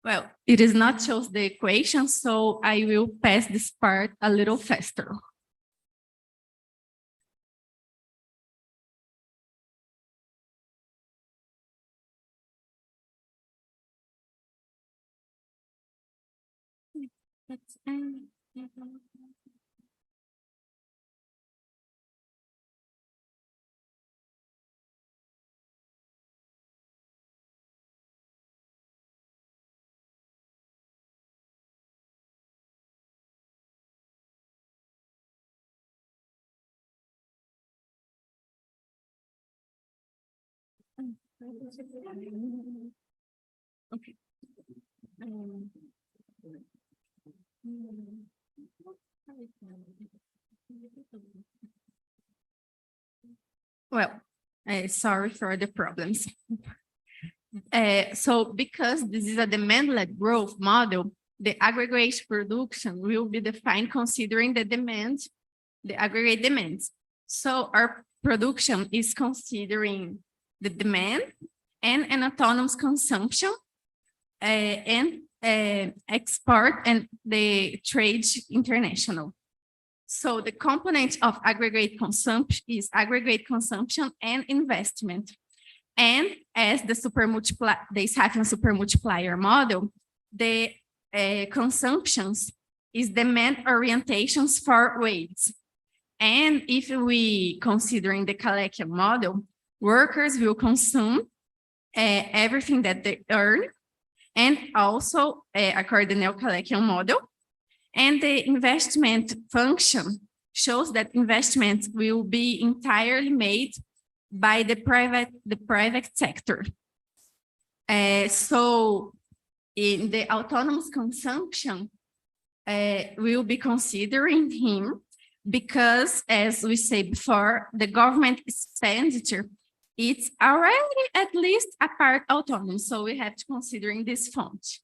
Well, it is not shows the equation, so I will pass this part a little faster. Okay. Well, sorry for the problems. So because this is a demand-led growth model, the aggregate production will be defined considering the demand, the aggregate demands. So our production is considering the demand and an autonomous consumption and export and the trade international. So the component of aggregate consumption is aggregate consumption and investment. And as the Stephan super multiplier model, the consumptions is demand orientations for wage. And if we considering the Kalekian model, workers will consume everything that they earn, and also according to the Neo-Kalekian model. And the investment function shows that investments will be entirely made by the private sector. So in the autonomous consumption, we'll be considering him because, as we said before, the government expenditure, it's already at least a part autonomous. So we have to consider in this font.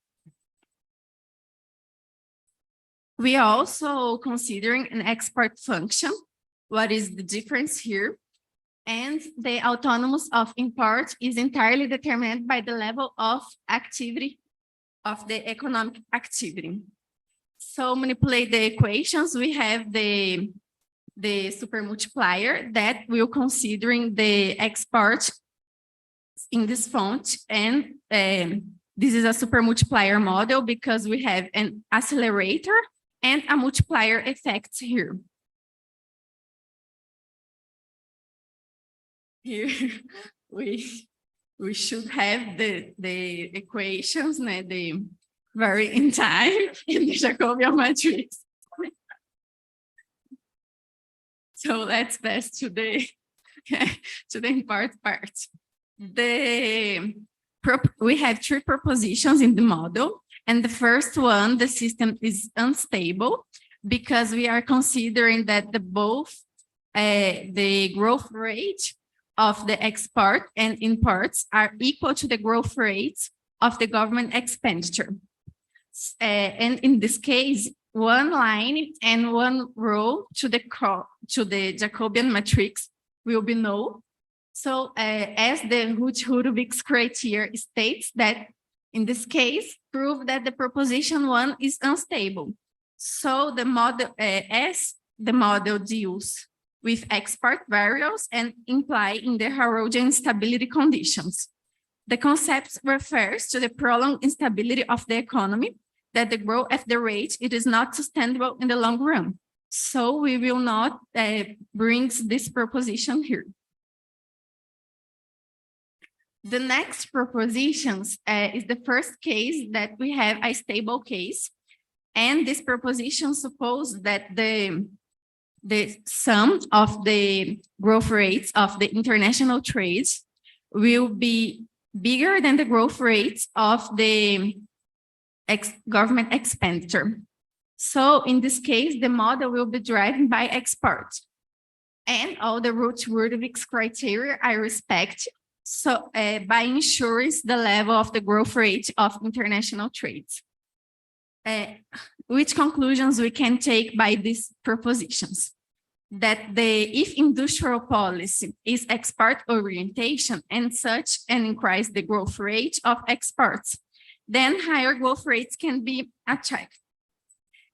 We are also considering an export function. What is the difference here? And the autonomous of import is entirely determined by the level of activity of the economic activity. So manipulate the equations, we have the super multiplier that will considering the export in this font, and this is a super multiplier model because we have an accelerator and a multiplier effect here. Here we should have the equations, the very in time in the Jacobian matrix. So let's pass to the important part. We have three propositions in the model, and the first one, the system is unstable because we are considering that the growth rate of the export and imports are equal to the growth rates of the government expenditure. And in this case, one line and one row to the Jacobian matrix will be null. So as the Hurwitz criteria states that in this case, prove that the proposition 1 is unstable. So the model, as the model deals with export variables and imply in the Herodian instability conditions. The concept refers to the prolonged instability of the economy, that the growth at the rate, it is not sustainable in the long run. So we will not bring this proposition here. The next propositions is the first case that we have a stable case. And this proposition supposes that the sum of the growth rates of the international trades will be bigger than the growth rates of the government expenditure. So in this case, the model will be driven by export. And all the Hurwitz criteria I respect. So by ensuring the level of the growth rate of international trades. Which conclusions we can take by these propositions? That if industrial policy is export orientation and such and increase the growth rate of exports, then higher growth rates can be achieved.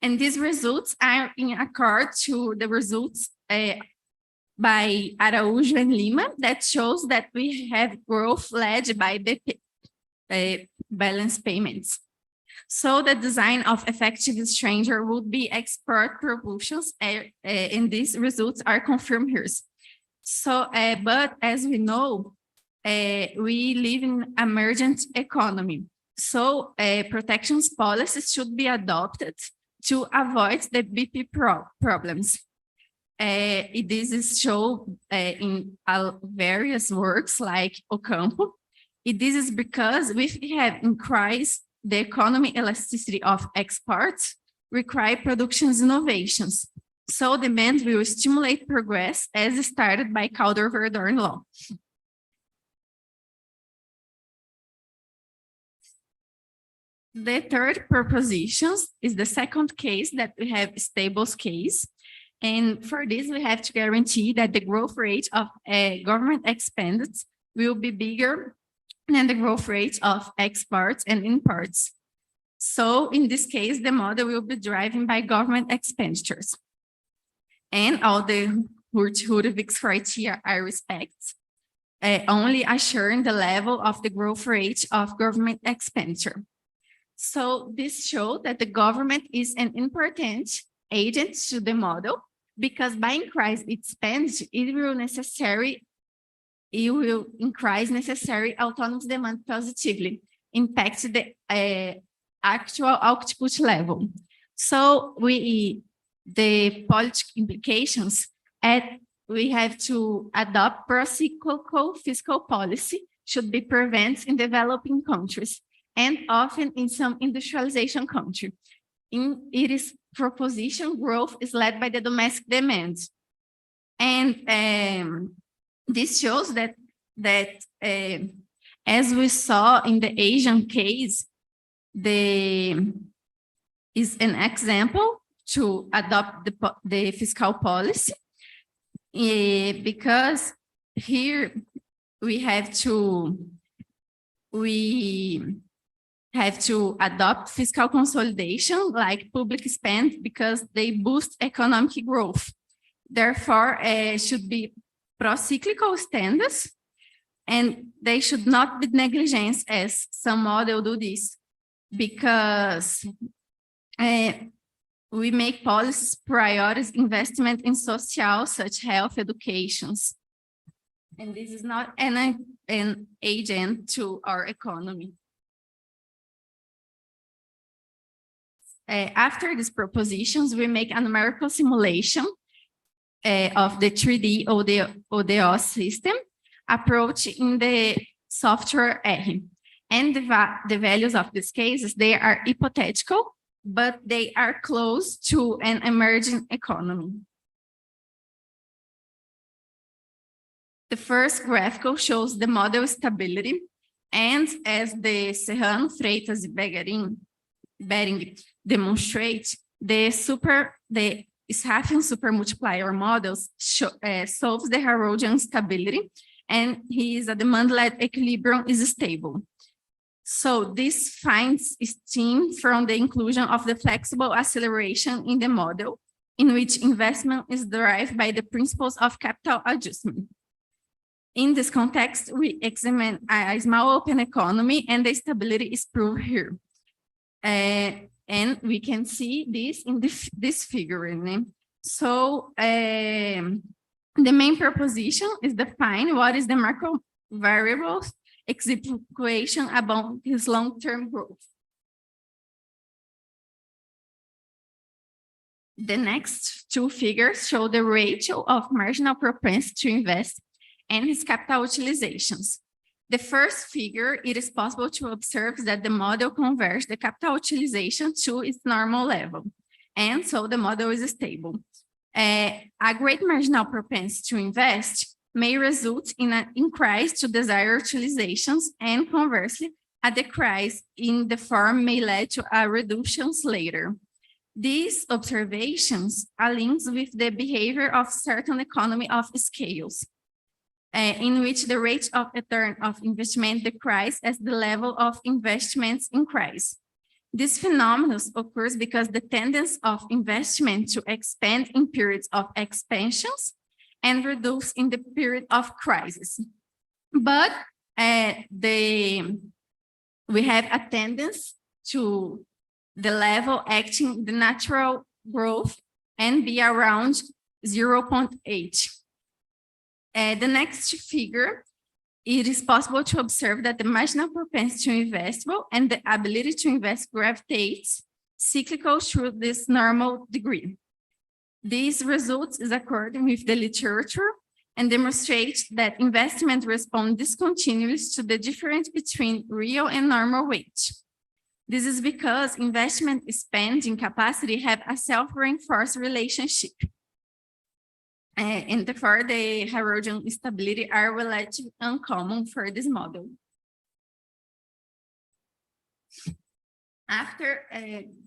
And these results are in accord to the results by Araújo and Lima that shows that we have growth led by the balance payments. So the design of effective exchanger would be export propulsions, and these results are confirmed here. So, but as we know, we live in emergent economy. So protections policies should be adopted to avoid the BP problems. This is shown in various works like Ocampo. This is because we have increased the economy elasticity of exports, require production's innovations. So demand will stimulate progress as started by Calder-Verdorn law. The third proposition is the second case that we have stable case. And for this, we have to guarantee that the growth rate of government expenses will be bigger than the growth rate of exports and imports. So in this case, the model will be driven by government expenditures. And all the Hurwitz criteria I respect, only assuring the level of the growth rate of government expenditure. So this shows that the government is an important agent to the model because by increasing its spend, it will increase necessary autonomous demand positively, impact the actual output level. So the political implications, we have to adopt pro-cyclical fiscal policy should be prevalent in developing countries and often in some industrialization countries. It is proposition growth is led by the domestic demand. And this shows that as we saw in the Asian case, is an example to adopt the fiscal policy, because here we have to adopt fiscal consolidation like public spend because they boost economic growth. Therefore, should be pro-cyclical standards, and they should not be negligence as some model do this, because we make policies prioritize investment in social, such health, educations. And this is not an agent to our economy. After these propositions, we make a numerical simulation of the 3D ODO system approach in the software R. And the values of these cases, they are hypothetical, but they are close to an emerging economy. The first graphical shows the model stability, and as the Serrano, Freitas, and Bering demonstrate, the Schaffen supermultiplier models solves the Herodian stability, and his demand-led equilibrium is stable. So this finds steam from the inclusion of the flexible acceleration in the model, in which investment is derived by the principles of capital adjustment. In this context, we examine a small open economy, and the stability is proved here. And we can see this in this figure. So the main proposition is define what is the macro variables equation about his long-term growth. The next two figures show the ratio of marginal propensity to invest and his capital utilizations. The first figure, it is possible to observe that the model converges the capital utilization to its normal level, and so the model is stable. A great marginal propensity to invest may result in an increase to desired utilizations, and conversely, a decrease in the form may lead to a reductions later. These observations are linked with the behavior of certain economy of scales, in which the rate of return of investment decreases as the level of investments increase. This phenomenon occurs because the tendency of investment to expand in periods of expansions and reduce in the period of crisis. But we have a tendency to the level acting the natural growth and be around 0.8. The next figure, it is possible to observe that the marginal propensity to investable and the ability to invest gravitates cyclical through this normal degree. These results is according with the literature and demonstrate that investment responds discontinuously to the difference between real and normal rate. This is because investment spending capacity have a self-reinforced relationship. And therefore, the Herodian stability are relatively uncommon for this model. After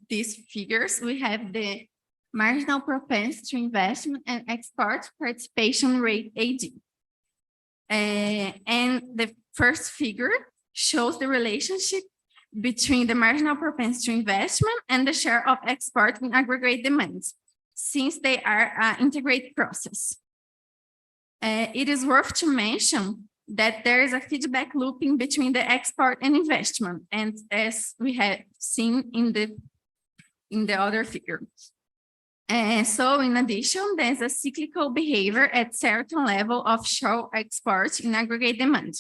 these figures, we have the marginal propensity to investment and export participation rate AD. And the first figure shows the relationship between the marginal propensity to investment and the share of export in aggregate demands, since they are an integrated process. It is worth to mention that there is a feedback looping between the export and investment, and as we have seen in the other figure. So in addition, there's a cyclical behavior at certain level of show export in aggregate demand,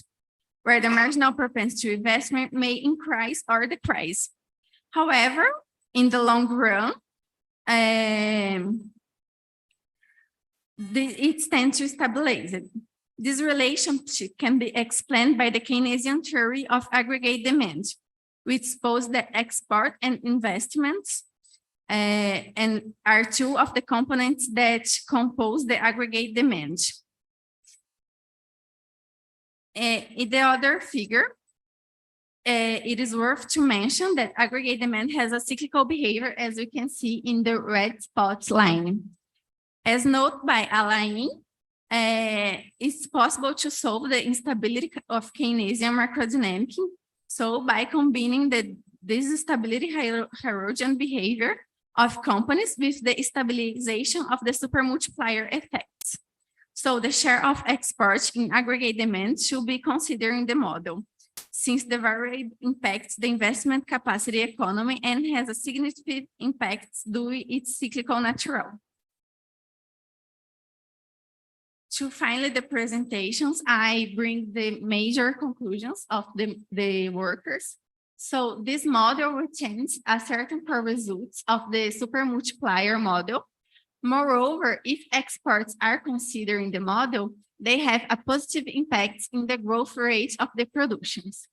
where the marginal propensity to investment may increase or decrease. However, in the long run, it tends to stabilize it. This relationship can be explained by the Keynesian theory of aggregate demand, which supposes that export and investments and are two of the components that compose the aggregate demand. In the other figure, it is worth to mention that aggregate demand has a cyclical behavior, as we can see in the red spot line. As noted by Alain, it's possible to solve the instability of Keynesian macrodynamics. So by combining this stability erosion behavior of companies with the stabilization of the supermultiplier effects. So the share of exports in aggregate demand should be considered in the model, since the variable impacts the investment capacity economy and has a significant impact due to its cyclical nature. To finally the presentations, I bring the major conclusions of the workers. So this model retains a certain results of the supermultiplier model. Moreover, if exports are considered in the model, they have a positive impact in the growth rate of the productions.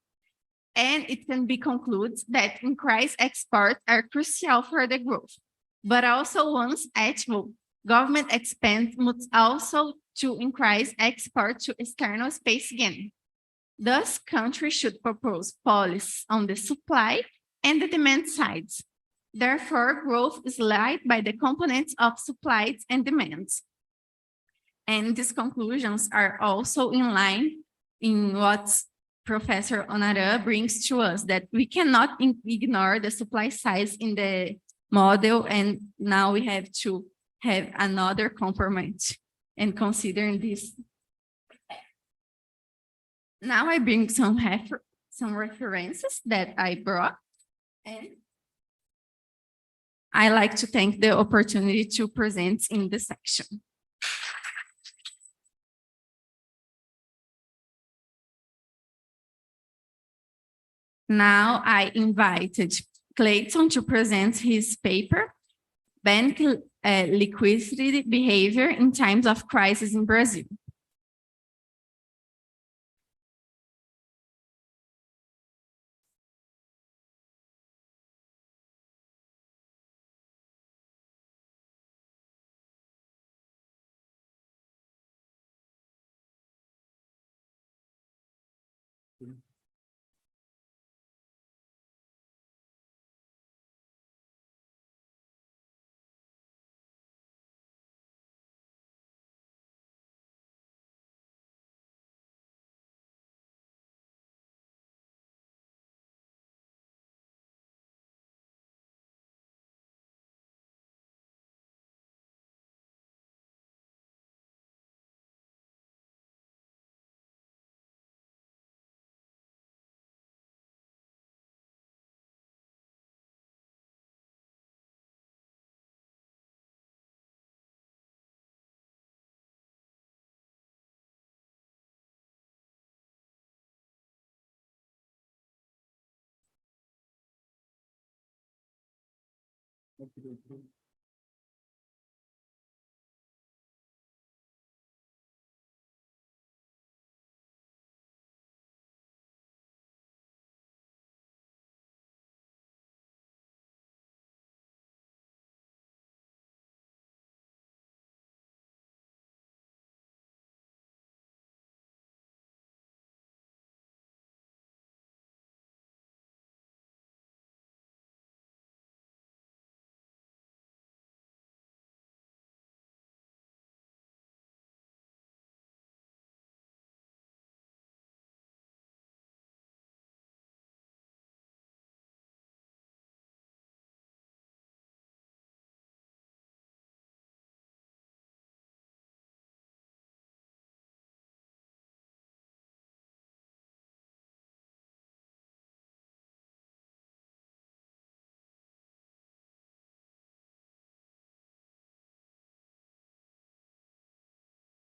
And it can be concluded that increased exports are crucial for the growth, but also once achievable, government expense must also to increase export to external space again. Thus, countries should propose policies on the supply and the demand sides. Therefore, growth is led by the components of supplies and demands. And these conclusions are also in line in what Professor Onara brings to us, that we cannot ignore the supply side in the model, and now we have to have another compromise and considering this. Now I bring some references that I brought, and I like to thank the opportunity to present in this section. Now I invited Clayton to present his paper, Bank Liquidity Behavior in Times of Crisis in Brazil.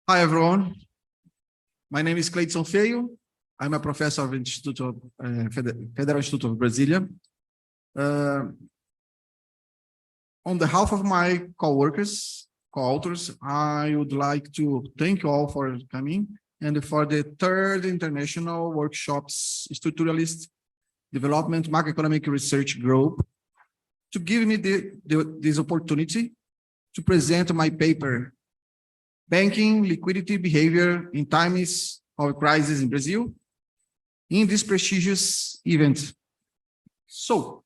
Hi, everyone. My name is Clayton Feio. I'm a professor of Institute of Federal Institute of Brasilia. On behalf of my co-workers, co-authors, I would like to thank you all for coming and for the third international workshops Structuralist Development Macroeconomic Research Group to give me this opportunity to present my paper, Banking Liquidity Behavior in Times of Crisis in Brazil, in this prestigious event. So,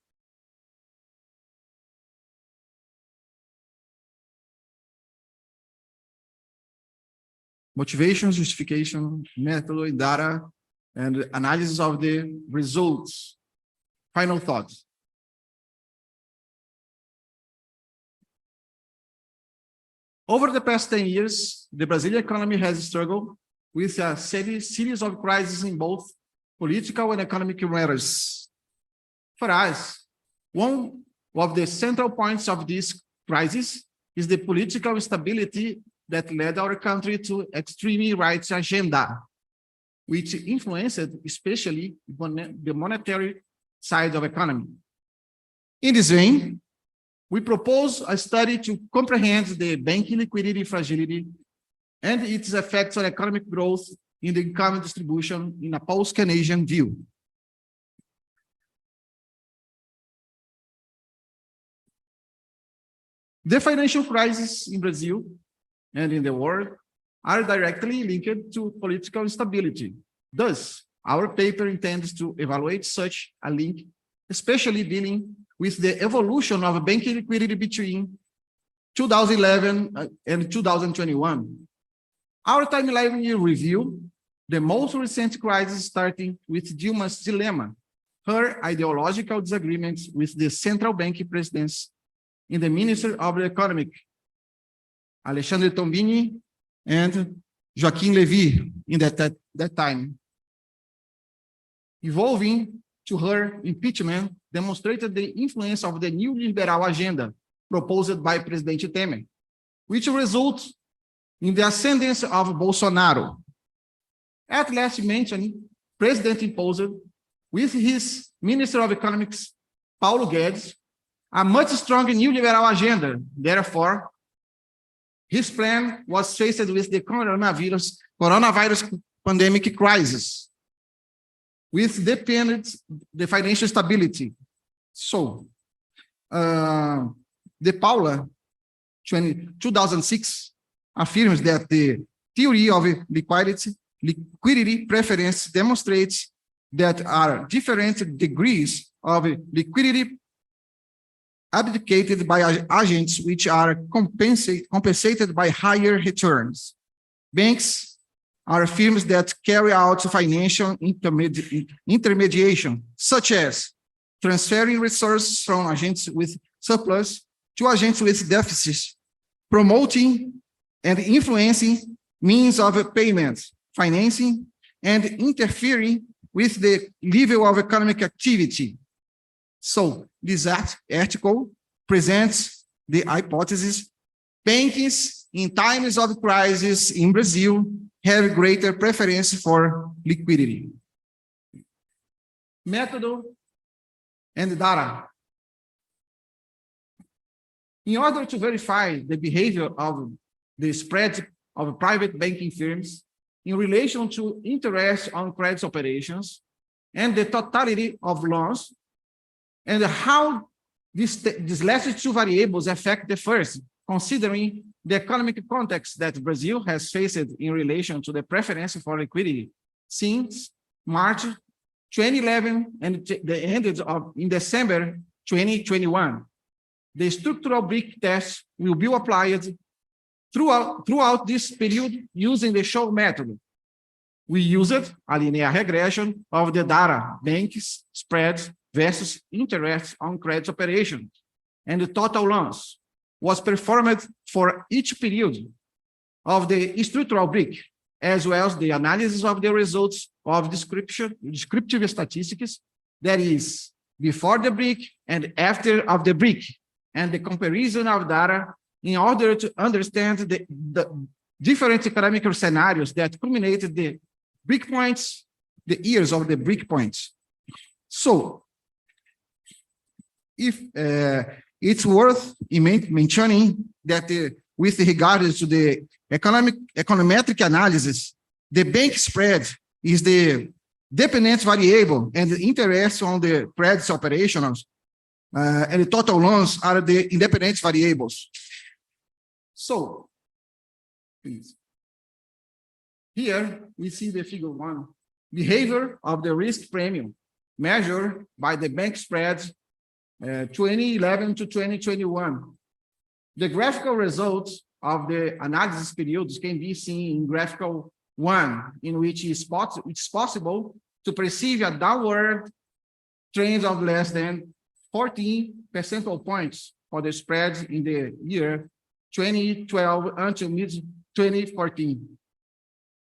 motivation, justification, method, data, and analysis of the results. Final thoughts. Over the past 10 years, the Brazilian economy has struggled with a series of crises in both political and economic matters. For us, one of the central points of this crisis is the political instability that led our country to extreme right agenda, which influenced especially the monetary side of economy. In this vein, we propose a study to comprehend the banking liquidity fragility and its effects on economic growth in the income distribution in a post-Keynesian view. The financial crisis in Brazil and in the world are directly linked to political instability. Thus, our paper intends to evaluate such a link, especially dealing with the evolution of banking liquidity between 2011 and 2021. Our timeline will review the most recent crisis, starting with Dilma's dilemma, her ideological disagreements with the central bank presidents in the Minister of the Economic, Alexandre Tombini and Joaquim Levy in that time. Evolving to her impeachment demonstrated the influence of the new liberal agenda proposed by President Temer, which results in the ascendance of Bolsonaro. At last mentioned, President imposed, with his Minister of Economics, Paulo Guedes, a much stronger new liberal agenda. Therefore, his plan was faced with the coronavirus pandemic crisis, with the financial stability. So, the Paula 2006 affirms that the theory of liquidity preference demonstrates that are different degrees of liquidity abdicated by agents which are compensated by higher returns. Banks are firms that carry out financial intermediation, such as transferring resources from agents with surplus to agents with deficits, promoting and influencing means of payment, financing, and interfering with the level of economic activity. So this article presents the hypothesis: banks in times of crisis in Brazil have greater preference for liquidity. Method and data. In order to verify the behavior of the spread of private banking firms in relation to interest on credit operations and the totality of loans, and how these last two variables affect the first, considering the economic context that Brazil has faced in relation to the preference for liquidity since March 2011 and the ended in December 2021. The structural brick test will be applied throughout this period using the show method. We used a linear regression of the data, banks, spreads versus interest on credit operations, and the total loans was performed for each period of the structural brick, as well as the analysis of the results of descriptive statistics, that is, before the brick and after of the brick, and the comparison of data in order to understand the different economic scenarios that culminated the brick points, the years of the brick points. So, if it's worth mentioning that with regards to the econometric analysis, the bank spread is the dependent variable, and the interest on the credit operations and the total loans are the independent variables. So, please. Here we see the figure 1 behavior of the risk premium measured by the bank spreads 2011 to 2021. The graphical results of the analysis periods can be seen in graphical 1, in which it's possible to perceive a downward trend of less than 14 percentage points for the spreads in the year 2012 until mid-2014.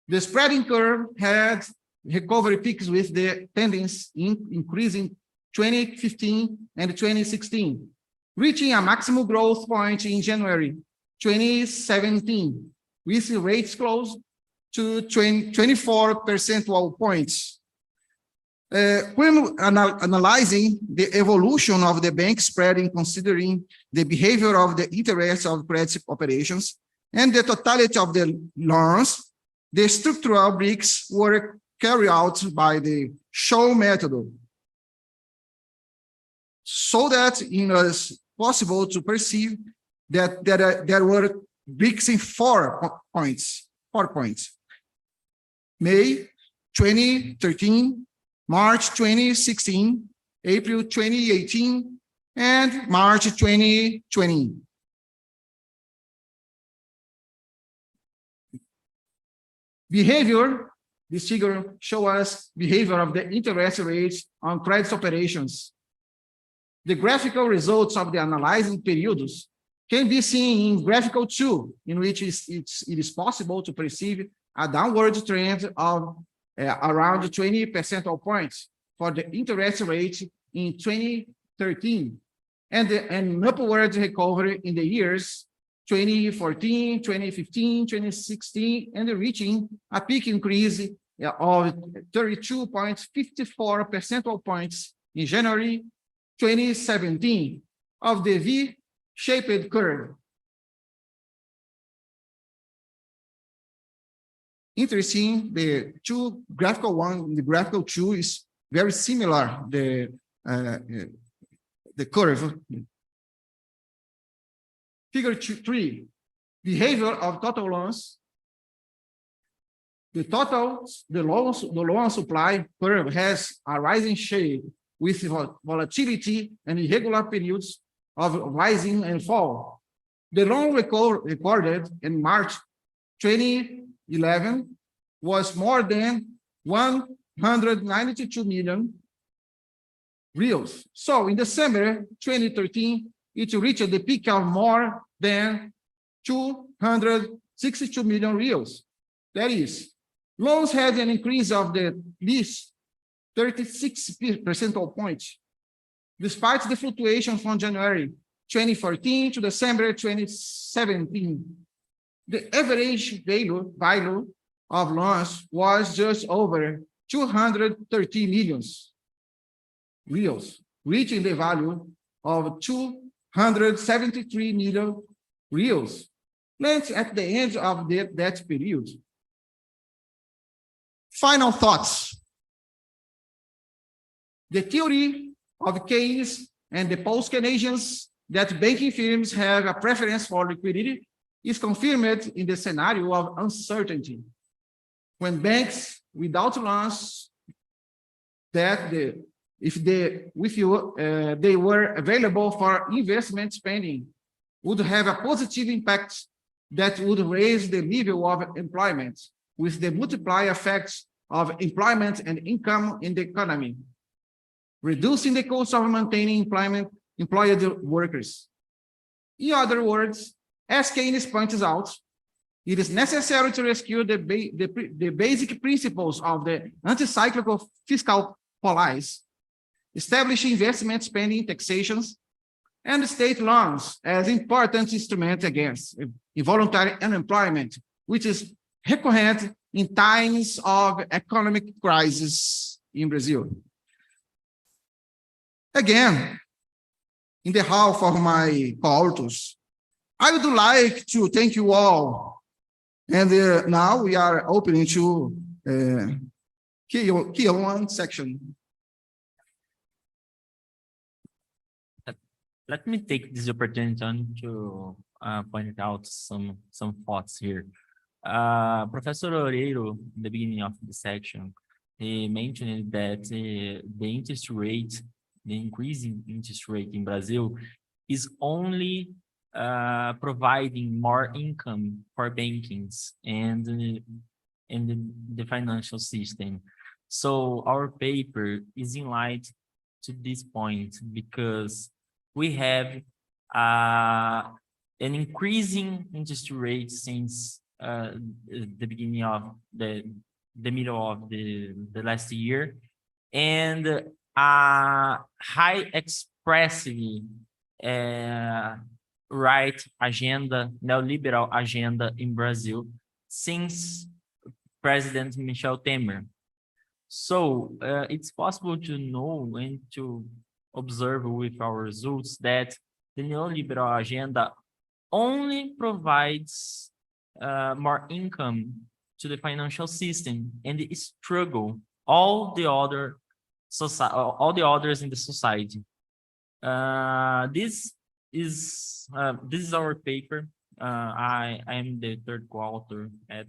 The spreading curve had recovery peaks with the tendency increasing 2015 and 2016, reaching a maximum growth point in January 2017, with rates close to 24 percentage points. When analyzing the evolution of the bank spread in considering the behavior of the interest of credit operations and the totality of the loans, the structural bricks were carried out by the show method, so that it was possible to perceive that there were bricks in 4 points. May 2013, March 2016, April 2018, and March 2020. Behavior, this figure shows us behavior of the interest rates on credit operations. The graphical results of the analyzing periods can be seen in graphical 2, in which it is possible to perceive a downward trend of around 20 percentage points for the interest rate in 2013, and an upward recovery in the years 2014, 2015, 2016, and reaching a peak increase of 32.54 percentage points in January 2017 of the V-shaped curve. Interesting, the two graphical one, the graphical 2 is very similar, the curve. Figure 3, behavior of total loans. The loan supply curve has a rising shape with volatility and irregular periods of rising and fall. The loan recorded in March 2011 was more than 192 million reals. So in December 2013, it reached the peak of more than 262 million reals. That is, loans had an increase of the least 36 percentage points, despite the fluctuation from January 2014 to December 2017. The average value of loans was just over 230 million reals, reaching the value of 273 million reals lent at the end of that period. Final thoughts. The theory of Keynes and the post-Keynesians that banking firms have a preference for liquidity is confirmed in the scenario of uncertainty, when banks without loans that if they were available for investment spending would have a positive impact that would raise the level of employment with the multiplier effects of employment and income in the economy, reducing the cost of maintaining employed workers. In other words, as Keynes points out, it is necessary to rescue the basic principles of the anti-cyclical fiscal policy, establish investment spending taxations, and state loans as important instruments against involuntary unemployment, which is recurrent in times of economic crisis in Brazil. Again, in behalf of my co-authors, I would like to thank you all. And now we are opening to Q1 section. Let me take this opportunity to point out some thoughts here. Professor Oreiro, in the beginning of the section, he mentioned that the interest rate, the increasing interest rate in Brazil is only providing more income for bankings and the financial system. So our paper is in light to this point because we have an increasing interest rate since the beginning of the middle of the last year, and high expressive right agenda, neoliberal agenda in Brazil since President Michel Temer. So it's possible to know and to observe with our results that the neoliberal agenda only provides more income to the financial system and struggle all the others in the society. This is our paper. I am the third co-author at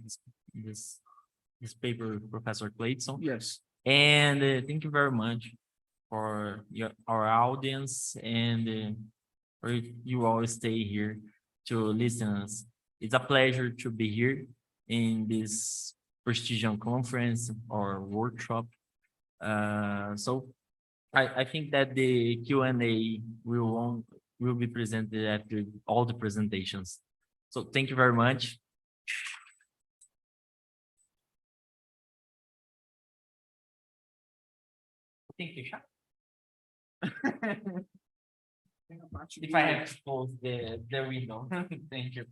this paper, Professor Clayton. Yes. And thank you very much for our audience and for you all stay here to listen us. It's a pleasure to be here in this prestigious conference or workshop. So I think that the Q&A will be presented after all the presentations. So thank you very much. Thank you, Sha. If I have to close the window, thank you.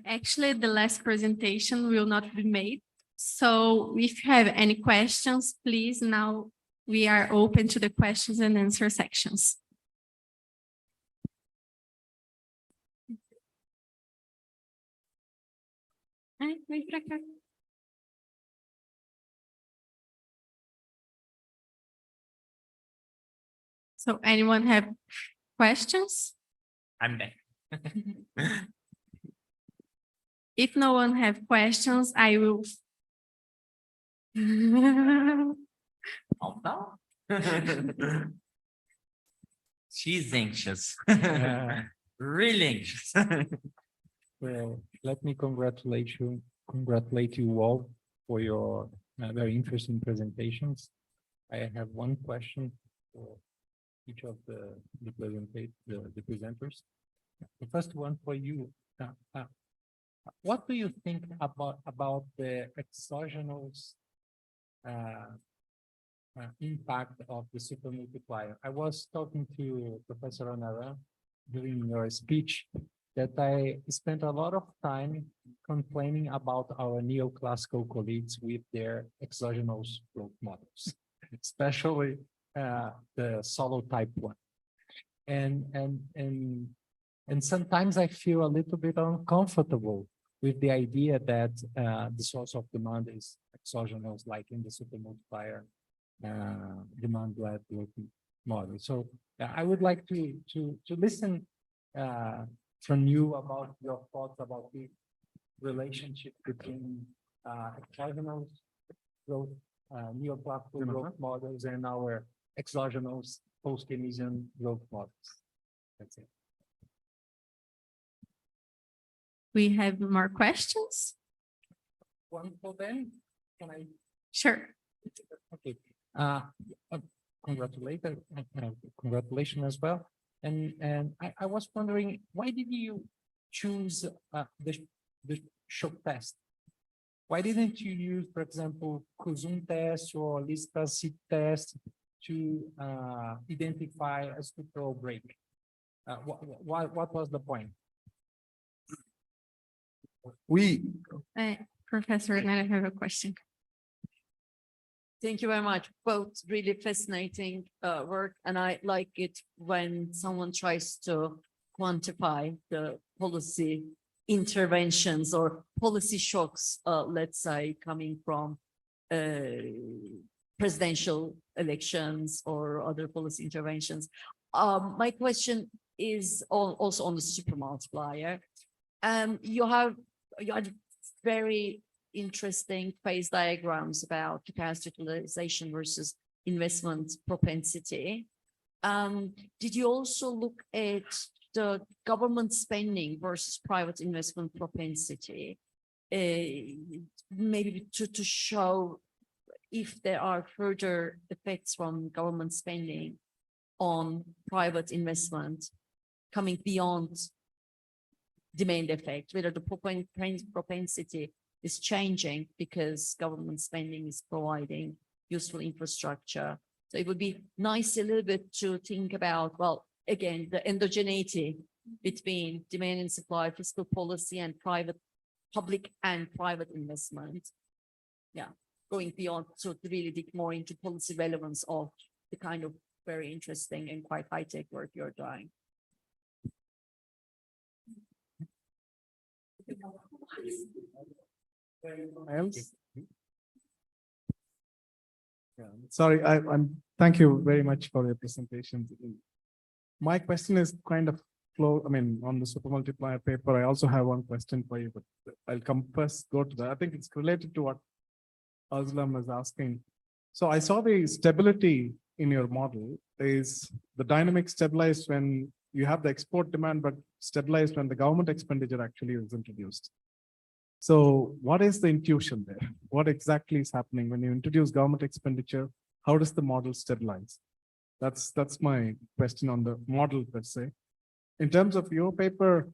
Actually, the last presentation will not be made. So if you have any questions, please, now we are open to the questions and answer sections. Vem pra cá. So anyone have questions? I'm back. If no one have questions, I will. Oh, no. She's anxious. Really anxious. Well, let me congratulate you all for your very interesting presentations. I have one question for each of the presenters. The first one for you. What do you think about the exogenous impact of the super multiplier? I was talking to Professor Onaran during your speech that I spent a lot of time complaining about our neoclassical colleagues with their exogenous growth models, especially the solo type one. And sometimes I feel a little bit uncomfortable with the idea that the source of demand is exogenous, like in the super multiplier demand-led growth model. So I would like to listen from you about your thoughts about the relationship between exogenous growth, neoclassical growth models and our exogenous post-Keynesian growth models. That's it. We have more questions? One for them? Can I? Sure. Okay. Congratulations as well. And I was wondering, why did you choose the shock test? Why didn't you use, for example, Kusun test or Lista-Seed test to identify a structural break? What was the point? Professor, I have a question. Thank you very much. Both really fascinating work, and I like it when someone tries to quantify the policy interventions or policy shocks, let's say, coming from presidential elections or other policy interventions. My question is also on the super multiplier. You had very interesting phase diagrams about capacity utilization versus investment propensity. Did you also look at the government spending versus private investment propensity? Maybe to show if there are further effects from government spending on private investment coming beyond demand effect, whether the propensity is changing because government spending is providing useful infrastructure. So it would be nice a little bit to think about, well, again, the endogeneity between demand and supply, fiscal policy, and public and private investment. Yeah, going beyond, so to really dig more into policy relevance of the kind of very interesting and quite high-tech work you're doing. Else? Yeah, sorry, thank you very much for your presentation. My question is kind of close, on the super multiplier paper, I also have one question for you, but I'll go to that. I think it's related to what Özlem was asking. So I saw the stability in your model is the dynamic stabilized when you have the export demand, but stabilized when the government expenditure actually is introduced. So what is the intuition there? What exactly is happening when you introduce government expenditure? How does the model stabilize? That's my question on the model per se. In terms of your paper,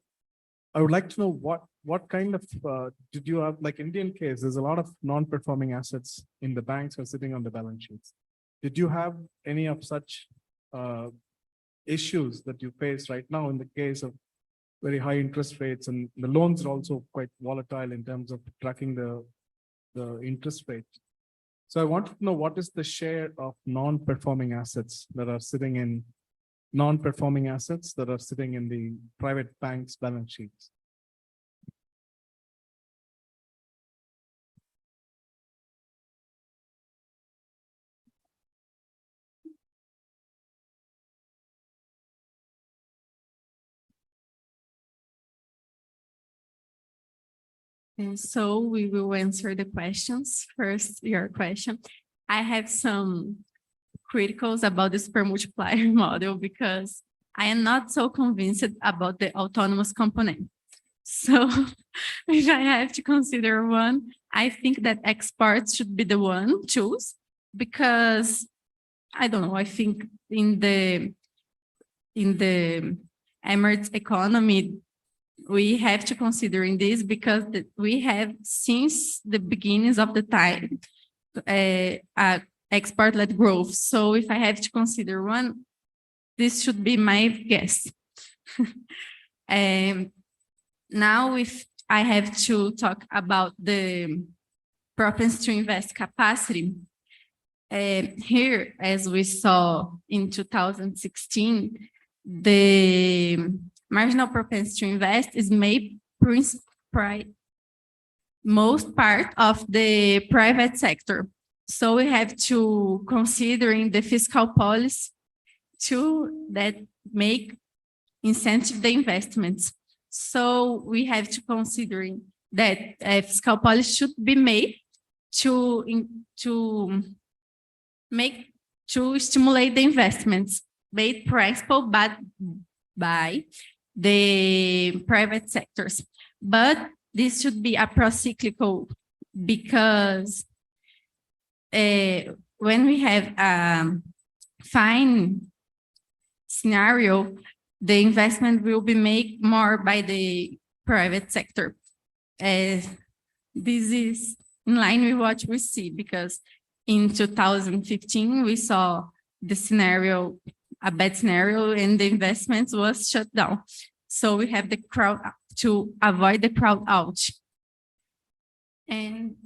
I would like to know what kind of, did you have, like Indian case, there's a lot of non-performing assets in the banks or sitting on the balance sheets. Did you have any of such issues that you face right now in the case of very high interest rates, and the loans are also quite volatile in terms of tracking the interest rate? So I wanted to know what is the share of non-performing assets that are sitting in the private banks' balance sheets? And so we will answer the questions. First, your question. I have some criticals about the super multiplier model because I am not so convinced about the autonomous component. So if I have to consider one, I think that exports should be the one choose, because I don't know, I think in the emerging economy, we have to consider in this because we have since the beginnings of the time export-led growth. So if I have to consider one, this should be my guess. Now, if I have to talk about the propensity to invest capacity, here, as we saw in 2016, the marginal propensity to invest is made most part of the private sector. So we have to consider in the fiscal policy that make incentive the investments. So we have to consider that fiscal policy should be made to stimulate the investments made principal by the private sectors. But this should be a pro-cyclical, because when we have a fine scenario, the investment will be made more by the private sector. This is in line with what we see, because in 2015, we saw the scenario, a bad scenario, and the investments was shut down. So we have the crowd to avoid the crowd out. And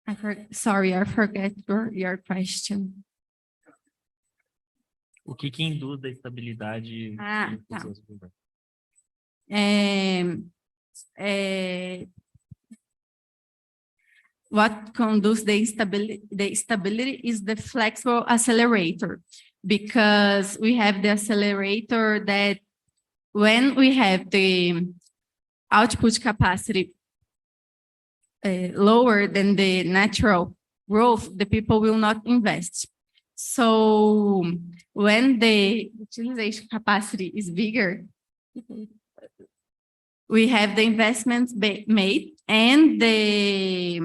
I forget your question. O que induz a estabilidade? Tá. what conduces the stability is the flexible accelerator, because we have the accelerator that when we have the output capacity lower than the natural growth, the people will not invest. So when the utilization capacity is bigger, we have the investments made, and the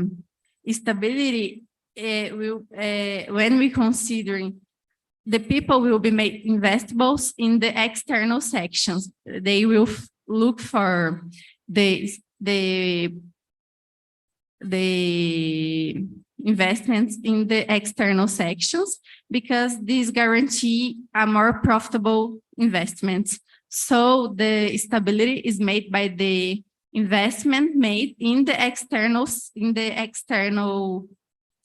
stability will, when we considering the people will be made investables in the external sections. They will look for the investments in the external sections, because these guarantee a more profitable investments. So the stability is made by the investment made in the external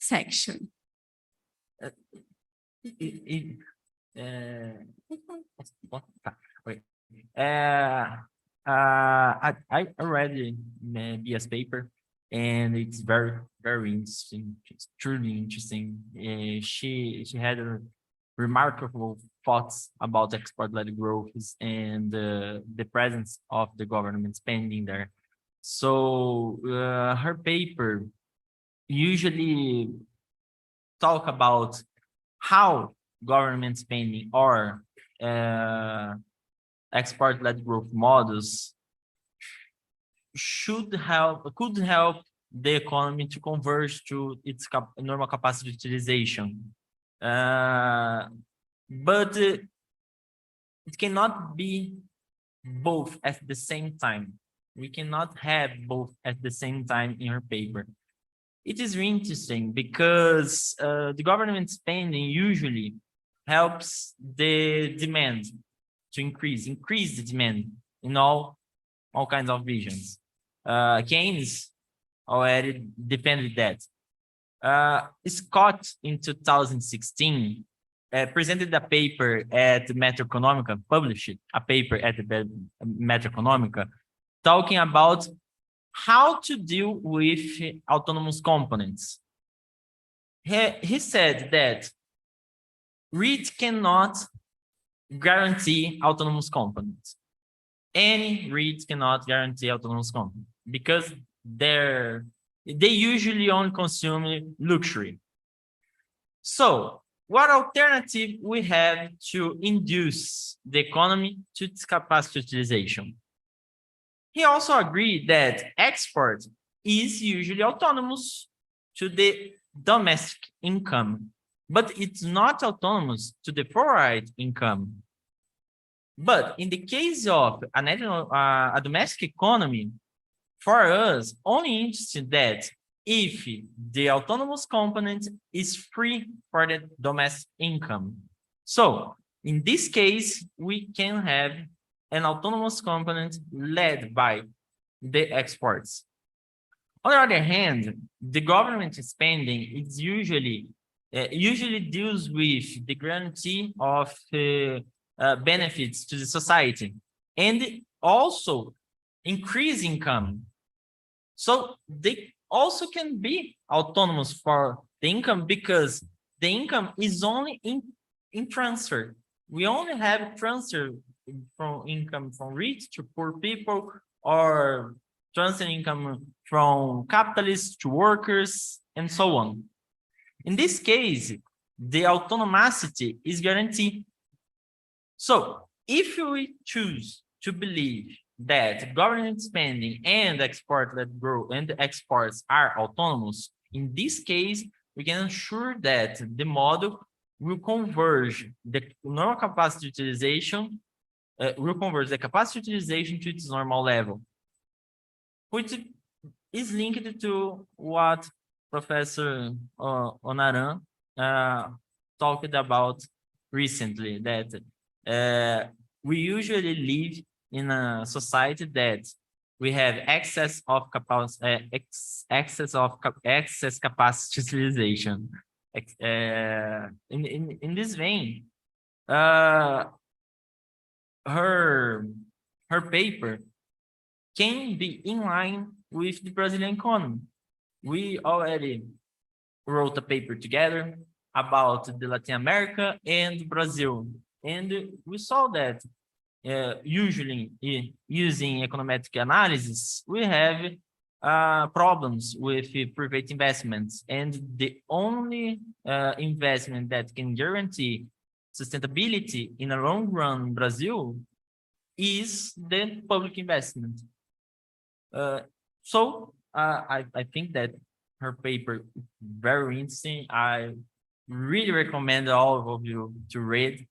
section. I already BS paper, and it's very interesting. It's truly interesting. She had a remarkable thoughts about export-led growth and the presence of the government spending there. So her paper usually talk about how government spending or export-led growth models could help the economy to converge to its normal capacity utilization. But it cannot be both at the same time. We cannot have both at the same time in her paper. It is really interesting because the government spending usually helps the demand to increase the demand in all kinds of regions. Keynes already defended that. Scott in 2016 presented a paper at Macroeconomica, published a paper at the Macroeconomica, talking about how to deal with autonomous components. He said that REIT cannot guarantee autonomous components. Any REIT cannot guarantee autonomous components because they usually only consume luxury. So what alternative we have to induce the economy to its capacity utilization? He also agreed that export is usually autonomous to the domestic income, but it's not autonomous to the foreign income. But in the case of a domestic economy, for us, only interested that if the autonomous component is free for the domestic income. So in this case, we can have an autonomous component led by the exports. On the other hand, the government spending is usually deals with the guarantee of benefits to the society and also increase income. So they also can be autonomous for the income because the income is only in transfer. We only have transfer from income from rich to poor people, or transfer income from capitalists to workers, and so on. In this case, the autonomicity is guaranteed. So if we choose to believe that government spending and export-led growth and the exports are autonomous, in this case, we can ensure that the model will converge the normal capacity utilization, will converge the capacity utilization to its normal level, which is linked to what Professor Onaran talked about recently, that we usually live in a society that we have excess capacity utilization. In this vein, her paper can be in line with the Brazilian economy we already wrote a paper together about the Latin America and Brazil. And we saw that usually using econometric analysis, we have problems with private investments. And the only investment that can guarantee sustainability in a long run in Brazil is the public investment. So I think that her paper is very interesting. I really recommend all of you to read.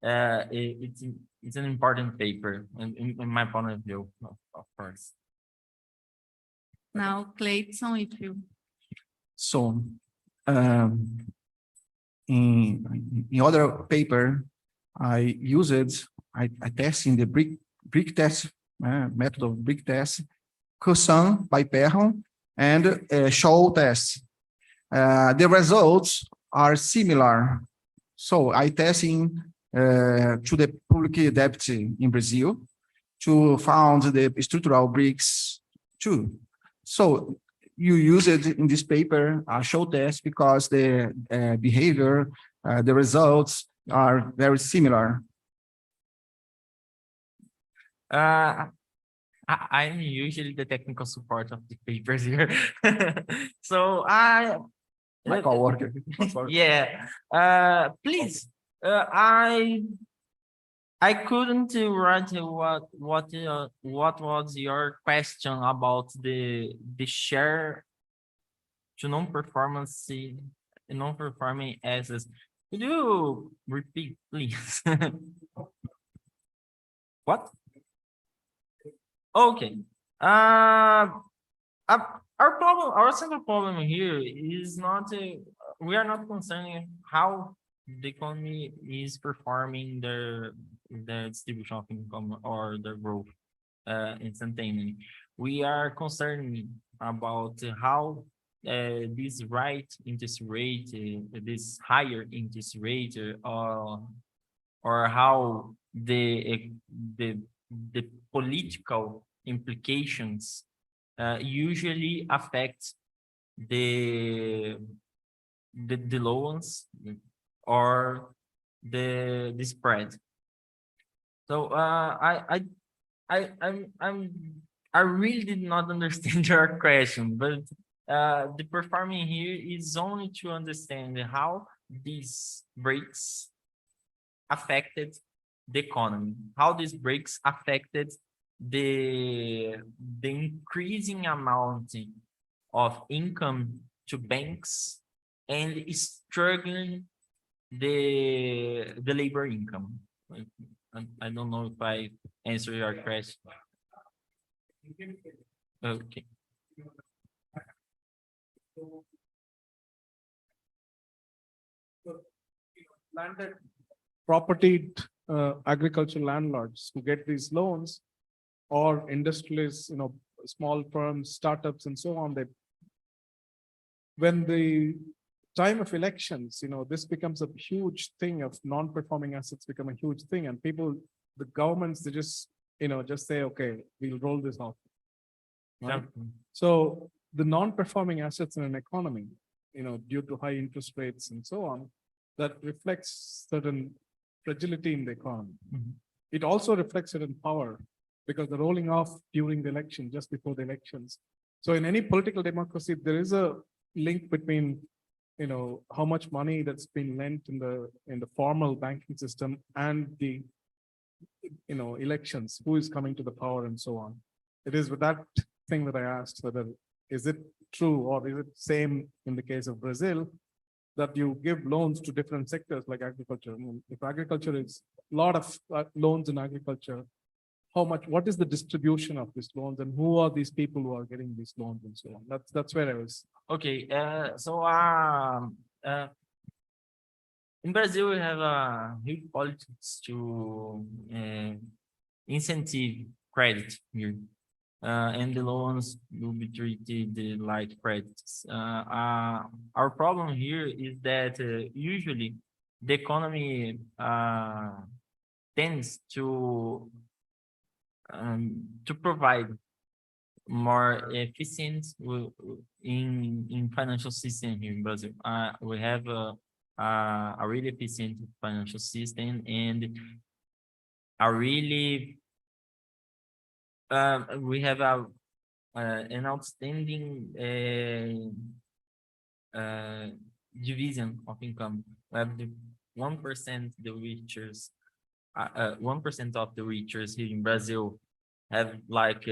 It's an important paper in my point of view, of course. Now, Clayton, if you. So, in other paper, I testing the brick test method of brick test, Cousin by Perron, and show test. The results are similar. So I testing to the public debt in Brazil to found the structural bricks too. So you use it in this paper, show test, because the behavior, the results are very similar. I'm usually the technical support of the papers here. So My coworker. yeah. Please. I couldn't write what was your question about the share to non-performing assets. Could you repeat, please? What? Okay. Our central problem here is not we are not concerning how the economy is performing the distribution of income or the growth instantaneously. We are concerned about how this interest rate, this higher interest rate, or how the political implications usually affect the loans or the spread. So I really did not understand your question, but the performing here is only to understand how these breaks affected the economy, how these breaks affected the increasing amount of income to banks and struggling the labor income. I don't know if I answer your question. Okay. Landed property agricultural landlords who get these loans, or industrialists, small firms, startups, and so on, that when the time of elections, this becomes a huge thing of non-performing assets become a huge thing, and people, the governments, they just say, okay, we'll roll this off. Right? So the non-performing assets in an economy, due to high interest rates and so on, that reflects certain fragility in the economy. It also reflects certain power, because the rolling off during the election, just before the elections. So in any political democracy, there is a link between, how much money that's been lent in the formal banking system and the, elections, who is coming to the power and so on. It is with that thing that I asked whether is it true, or is it same in the case of Brazil, that you give loans to different sectors like agriculture. If agriculture is a lot of loans in agriculture, what is the distribution of these loans, and who are these people who are getting these loans and so on? That's where I was. Okay. So in Brazil, we have a huge politics to incentive credit here. And the loans will be treated like credits. Our problem here is that usually the economy tends to provide more efficient in financial system here in Brazil. We have a really efficient financial system and a really we have an outstanding division of income. We have the 1% the richest 1% of the richest here in Brazil have like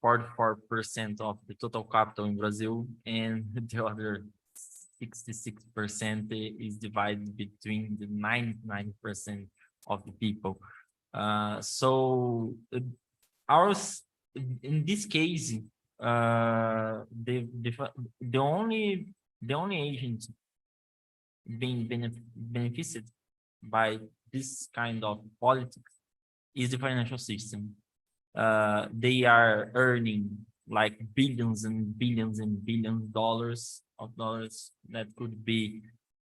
44% of the total capital in Brazil, and the other 66% is divided between the 99% of the people. So ours, in this case, the only agent being benefited by this kind of politics is the financial system. They are earning like billions and billions and billions of dollars that could be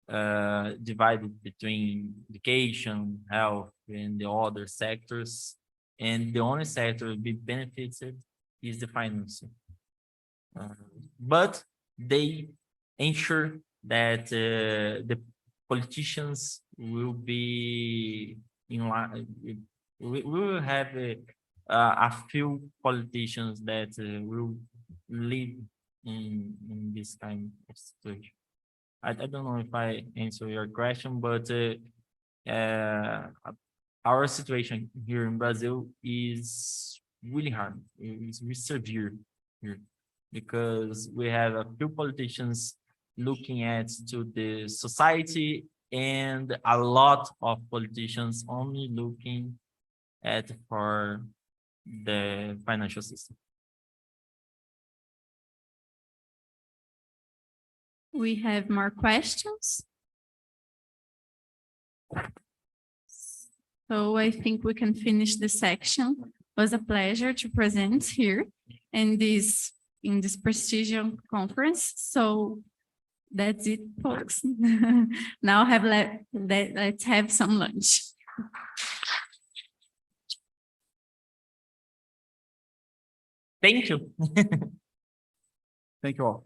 divided between education, health, and the other sectors. And the only sector to be benefited is the finance. But they ensure that the politicians will be in line. We will have a few politicians that will live in this kind of situation. I don't know if I answer your question, but our situation here in Brazil is really hard. It's really severe here because we have a few politicians looking at to the society and a lot of politicians only looking at for the financial system. We have more questions. So I think we can finish this section. It was a pleasure to present here in this prestigious conference. So that's it, folks. Now let's have some lunch. Thank you. Thank you all.